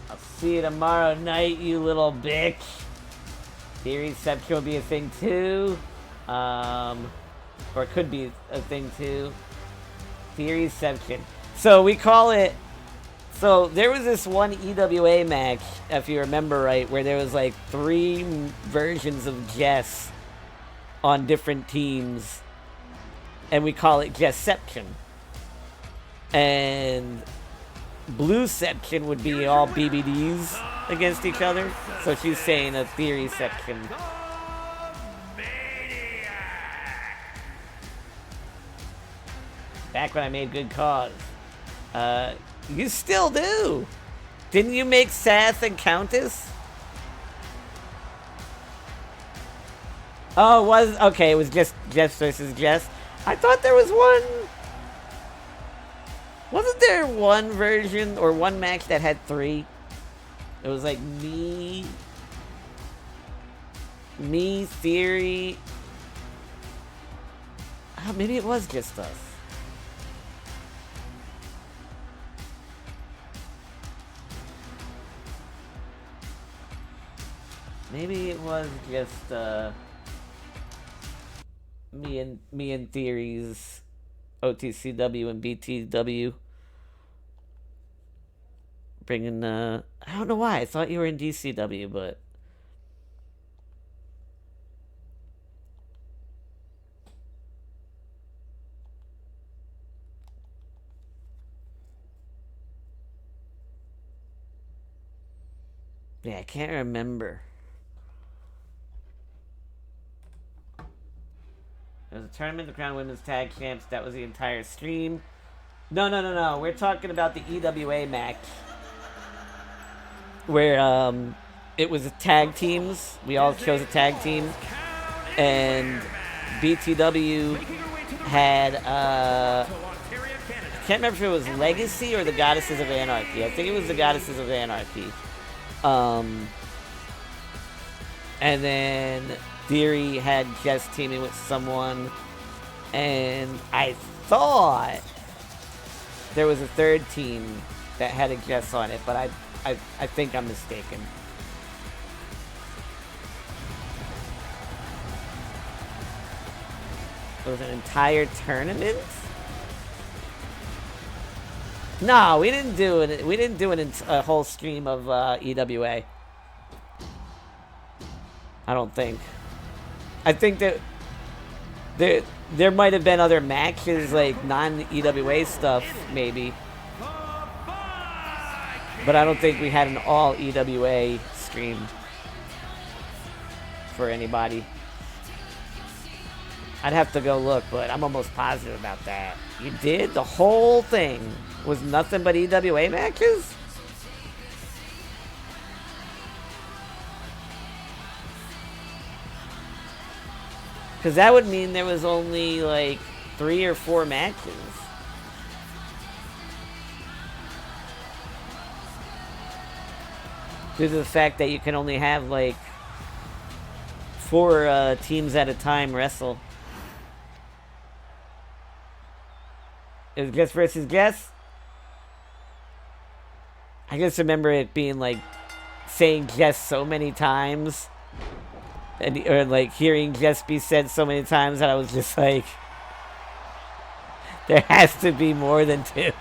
I'll see you tomorrow night, you little bitch. Theoryception will be a thing too. Or it could be a thing too. Theoryception. So we call it... So there was this one EWA match, if you remember right, where there was like 3 versions of Jess on different teams. And we call it Jessception. And Blueception would be all BBDs against each other. So she's saying a Theoryception. Back when I made good cause. You still do. Didn't you make Sath and Countess? Oh, it was... Okay, it was just Jess versus Jess. I thought there was one... Wasn't there one version or one match that had 3? It was like me, Theory... Oh, maybe it was just us. Maybe it was just me and Theories, OTCW and BTW bringing I don't know why I thought you were in DCW, but yeah, I can't remember. There was a tournament to crown women's tag champs. That was the entire stream. No. We're talking about the EWA match. Where, it was tag teams. We all chose a tag team. And BTW had, I can't remember if it was Legacy or the Goddesses of Anarchy. I think it was the Goddesses of Anarchy. And then Theory had Jess teaming with someone, and I thought there was a third team that had a Jess on it, but I think I'm mistaken. It was an entire tournament? No, we didn't do it. We didn't do a whole stream of EWA. I don't think. I think that there might have been other matches, like non-EWA stuff, maybe. But I don't think we had an all EWA stream for anybody. I'd have to go look, but I'm almost positive about that. You did? The whole thing was nothing but EWA matches? Because that would mean there was only like 3 or 4 matches. Due to the fact that you can only have like 4 teams at a time wrestle. It was Guess versus Guess? I just remember it being like saying Guess so many times. Or like hearing Jess be said so many times that I was just like, there has to be more than 2.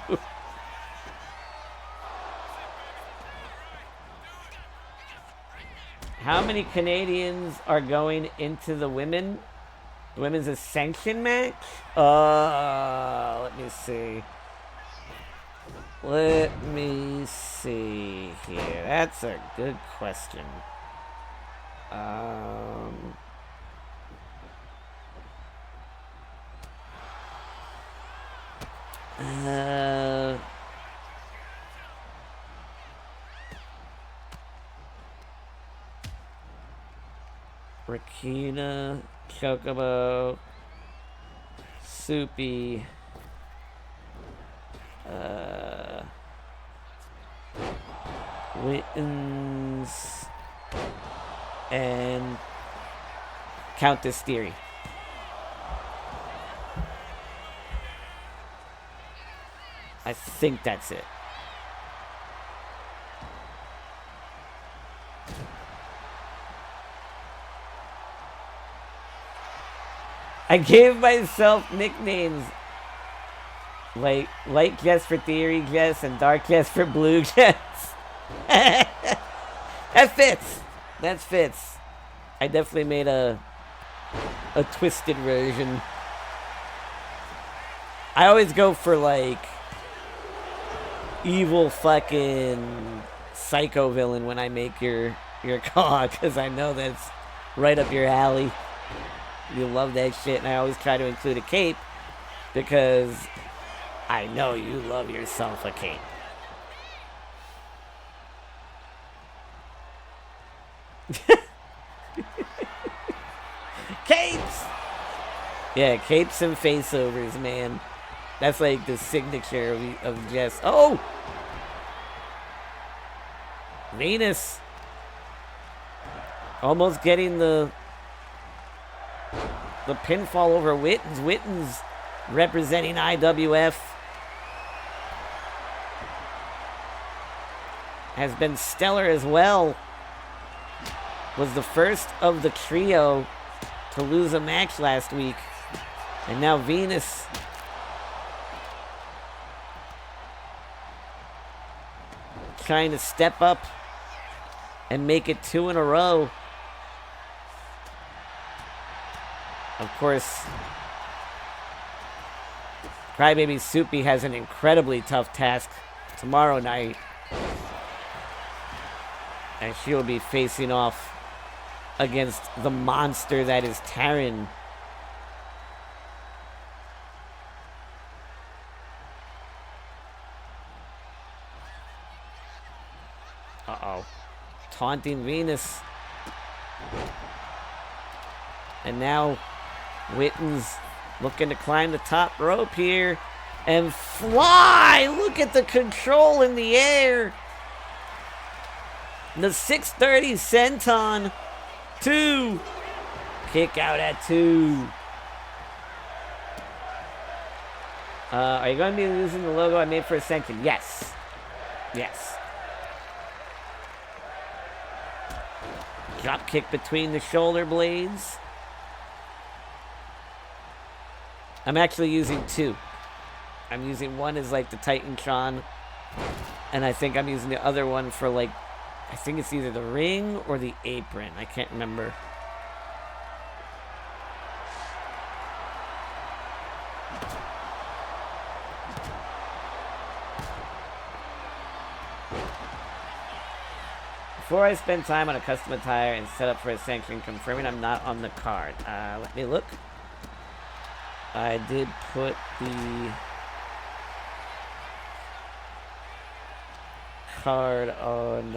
How many Canadians are going into the women's Ascension match? Let me see. Let me see here. That's a good question. Rakina, Chocobo, Soupy, Wittens, and Countess Theory. I think that's it. I gave myself nicknames like Light Jess for Theory Jess and Dark Jess for Blue Jess. That fits. That fits. I definitely made a twisted version. I always go for like evil fucking psycho villain when I make your call, because I know that's right up your alley. You love that shit, and I always try to include a cape because I know you love yourself a cape. Capes! Yeah, capes and faceovers, man. That's like the signature of Jess. Oh! Venus. Almost getting the pinfall over Wittens. Wittens representing IWF. Has been stellar as well. Was the first of the trio to lose a match last week. And now Venus trying to step up and make it 2 in a row. Of course, Crybaby Soupy has an incredibly tough task tomorrow night. And she will be facing off against the monster that is Taryn. Uh-oh. Taunting Venus. And now Wittens looking to climb the top rope here and fly. Look at the control in the air. The 630 senton. 2. Kick out at 2. Are you going to be losing the logo I made for Ascension? Yes. Yes. Drop kick between the shoulder blades. I'm actually using 2. I'm using one as like the Titantron. And I think I'm using the other one for like, I think it's either the ring or the apron. I can't remember. Before I spend time on a custom attire and set up for a sanction, confirming I'm not on the card. Let me look. I did put the card on,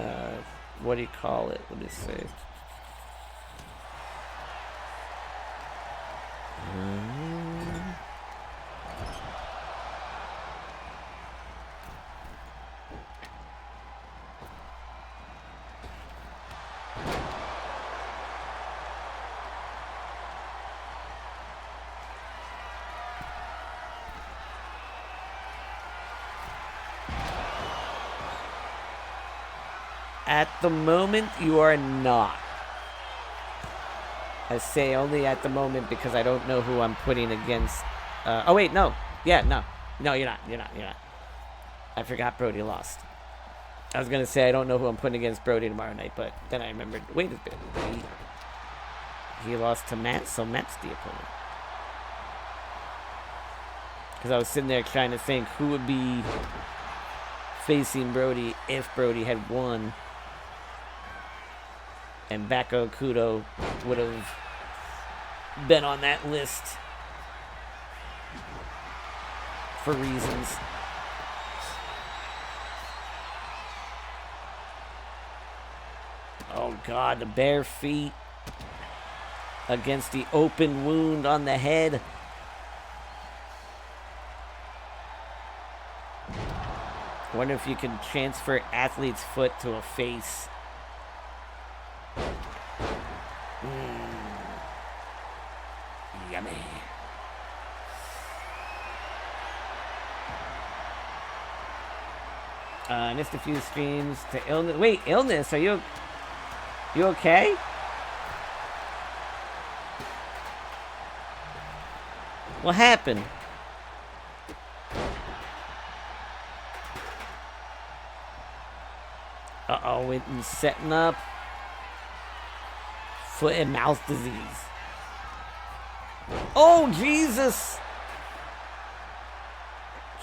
what do you call it? Let me see. At the moment, you are not. I say only at the moment because I don't know who I'm putting against. Oh, wait, no. Yeah, no. No, you're not. You're not. You're not. I forgot Brody lost. I was going to say I don't know who I'm putting against Brody tomorrow night, but then I remembered. Wait a bit. He lost to Matt, so Matt's the opponent. Because I was sitting there trying to think who would be facing Brody if Brody had won. And Bako Kudo would have been on that list for reasons. Oh God, the bare feet. against the open wound on the head. Wonder if you can transfer athlete's foot to a face. Yummy. I missed a few streams to illness. Wait, illness? Are you okay? What happened? Uh-oh, Winton's setting up. Foot and mouth disease. Oh, Jesus!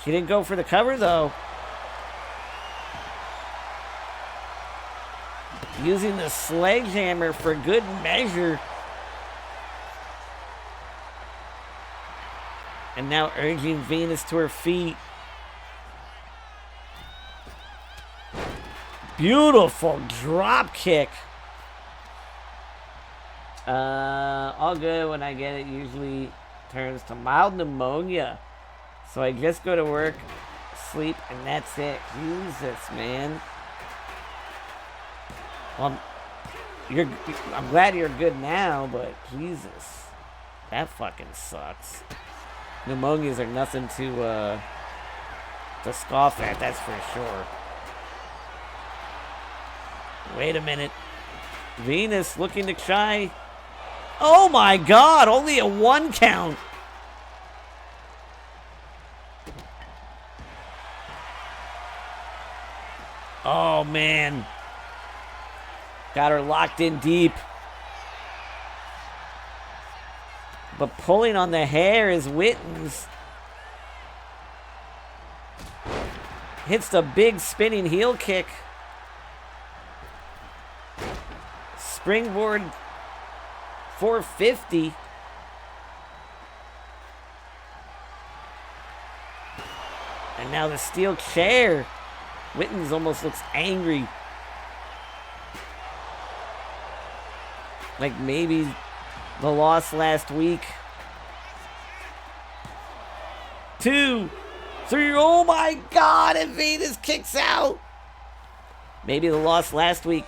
She didn't go for the cover, though. Using the sledgehammer for good measure. And now urging Venus to her feet. Beautiful drop kick. All good. When I get it, usually turns to mild pneumonia. So I just go to work, sleep, and that's it. Jesus, man. Well, I'm glad you're good now, but Jesus, that fucking sucks. Pneumonias are nothing to scoff at, that's for sure. Wait a minute. Venus looking to try. Oh my God, only a 1 count. Oh man. Got her locked in deep. But pulling on the hair is Witten's. Hits the big spinning heel kick. Springboard 450. And now the steel chair. Witten's almost looks angry. Like maybe the loss last week. 2, 3, oh my God, and Venus kicks out. Maybe the loss last week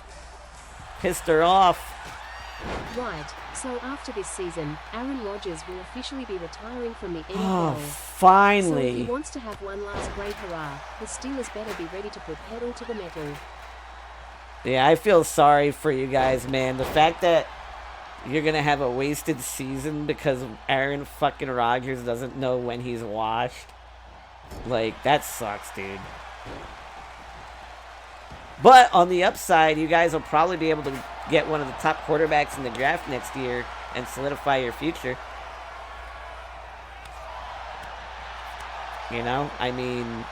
pissed her off. Right, so after this season, Aaron Rodgers will officially be retiring from the NFL. Oh, finally. So if he wants to have one last great hurrah, the Steelers better be ready to put pedal to the metal. Yeah, I feel sorry for you guys, man. The fact that you're going to have a wasted season because Aaron fucking Rodgers doesn't know when he's washed. Like, that sucks, dude. But on the upside, you guys will probably be able to get one of the top quarterbacks in the draft next year and solidify your future. You know? I mean,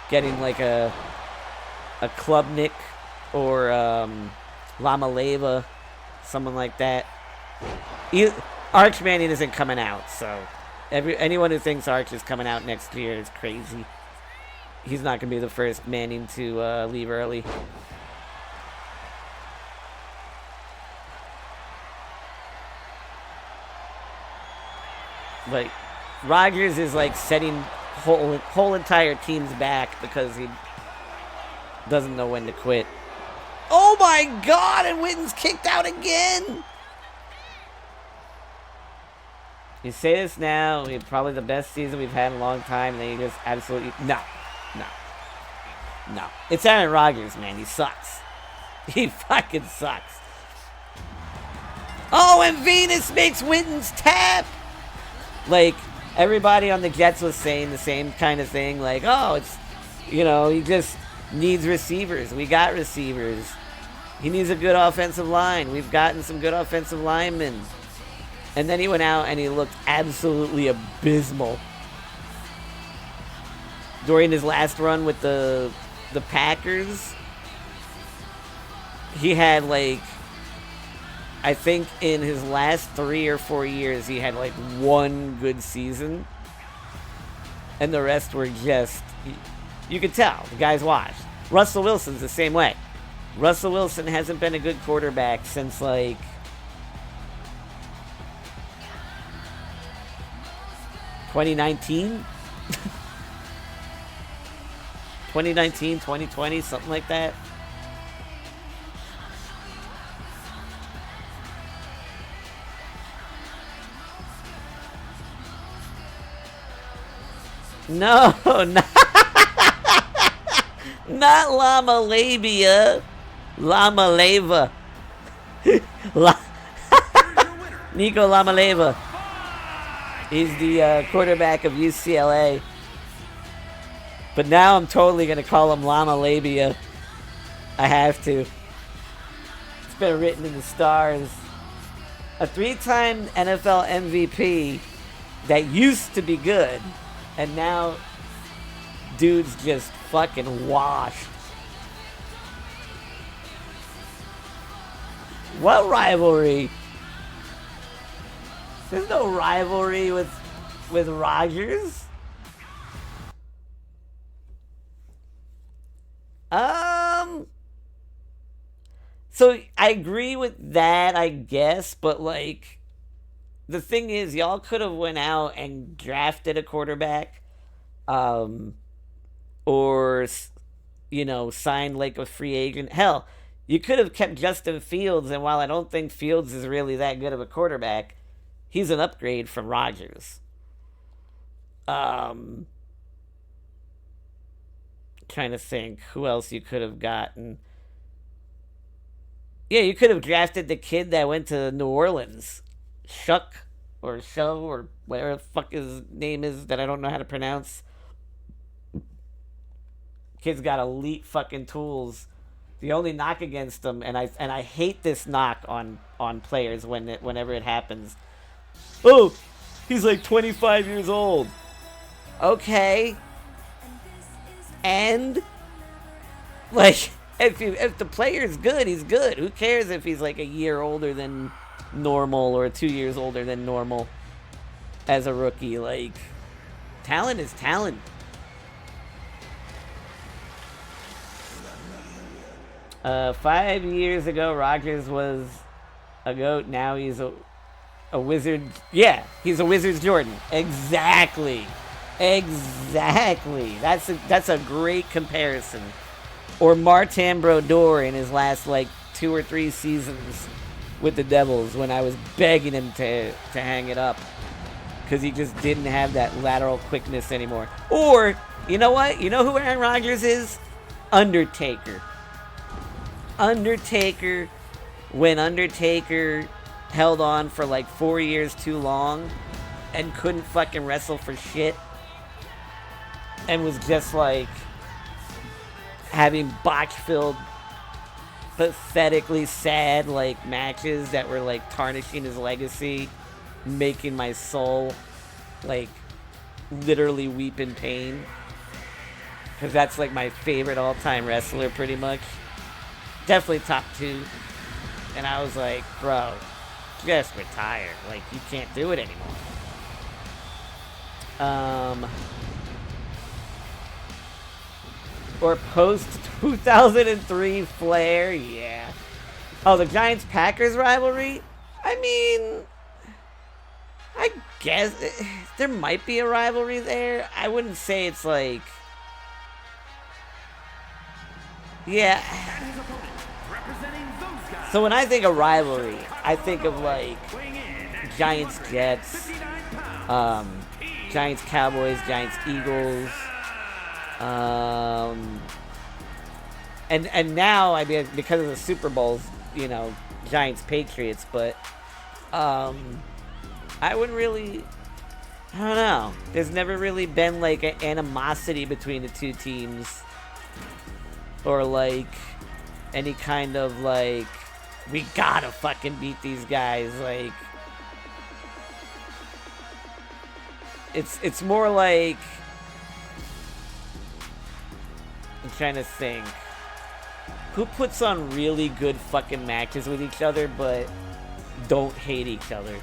getting like a Klubnik or Lamaleva, someone like that. Arch Manning isn't coming out, so anyone who thinks Arch is coming out next year is crazy. He's not going to be the first Manning to leave early. But Rodgers is like setting whole entire teams back because he doesn't know when to quit. Oh my God, and Witten's kicked out again. You say this now, we have probably the best season we've had in a long time, and then you just absolutely... No. It's Aaron Rodgers, man. He sucks. He fucking sucks. Oh, and Venus makes Witten's tap! Like, everybody on the Jets was saying the same kind of thing. Like, oh, it's... You know, he just needs receivers. We got receivers. He needs a good offensive line. We've gotten some good offensive linemen. And then he went out and he looked absolutely abysmal. During his last run with the Packers, he had like, I think in his last 3 or 4 years, he had like one good season. And the rest were just, you could tell, the guy's washed. Russell Wilson's the same way. Russell Wilson hasn't been a good quarterback since like 2019? 2019, 2020, something like that. No, not llama labia. Llama leva. Nico Lamaleva. He's the quarterback of UCLA. But now I'm totally going to call him Llama Labia. I have to. It's been written in the stars. A 3-time NFL MVP that used to be good. And now, dude's just fucking washed. What rivalry? There's no rivalry with Rodgers. So I agree with that, I guess, but like, the thing is, y'all could have went out and drafted a quarterback, or, you know, signed like a free agent. Hell, you could have kept Justin Fields, and while I don't think Fields is really that good of a quarterback, he's an upgrade from Rodgers. Trying to think who else you could have gotten. Yeah, you could have drafted the kid that went to New Orleans. Shuck or Show or whatever the fuck his name is that I don't know how to pronounce. Kid's got elite fucking tools. The only knock against him, and I hate this knock on players whenever it happens. Oh, he's like 25 years old. Okay. And like, if the player's good, he's good. Who cares if he's like a year older than normal or 2 years older than normal as a rookie? Like, talent is talent. Uh, 5 years ago, Rodgers was a GOAT. Now he's a Wizard. Yeah, he's a Wizards Jordan. Exactly. That's a great comparison. Or Martin Brodeur in his last like 2 or 3 seasons with the Devils, when I was begging him to hang it up because he just didn't have that lateral quickness anymore. Or, you know what? You know who Aaron Rodgers is? Undertaker. Undertaker, when Undertaker held on for like 4 years too long and couldn't fucking wrestle for shit and was just like having botch-filled, pathetically sad like matches that were like tarnishing his legacy, making my soul like literally weep in pain, because that's like my favorite all-time wrestler pretty much. Definitely top 2. And I was like, bro, just retire. Like, you can't do it anymore. Or post 2003 Flair, yeah. Oh, the Giants-Packers rivalry? I mean, I guess there might be a rivalry there. I wouldn't say it's like, yeah. So when I think of rivalry, I think of like Giants-Jets, Giants-Cowboys, Giants-Eagles, and now, I mean, because of the Super Bowls, you know, Giants-Patriots, but I wouldn't really, I don't know. There's never really been like an animosity between the two teams, or like any kind of like, we gotta fucking beat these guys. Like, it's more like, I'm trying to think, who puts on really good fucking matches with each other but don't hate each other?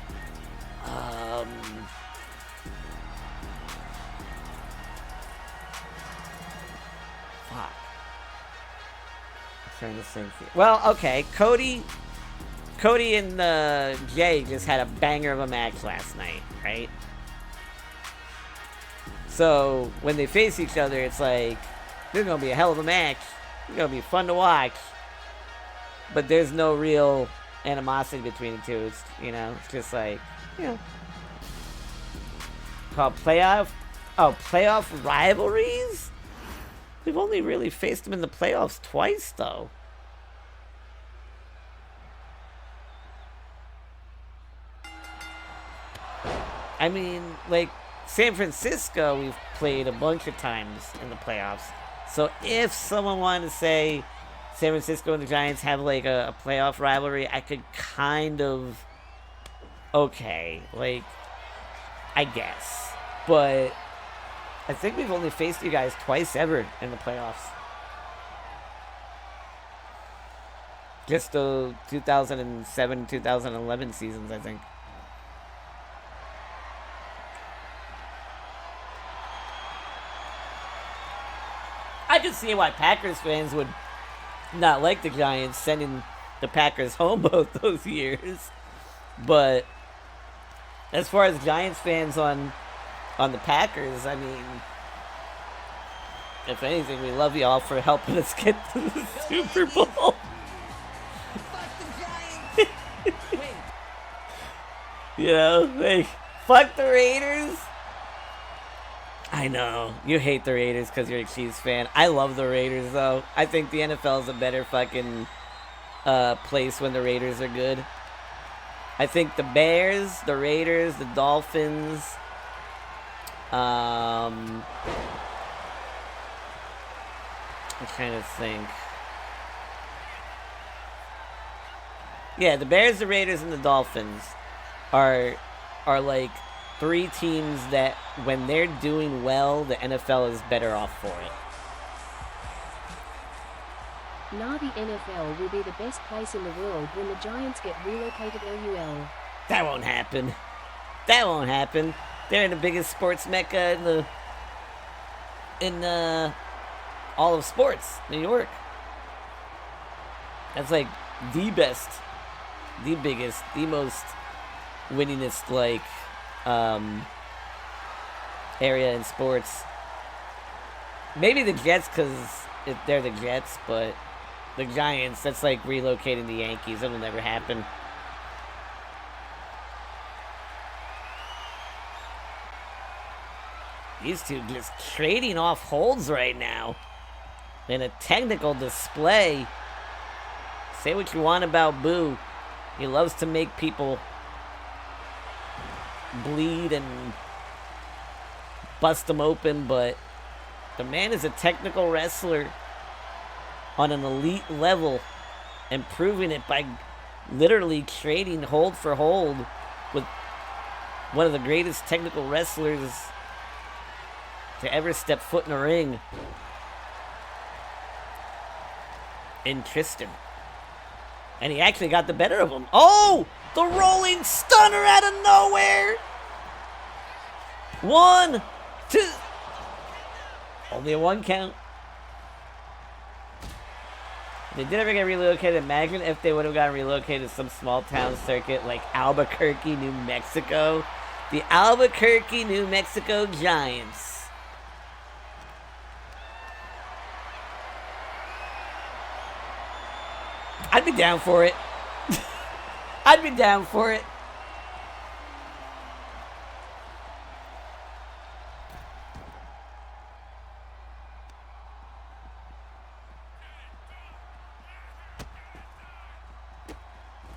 Fuck. I'm trying to think here. Well, okay, Cody and Jay just had a banger of a match last night, right? So when they face each other, it's like, there's going to be a hell of a match. It's going to be fun to watch. But there's no real animosity between the two. It's, you know, it's just like, you know. Called playoff rivalries? We've only really faced them in the playoffs twice, though. I mean, like, San Francisco, we've played a bunch of times in the playoffs. So if someone wanted to say San Francisco and the Giants have, like, a playoff rivalry, I could kind of... Okay, like, I guess. But I think we've only faced you guys twice ever in the playoffs. Just the 2007-2011 seasons, I think. I can see why Packers fans would not like the Giants sending the Packers home both those years. But as far as Giants fans on the Packers, I mean, if anything, we love y'all for helping us get to the Super Bowl. Fuck the Giants! You know, like, fuck the Raiders. I know. You hate the Raiders because you're a Chiefs fan. I love the Raiders, though. I think the NFL is a better fucking place when the Raiders are good. I think the Bears, the Raiders, the Dolphins, I'm trying to think. Yeah, the Bears, the Raiders, and the Dolphins are like three teams that when they're doing well, the NFL is better off for it. Now the NFL will be the best place in the world when the Giants get relocated LUL. That won't happen. That won't happen. They're in the biggest sports mecca in all of sports, New York. That's like the best, the biggest, the most winningest, like, area in sports. Maybe the Jets, because they're the Jets, but the Giants, that's like relocating the Yankees. It'll never happen. These two just trading off holds right now in a technical display. Say what you want about Boo. He loves to make people bleed and bust them open, but the man is a technical wrestler on an elite level and proving it by literally trading hold for hold with one of the greatest technical wrestlers to ever step foot in a ring in Tristan. And he actually got the better of him. Oh! The rolling stunner out of nowhere! 1, 2. Only a 1 count. If they did ever get relocated, imagine if they would have gotten relocated to some small town circuit like Albuquerque, New Mexico. The Albuquerque, New Mexico Giants. I'd be down for it. I'd be down for it.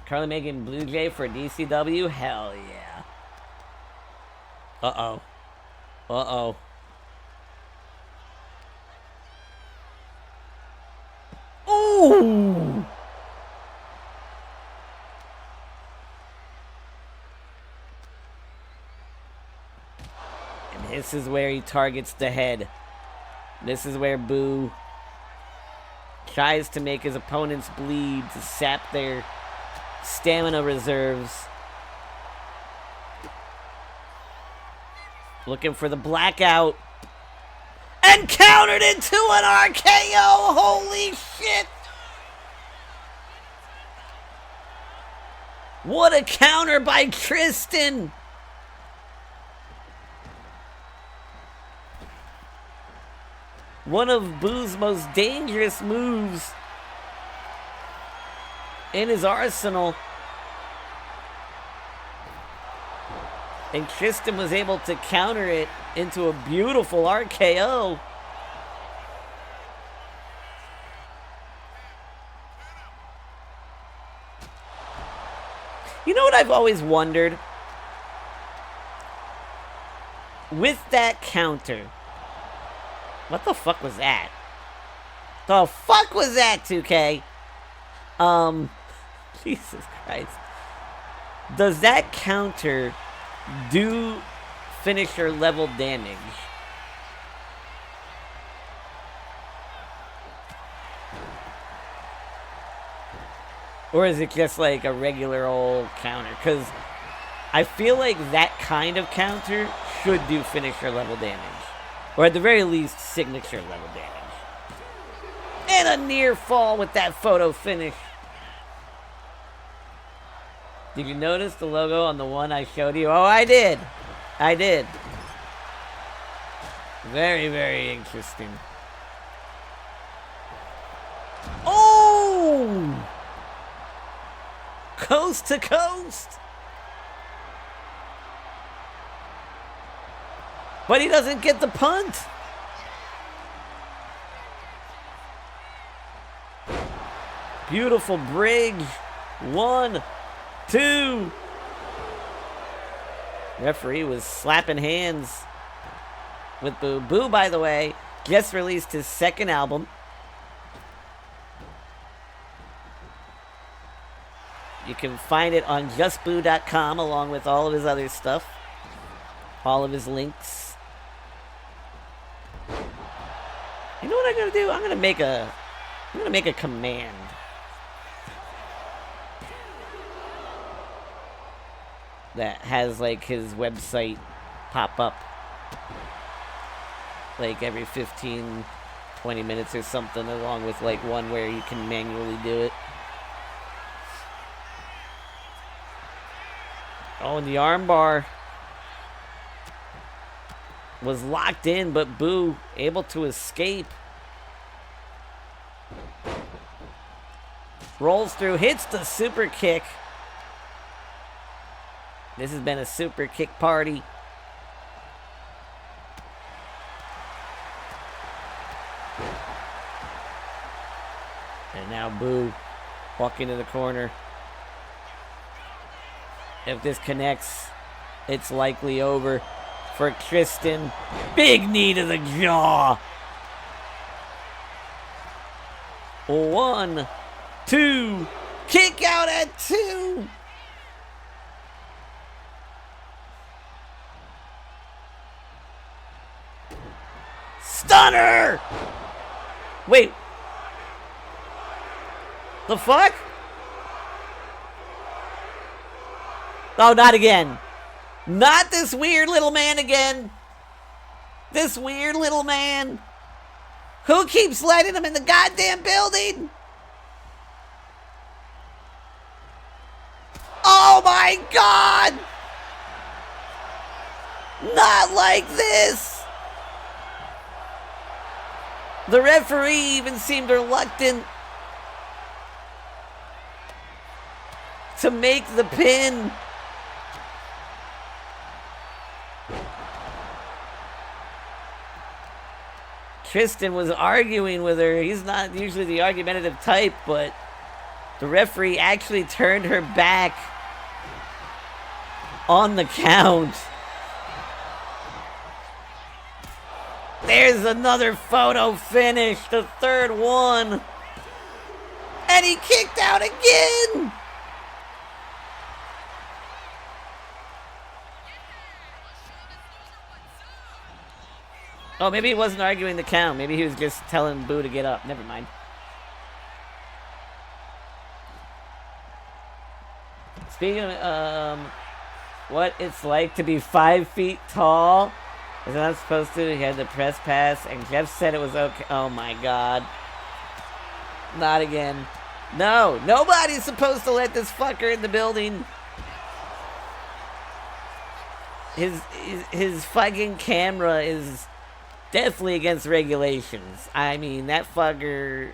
Currently making Blue Jay for DCW? Hell yeah. Uh-oh. Uh-oh. Ooh! And this is where he targets the head. This is where Boo tries to make his opponents bleed to sap their stamina reserves. Looking for the blackout. And countered into an RKO! Holy shit! What a counter by Tristan! one of Boo's most dangerous moves in his arsenal. And Tristan was able to counter it into a beautiful RKO. You know what I've always wondered? With that counter, what the fuck was that? The fuck was that, 2K? Jesus Christ. Does that counter do finisher level damage? Or is it just like a regular old counter? Because I feel like that kind of counter should do finisher level damage. Or at the very least, signature level damage. And a near fall with that photo finish. Did you notice the logo on the one I showed you? Oh, I did. I did. Very, very interesting. Oh! Coast to coast. But he doesn't get the punt. Beautiful bridge. 1, 2. Referee was slapping hands with Boo. Boo, by the way, just released his second album. You can find it on justboo.com along with all of his other stuff. All of his links. You know what I'm gonna do? I'm gonna make a command. That has like his website pop up like every 15, 20 minutes or something, along with like one where you can manually do it. Oh, and the armbar was locked in, but Boo able to escape. Rolls through, hits the super kick. This has been a super kick party. And now Boo walking to the corner. If this connects, it's likely over for Tristan. Big knee to the jaw. 1, 2. Kick out at 2. Stunner! Wait. The fuck? Oh, not again. Not this weird little man again. This weird little man. Who keeps letting him in the goddamn building? Oh my God! Not like this! The referee even seemed reluctant to make the pin. Tristan was arguing with her. He's not usually the argumentative type, but the referee actually turned her back on the count. There's another photo finish, the third one. And he kicked out again. Oh, maybe he wasn't arguing the count. Maybe he was just telling Boo to get up. Never mind. Speaking of what it's like to be 5 feet tall. Is not supposed to. He had the press pass, and Jeff said it was okay. Oh my God. Not again. No, nobody's supposed to let this fucker in the building. His fucking camera is Definitely against regulations. I mean, that fucker,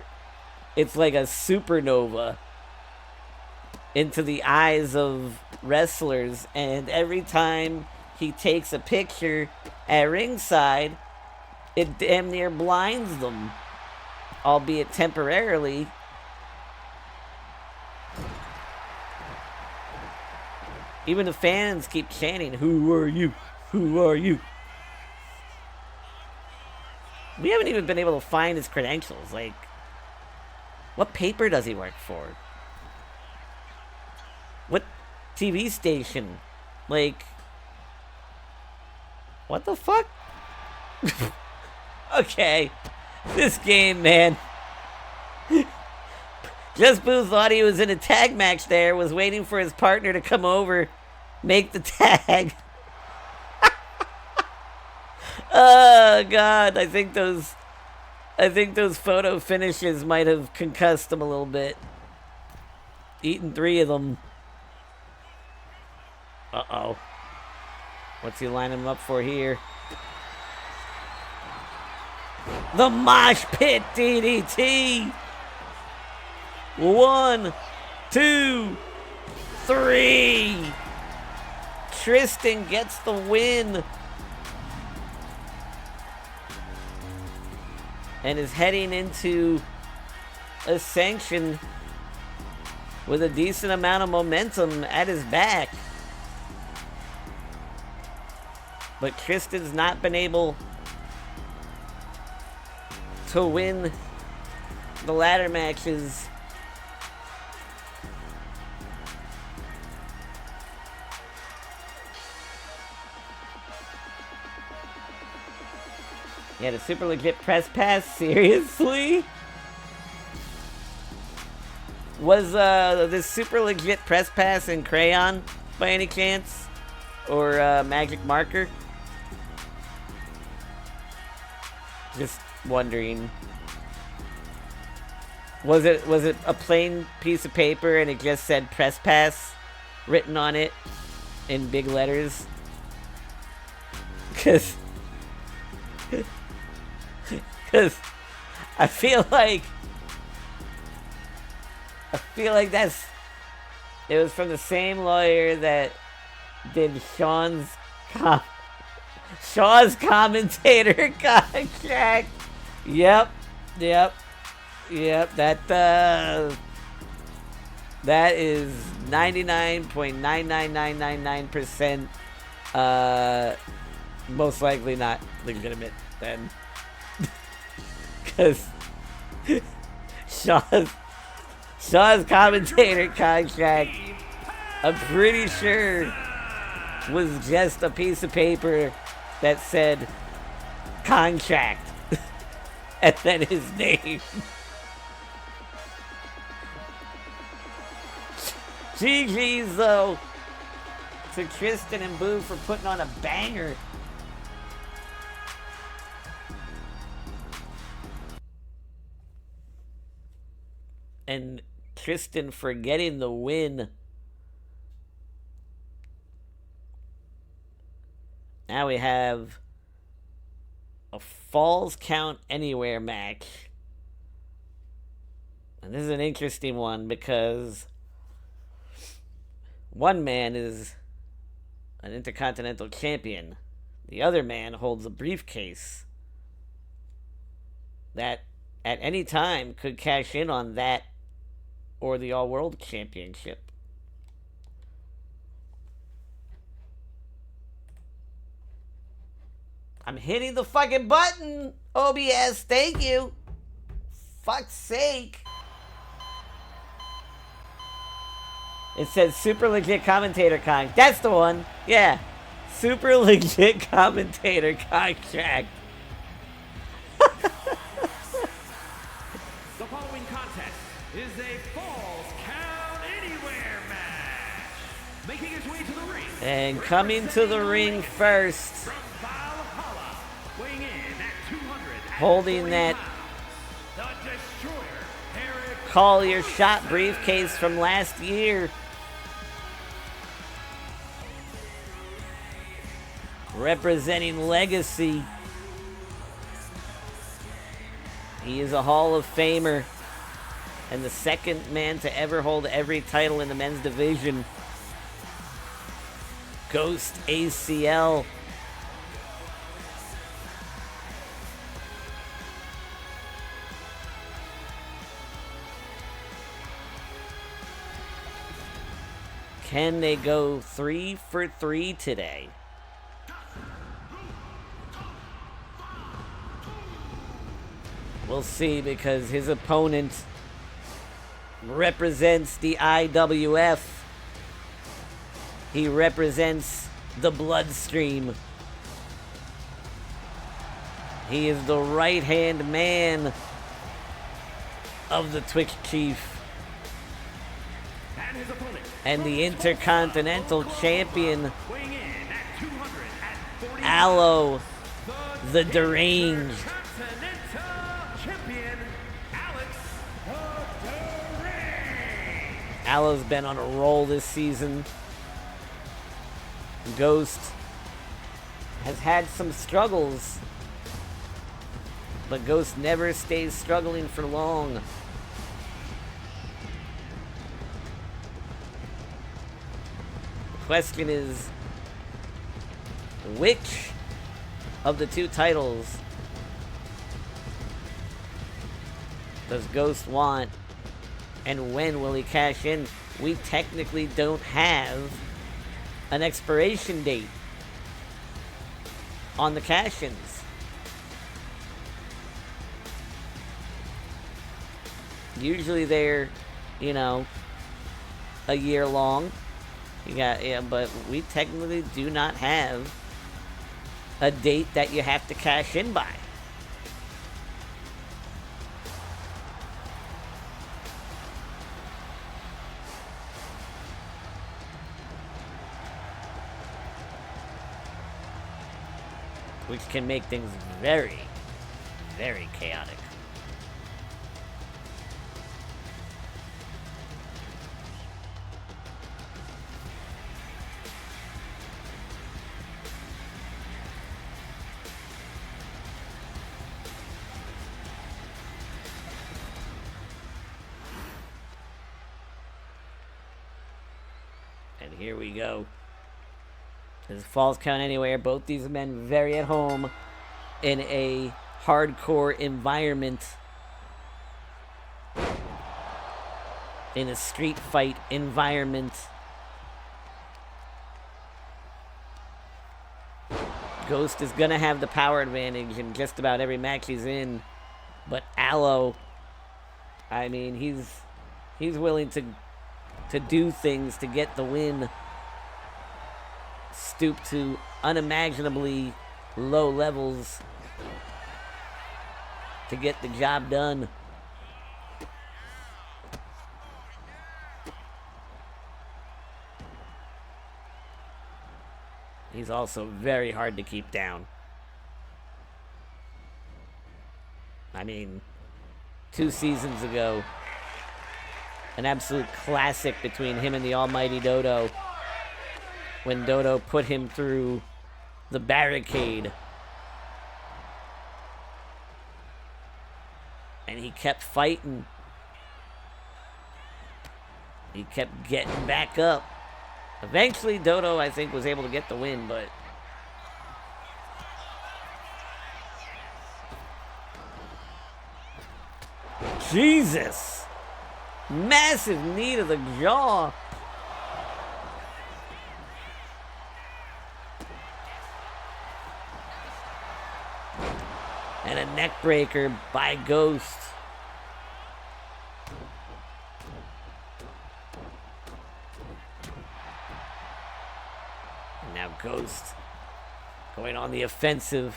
it's like a supernova into the eyes of wrestlers, and every time he takes a picture at ringside, it damn near blinds them, albeit temporarily. Even the fans keep chanting, "Who are you? Who are you?" We haven't even been able to find his credentials. Like, what paper does he work for? What TV station? Like, what the fuck? Okay. This game, man. Just Boo thought he was in a tag match there, was waiting for his partner to come over, make the tag. Oh God, I think those photo finishes might have concussed him a little bit. Eating 3 of them. Uh-oh. What's he lining him up for here? The mosh pit DDT. 1, 2, 3. Tristan gets the win. And is heading into Ascension with a decent amount of momentum at his back. But Tristan's not been able to win the ladder matches. Yeah, the super legit press pass, seriously? Was this super legit press pass in crayon by any chance? Or magic marker? Just wondering. Was it a plain piece of paper and it just said press pass written on it in big letters? Cause I feel like it was from the same lawyer that did Shaw's commentator contract. Yep. That is 99.99999% most likely not legitimate then. Because Shaw's commentator contract, I'm pretty sure, was just a piece of paper that said contract and then his name. GG's though to Tristan and Boo for putting on a banger. And Tristan for getting the win. Now we have a Falls Count Anywhere match. And this is an interesting one because one man is an Intercontinental Champion. The other man holds a briefcase that at any time could cash in on that or the All-World Championship. I'm hitting the fucking button! OBS, thank you! Fuck's sake! It says Super Legit Commentator Con. That's the one! Yeah. Super Legit Commentator Contract. The following contest is a Falls Count Anywhere match. Making his way to the ring. And coming to the ring first. From Valhalla, weighing in at 200. Holding that The Destroyer, Eric Call Your Shot briefcase from last year. Representing Legacy. He is a Hall of Famer and the second man to ever hold every title in the men's division. Ghost ACL. Can they go 3 for 3 today? We'll see, because his opponent represents the IWF. He represents the bloodstream. He is the right-hand man of the Twitch Chief. And his opponent, And the Intercontinental Champion, Aloe, the Deranged. Champion, Alex the Deranged. Aloe's been on a roll this season. Ghost has had some struggles, but Ghost never stays struggling for long. The question is, which of the two titles does Ghost want, and when will he cash in? We technically don't have an expiration date on the cash-ins. Usually they're, you know, a year long. But we technically do not have a date that you have to cash in by. Which can make things very, very chaotic. And here we go. This Falls Count Anywhere. Both these men very at home in a hardcore environment. In a street fight environment. Ghost is going to have the power advantage in just about every match he's in. But Aloe, I mean, he's willing to do things to get the win. Stoop to unimaginably low levels to get the job done. He's also very hard to keep down. I mean, 2 seasons ago, an absolute classic between him and the almighty Dodo, when Dodo put him through the barricade. And he kept fighting. He kept getting back up. Eventually, Dodo, I think, was able to get the win, but... Jesus! Massive knee to the jaw. And a neck breaker by Ghost. And now Ghost going on the offensive.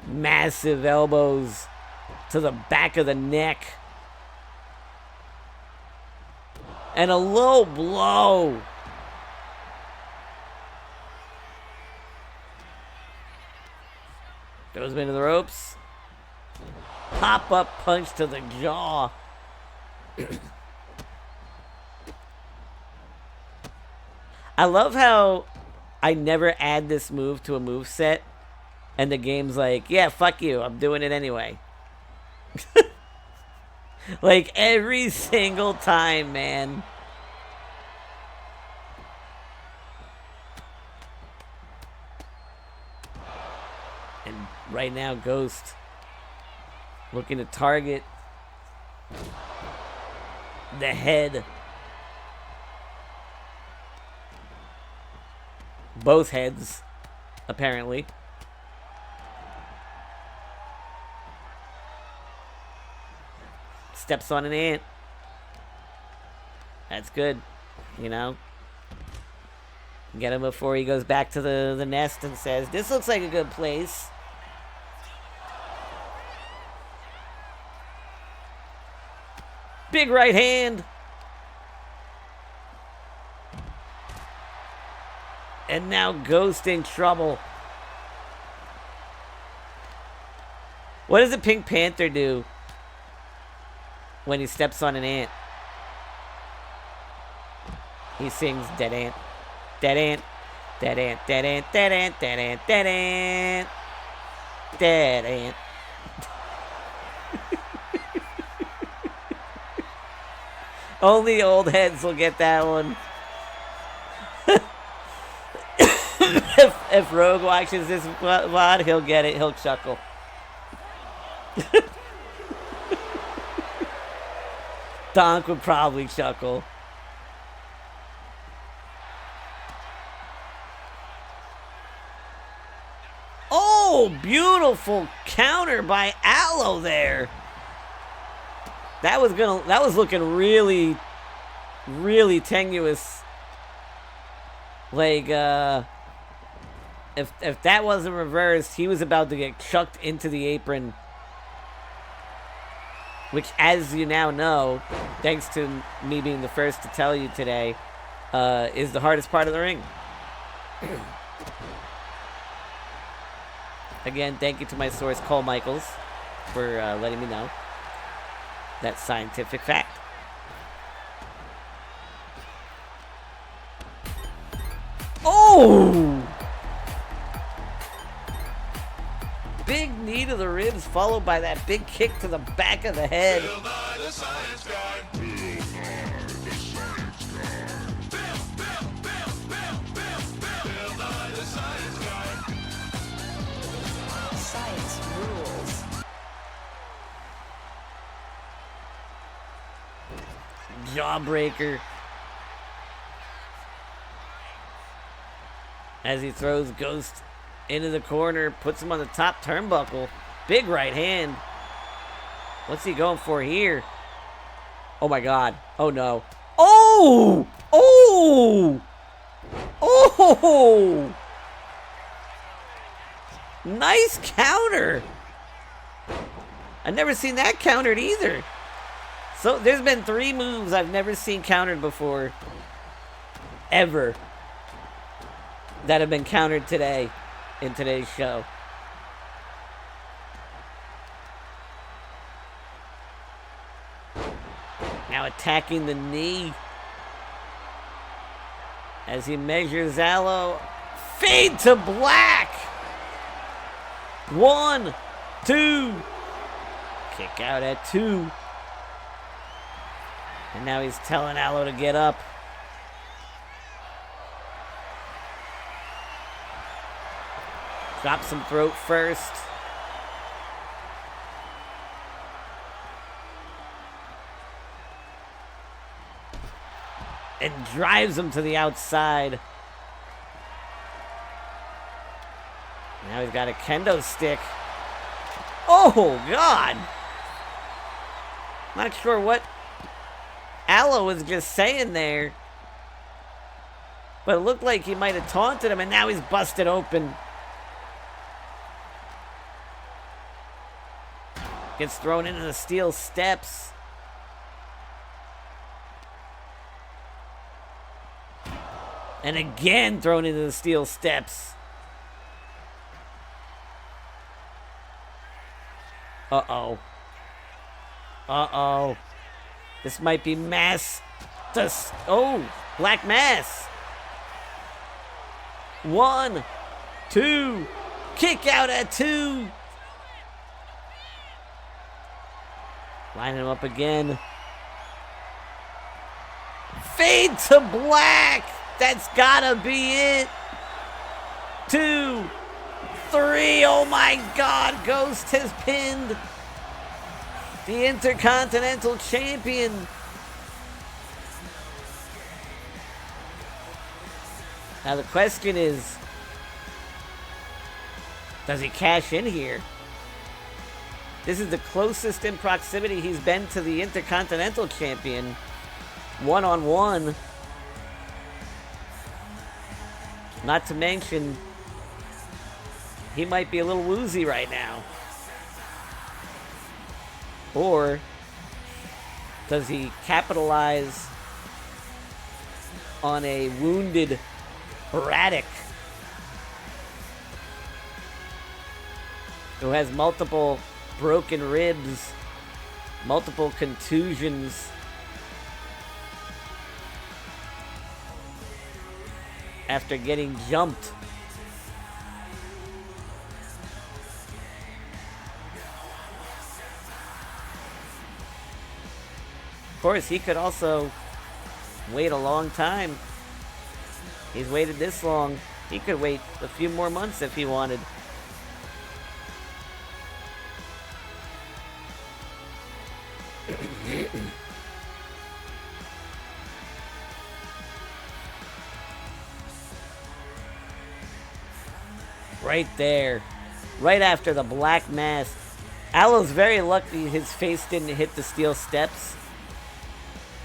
Massive elbows to the back of the neck. And a low blow. Throws him into the ropes. Pop-up punch to the jaw. I love how I never add this move to a move set And the game's like, yeah, fuck you, I'm doing it anyway. Like, every single time, man. And right now, Ghost looking to target the head. Both heads, apparently. Steps on an ant. That's good, you know. Get him before he goes back to the nest and says, "This looks like a good place." Big right hand. And now Ghost in trouble. What does the Pink Panther do when he steps on an ant? He sings dead ant, dead ant, dead ant, dead ant, dead ant, dead ant, dead ant, dead ant. Only old heads will get that one. if Rogue watches this VOD, he'll get it. He'll chuckle. Donk would probably chuckle. Oh, beautiful counter by Aloe there. That was looking really, really tenuous. Like, if that wasn't reversed, he was about to get chucked into the apron. Which, as you now know, thanks to me being the first to tell you today, is the hardest part of the ring. Again, thank you to my source, Cole Michaels, for letting me know that scientific fact. Oh! Big knee to the ribs, followed by that big kick to the back of the head. Science rules. Jawbreaker. As he throws Ghost into the corner, puts him on the top turnbuckle. Big right hand. What's he going for here? Oh my god. Oh no. Oh! Oh! Oh! Nice counter. I've never seen that countered either. So there's been 3 moves I've never seen countered before. Ever. That have been countered today. In today's show. Now attacking the knee. As he measures Aloe. Fade to black. 1, 2. Kick out at 2. And now he's telling Aloe to get up. Drops some throat first. And drives him to the outside. Now he's got a kendo stick. Oh, God. Not sure what Aloe was just saying there. But it looked like he might have taunted him, and now he's busted open. Gets thrown into the steel steps. And again thrown into the steel steps. Uh-oh. Uh-oh. This might be mass. Oh, black mass. 1, 2, Kick out at 2. Line him up again. Fade to black. That's gotta be it. 2, 3. Oh my God. Ghost has pinned the Intercontinental Champion. Now the question is, does he cash in here? This is the closest in proximity he's been to the Intercontinental Champion. One-on-one. Not to mention, he might be a little woozy right now. Or does he capitalize on a wounded Braddock who has multiple broken ribs, multiple contusions, after getting jumped? Of course, he could also wait a long time. He's waited this long. He could wait a few more months if he wanted. Right there. Right after the black mass. Alo's very lucky his face didn't hit the steel steps,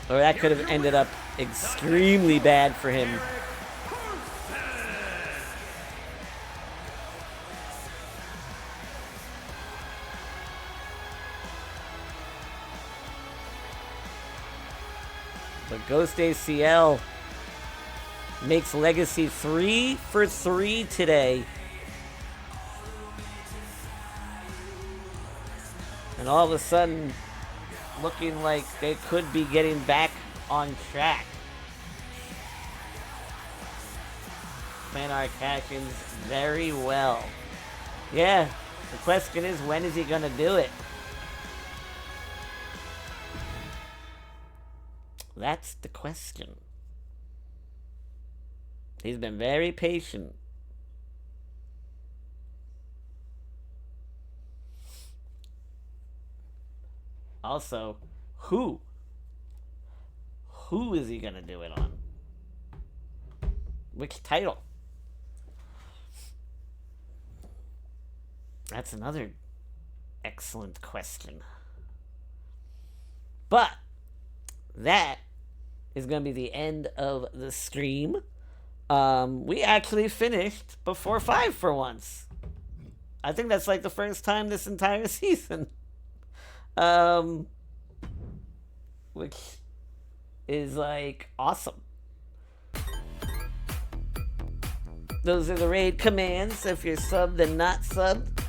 or that could have ended up extremely bad for him. But Ghost ACL makes Legacy 3 for 3 today. And all of a sudden, looking like they could be getting back on track. Maynard cashes very well. Yeah, the question is, when is he going to do it? That's the question. He's been very patient. Also, who is he gonna do it on? Which title? That's another excellent question. But that is gonna be the end of the stream. We actually finished before 5 for once. I think that's like the first time this entire season. Which is like awesome. Those are the raid commands if you're subbed and not subbed,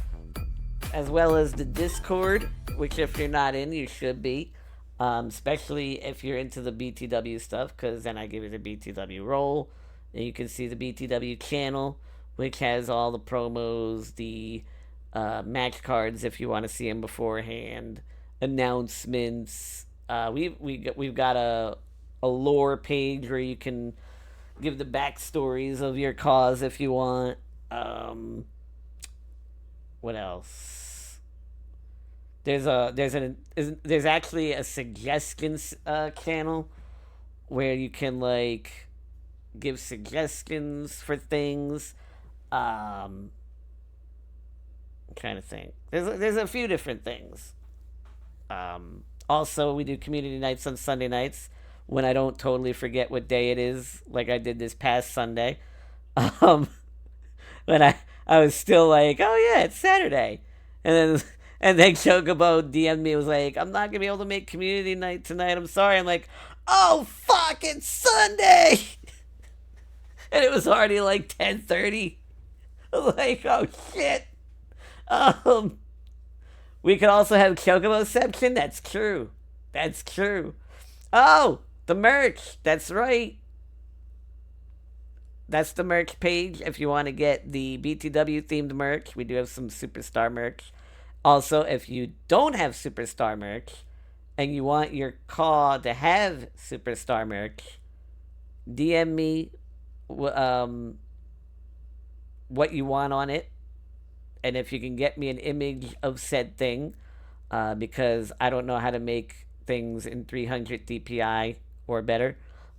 as well as the Discord, which if you're not in, you should be, especially if you're into the BTW stuff, because then I give you the BTW role, and you can see the BTW channel, which has all the promos, the match cards if you want to see them beforehand, announcements. We've got a lore page where you can give the backstories of your cause if you want. What else? There's actually a suggestions channel where you can like give suggestions for things. I'm trying to think. There's a few different things. Also, we do community nights on Sunday nights when I don't totally forget what day it is, like I did this past Sunday. When I was still like, oh yeah, it's Saturday, and then Chocobo DM'd me, was like, I'm not gonna be able to make community night tonight. I'm sorry. I'm like, oh fuck, it's Sunday, and it was already like 10:30. I was like, oh shit. We could also have Chocobo section. That's true. That's true. Oh, the merch. That's right. that's the merch page. If you want to get the BTW themed merch, we do have some Superstar merch. Also, if you don't have Superstar merch and you want your call to have Superstar merch, DM me what you want on it, and if you can get me an image of said thing, because I don't know how to make things in 300 DPI or better.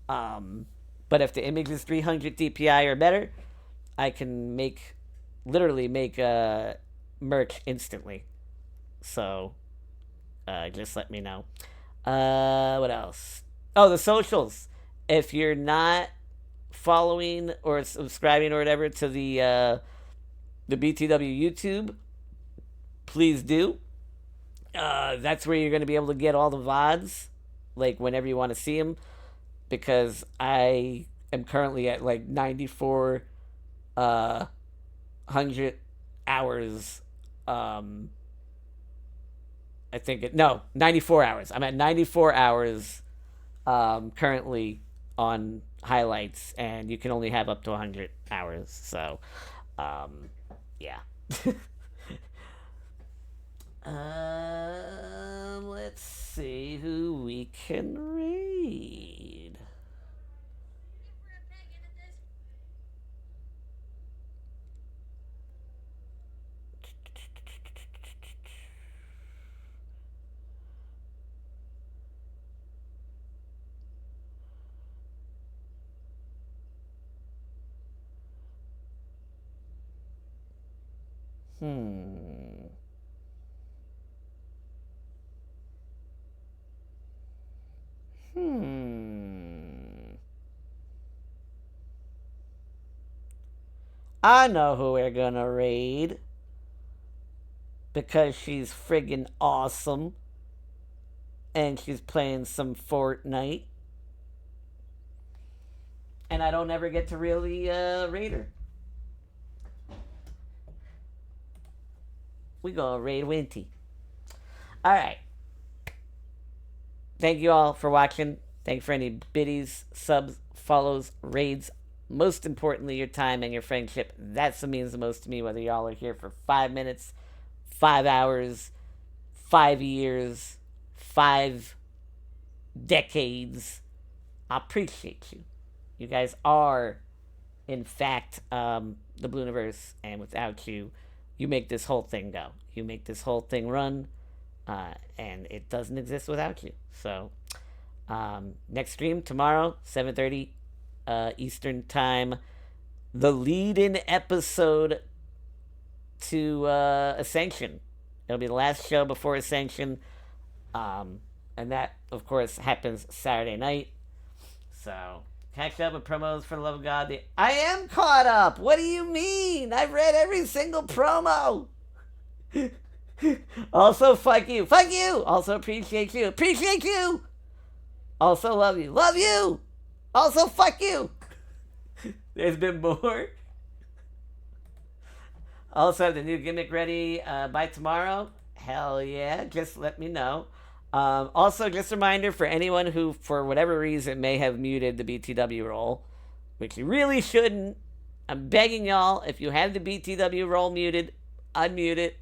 But if the image is 300 DPI or better, I can literally make merch instantly. So, just let me know. What else? Oh, the socials. If you're not following or subscribing or whatever to the BTW YouTube, please do. That's where you're going to be able to get all the VODs, like whenever you want to see them, because I am currently at like 9,400 hours. I think 94 hours. I'm at 94 hours currently on highlights, and you can only have up to 100 hours. So, yeah. Let's see who we can raid. I know who we're gonna raid. Because she's friggin' awesome. And she's playing some Fortnite. And I don't ever get to really raid her. We gonna raid Winty. Alright. Thank you all for watching. Thank you for any biddies, subs, follows, raids. Most importantly, your time and your friendship. That's what means the most to me, whether y'all are here for 5 minutes, 5 hours, 5 years, 5 decades. I appreciate you. You guys are, in fact, the Blue Universe, and without you, you make this whole thing go. You make this whole thing run, and it doesn't exist without you. So, next stream tomorrow, 7:30 Eastern Time. The lead-in episode to Ascension. It'll be the last show before Ascension. And that, of course, happens Saturday night. So, catch up with promos for the love of God. I am caught up! What do you mean? I've read every single promo! Also, fuck you. Fuck you! Also, appreciate you. Appreciate you! Also, love you. Love you! Also, fuck you! There's been more. Also, have the new gimmick ready by tomorrow. Hell yeah. Just let me know. Also, just a reminder for anyone who, for whatever reason, may have muted the BTW role, which you really shouldn't. I'm begging y'all, if you have the BTW role muted, unmute it.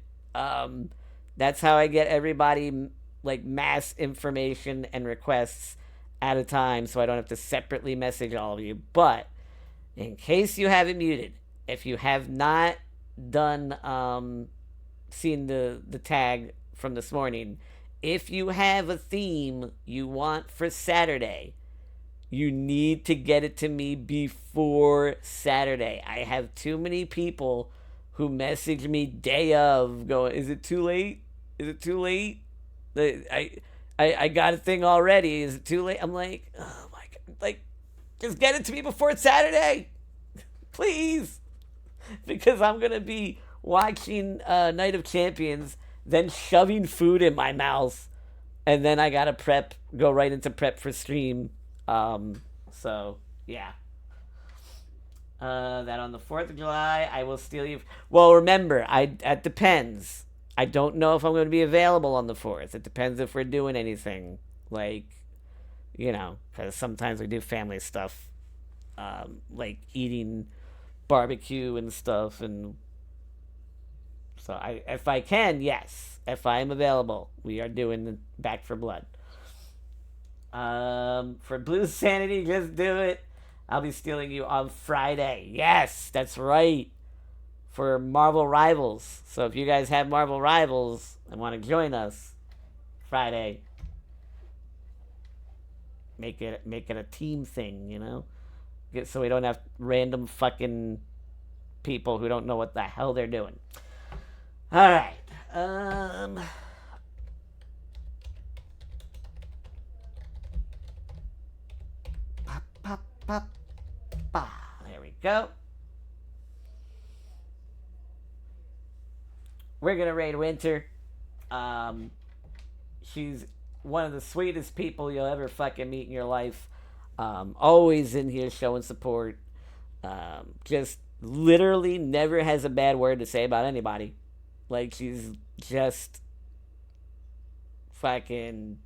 That's how I get everybody, like, mass information and requests at a time, so I don't have to separately message all of you. But in case you have it muted, if you have not done seen the tag from this morning, if you have a theme you want for Saturday, you need to get it to me before Saturday. I have too many people who message me day of going, is it too late? Is it too late? I got a thing already. Is it too late? I'm like, oh my God. Like, just get it to me before Saturday. Please. Because I'm going to be watching Night of Champions, then shoving food in my mouth. And then I got to go right into prep for stream. So, yeah. That on the 4th of July, I will steal you. Well, remember, it depends. I don't know if I'm going to be available on the 4th. It depends if we're doing anything. Like, you know, because sometimes we do family stuff. like eating barbecue and stuff. And so if I can, yes, if I am available, we are doing the Back for Blood. For Blue Sanity, just do it. I'll be stealing you on Friday. Yes, that's right. For Marvel Rivals. So if you guys have Marvel Rivals and want to join us Friday, make it a team thing, you know? So we don't have random fucking people who don't know what the hell they're doing. All right. Pop, pop, pop, pop. There we go. We're gonna raid Winter. She's one of the sweetest people you'll ever fucking meet in your life. Always in here showing support. Just literally never has a bad word to say about anybody. Like, she's just fucking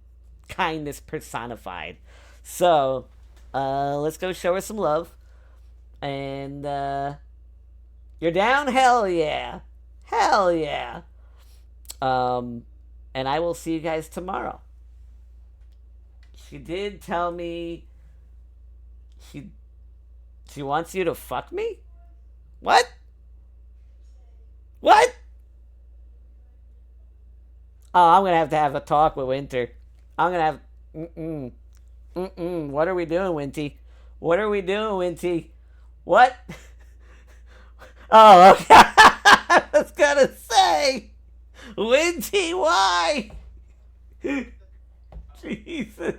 kindness personified. So, let's go show her some love. And, you're down? Hell yeah. Hell yeah. And I will see you guys tomorrow. She did tell me she wants you to fuck me? What? What? Oh, I'm gonna have to have a talk with Winter. I'm gonna have What are we doing, Winty? What are we doing, Winty? What? Oh, okay. I was gonna say, Winty, why? Jesus.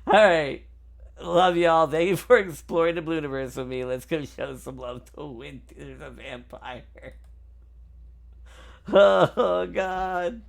Alright. Love y'all. Thank you for exploring the Blue Universe with me. Let's go show some love to Winty. There's a vampire. Oh, God.